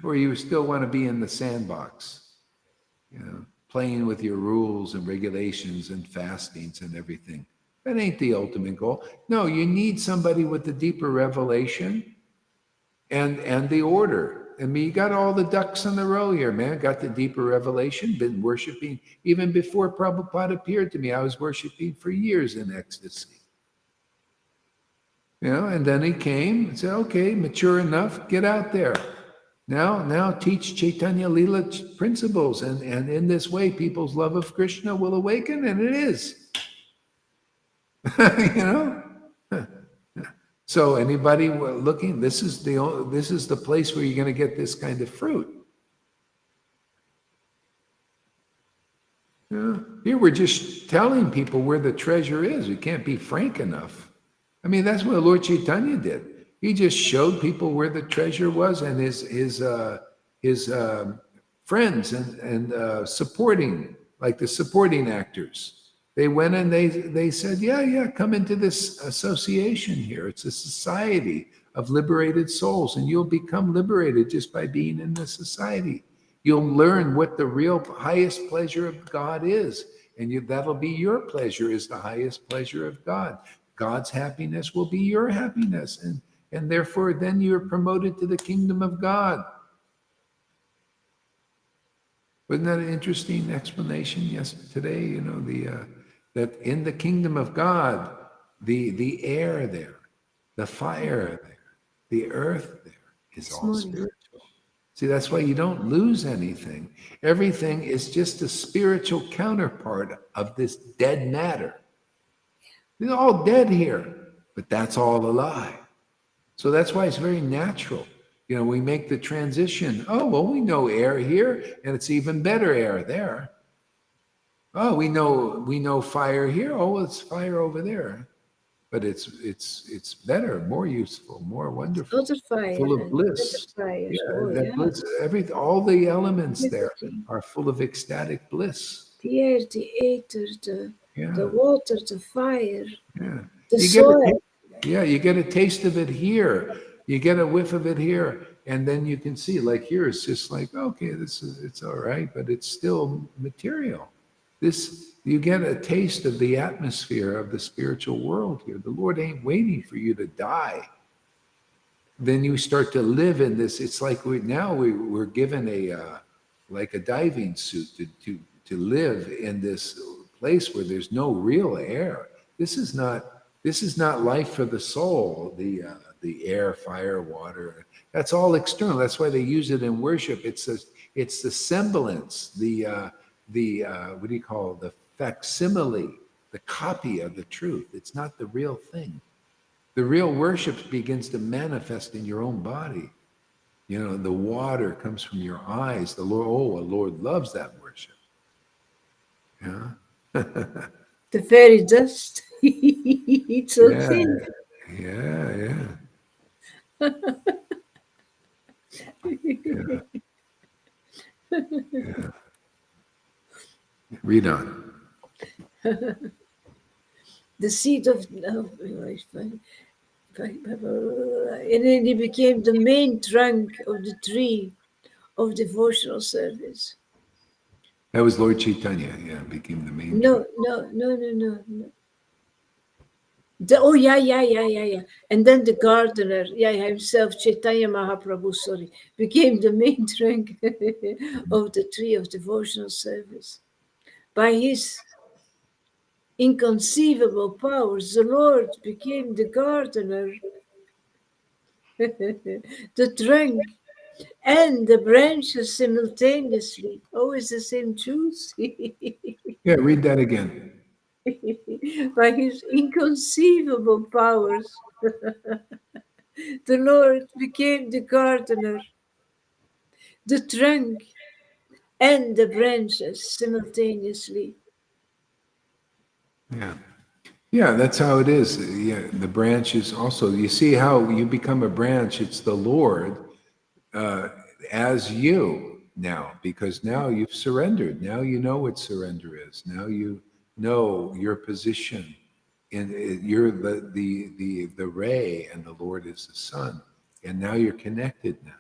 or you still want to be in the sandbox, you know, playing with your rules and regulations and fastings and everything. That ain't the ultimate goal. No, you need somebody with the deeper revelation and the order. I mean, you got all the ducks in a row here, man. Got the deeper revelation, been worshiping. Even before Prabhupada appeared to me, I was worshiping for years in ecstasy. You know, and then he came and said, okay, mature enough, get out there. Now teach Chaitanya Leela principles. And in this way, people's love of Krishna will awaken, and it is. You know? So anybody looking, this is the place where you're going to get this kind of fruit. Yeah. Here we're just telling people where the treasure is. We can't be frank enough. I mean, that's what Lord Caitanya did. He just showed people where the treasure was, and his friends and supporting, like the supporting actors. They went and they said, yeah, come into this association here. It's a society of liberated souls, and you'll become liberated just by being in the society. You'll learn what the real highest pleasure of God is, and that'll be your pleasure, is the highest pleasure of God. God's happiness will be your happiness, and therefore then you're promoted to the kingdom of God. Wasn't that an interesting explanation today? You know, that in the kingdom of God, the air there, the fire there, the earth there is all spiritual. See, that's why you don't lose anything. Everything is just a spiritual counterpart of this dead matter. It's all dead here, but that's all alive. So that's why it's very natural. You know, we make the transition. Oh, well, we know air here, and it's even better air there. Oh, we know fire here. Oh, well, it's fire over there. But it's better, more useful, more wonderful, full of bliss. Bliss, all the elements there are full of ecstatic bliss. The air, the ether, the water, the fire, the soil. You get a taste of it here. You get a whiff of it here, and then you can see, like here, it's just like, okay, it's all right, but it's still material. You get a taste of the atmosphere of the spiritual world here. The Lord ain't waiting for you to die. Then you start to live in this. It's like we're given like a diving suit to live in this place where there's no real air. This is not life for the soul. The air, fire, water. That's all external. That's why they use it in worship. It's the semblance, what do you call it? The facsimile, the copy of the truth. It's not the real thing. The real worship begins to manifest in your own body. You know, the water comes from your eyes. The Lord loves that worship. Yeah. The fairy dust. It's so Yeah. thin. Yeah. Yeah. Yeah. Yeah. Read on. The seed of and then he became the main trunk of the tree of devotional service. That was Lord Caitanya. Yeah, became the main No, trunk. no. Yeah. And then the gardener, himself, Chaitanya Mahaprabhu, sorry, became the main trunk of the tree of devotional service. By his inconceivable powers, the Lord became the gardener, the trunk, and the branches simultaneously. Always the same truth. Yeah, read that again. By his inconceivable powers, the Lord became the gardener, the trunk, and the branches simultaneously. Yeah. Yeah, that's how it is. Yeah, the branch is also, you see how you become a branch, it's the Lord uh, as you now, because now you've surrendered. Now you know what surrender is. Now you know your position. And you're the ray, and the Lord is the sun. And now you're connected now.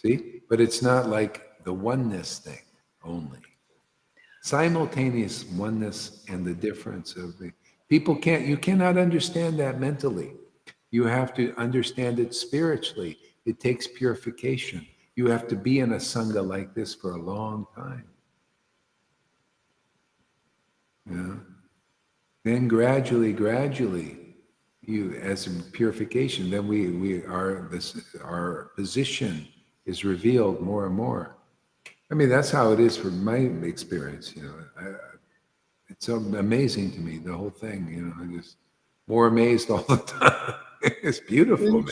See? But it's not like the oneness thing only. Simultaneous oneness and the difference of the you cannot understand that mentally. You have to understand it spiritually. It takes purification. You have to be in a sangha like this for a long time. Yeah. Then gradually, you as in purification, then we are this our position is revealed more and more. I mean, that's how it is from my experience. You know, it's so amazing to me, the whole thing. You know, I'm just more amazed all the time. It's beautiful, man.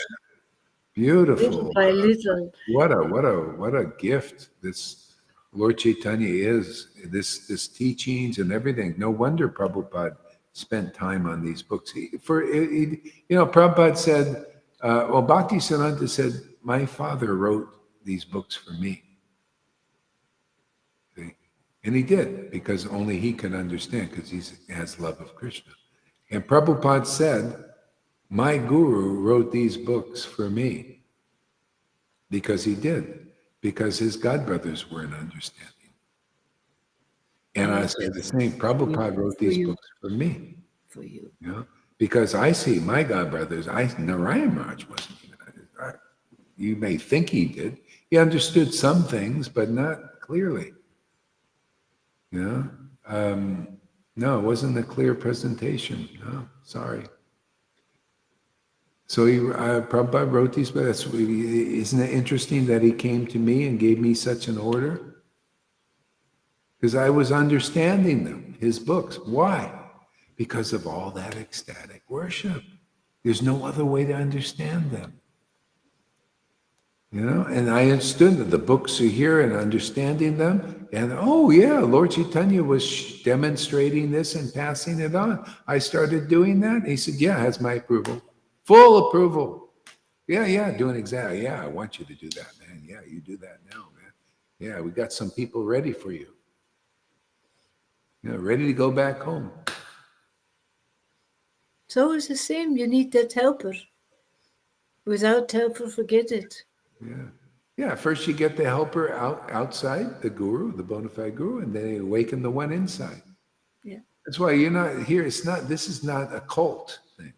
Little Beautiful. by little. What a gift this Lord Chaitanya is. This teachings and everything. No wonder Prabhupada spent time on these books. Prabhupada said, Bhakti Siddhanta said, my father wrote these books for me. See? And he did, because only he can understand, because he has love of Krishna. And Prabhupada said, my guru wrote these books for me, because he did, because his godbrothers weren't understanding. And I say the same, Prabhupada wrote these books for me, For you. you know, because I see my godbrothers, Narayan Raj wasn't even, you may think he did. He understood some things, but not clearly. You know, no, it wasn't a clear presentation. No, sorry. So Prabhupada wrote these, but isn't it interesting that he came to me and gave me such an order? Because I was understanding them, his books. Why? Because of all that ecstatic worship. There's no other way to understand them. You know, and I understood that the books are here and understanding them. And oh, yeah, Lord Chaitanya was demonstrating this and passing it on. I started doing that. And he said, yeah, has my approval. Full approval. Yeah, doing exactly. Yeah, I want you to do that, man. Yeah, you do that now, man. Yeah, we got some people ready for you. Ready to go back home. So it's the same. You need that helper. Without helper, forget it. Yeah. First you get the helper outside, the guru, the bona fide guru, and then you awaken the one inside. Yeah. That's why you're not here. This is not a cult thing.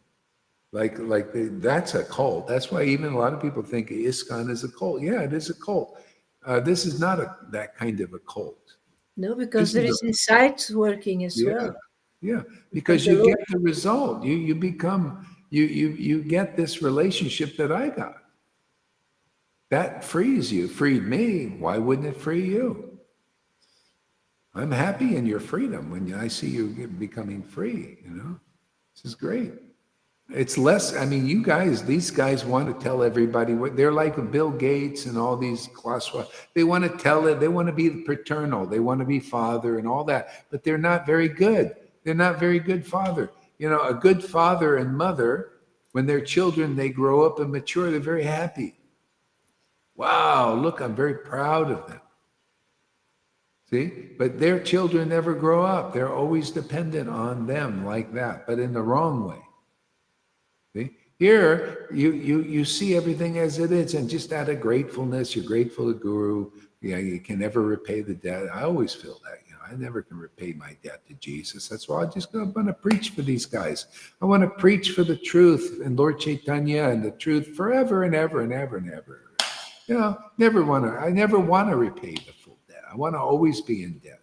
That's a cult. That's why even a lot of people think ISKCON is a cult. Yeah, it is a cult. This is not that kind of a cult. No, because Isn't there it? is insight working as Yeah, well. yeah. Because Because the you Lord, get the result. You become you get this relationship that I got. That frees you. Freed me. Why wouldn't it free you? I'm happy in your freedom when I see you becoming free. This is great. It's less, I mean, these guys want to tell everybody what they're like Bill Gates and all these class. They want to tell it, they want to be paternal, they want to be father and all that, but they're not very good. They're not very good father. A good father and mother, when their children, they grow up and mature, they're very happy. Wow, look, I'm very proud of them. See? But their children never grow up. They're always dependent on them like that, but in the wrong way. See? Here, you see everything as it is, and just out of gratefulness, you're grateful to Guru. You can never repay the debt. I always feel that. I never can repay my debt to Jesus. That's why I want to preach for these guys. I want to preach for the truth and Lord Caitanya and the truth forever and ever and ever and ever. I never want to repay the full debt. I want to always be in debt.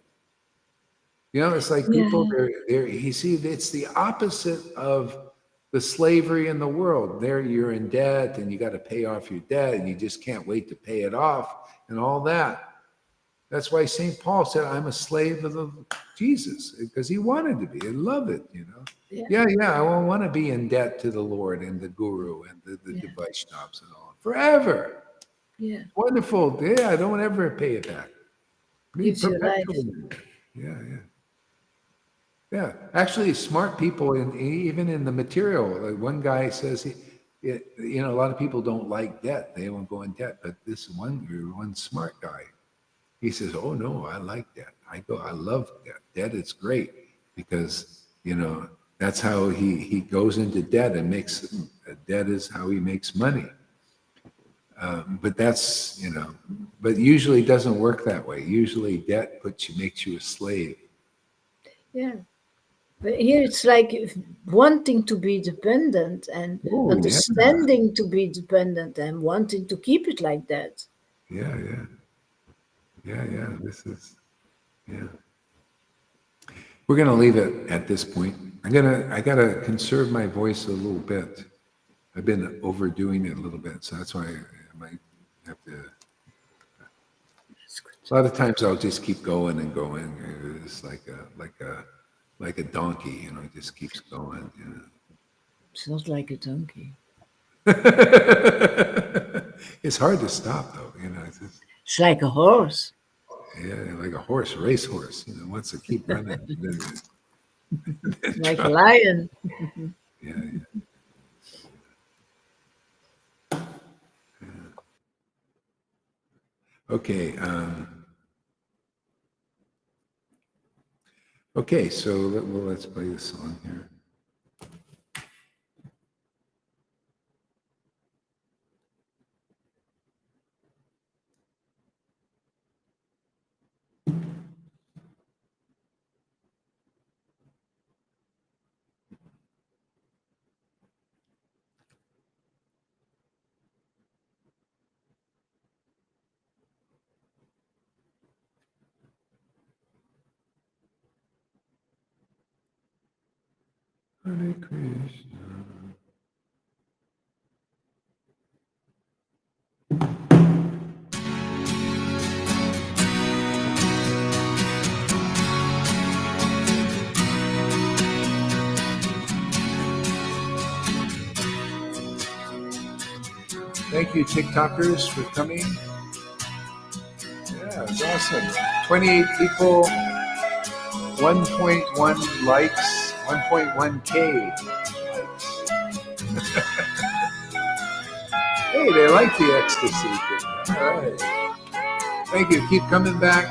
It's like people, yeah, you see, it's the opposite of the slavery in the world. There you're in debt and you got to pay off your debt and you just can't wait to pay it off and all that. That's why St. Paul said, I'm a slave of Jesus, because he wanted to be. I love it, yeah, I won't want to be in debt to the Lord and the Guru and the yeah, Vaishnavas and all. Forever. yeah. Wonderful. Yeah, I don't ever pay it back. Be Gives you life. perpetually in debt. Yeah, yeah. Yeah, actually, smart people, even in the material. Like one guy says, a lot of people don't like debt; they won't go in debt. But this one smart guy, he says, "Oh no, I like debt. I love debt. Debt is great because that's how he goes into debt and makes debt is how he makes money. But but usually it doesn't work that way. Usually, debt makes you a slave. Yeah. But here it's like wanting to be dependent and Oh yeah. understanding to be dependent and wanting to keep it like that. Yeah, yeah, yeah. Yeah. We're gonna leave it at this point. I gotta conserve my voice a little bit. I've been overdoing it a little bit, so that's why I might have to. That's good. A lot of times I'll just keep going and going. It's like a donkey, it just keeps going. It's not like a donkey. It's hard to stop though, It's just, It's like a horse. yeah, like a racehorse. Wants to keep running. Then Like a drop. lion. Yeah, yeah. Okay. Okay. So let's play this song here. Hare Krishna. Thank you, TikTokers, for coming. Yeah, it's awesome. 28 people, 1.1 likes, 1.1K likes. Hey, they like the ecstasy thing. All right. Thank you. Keep coming back.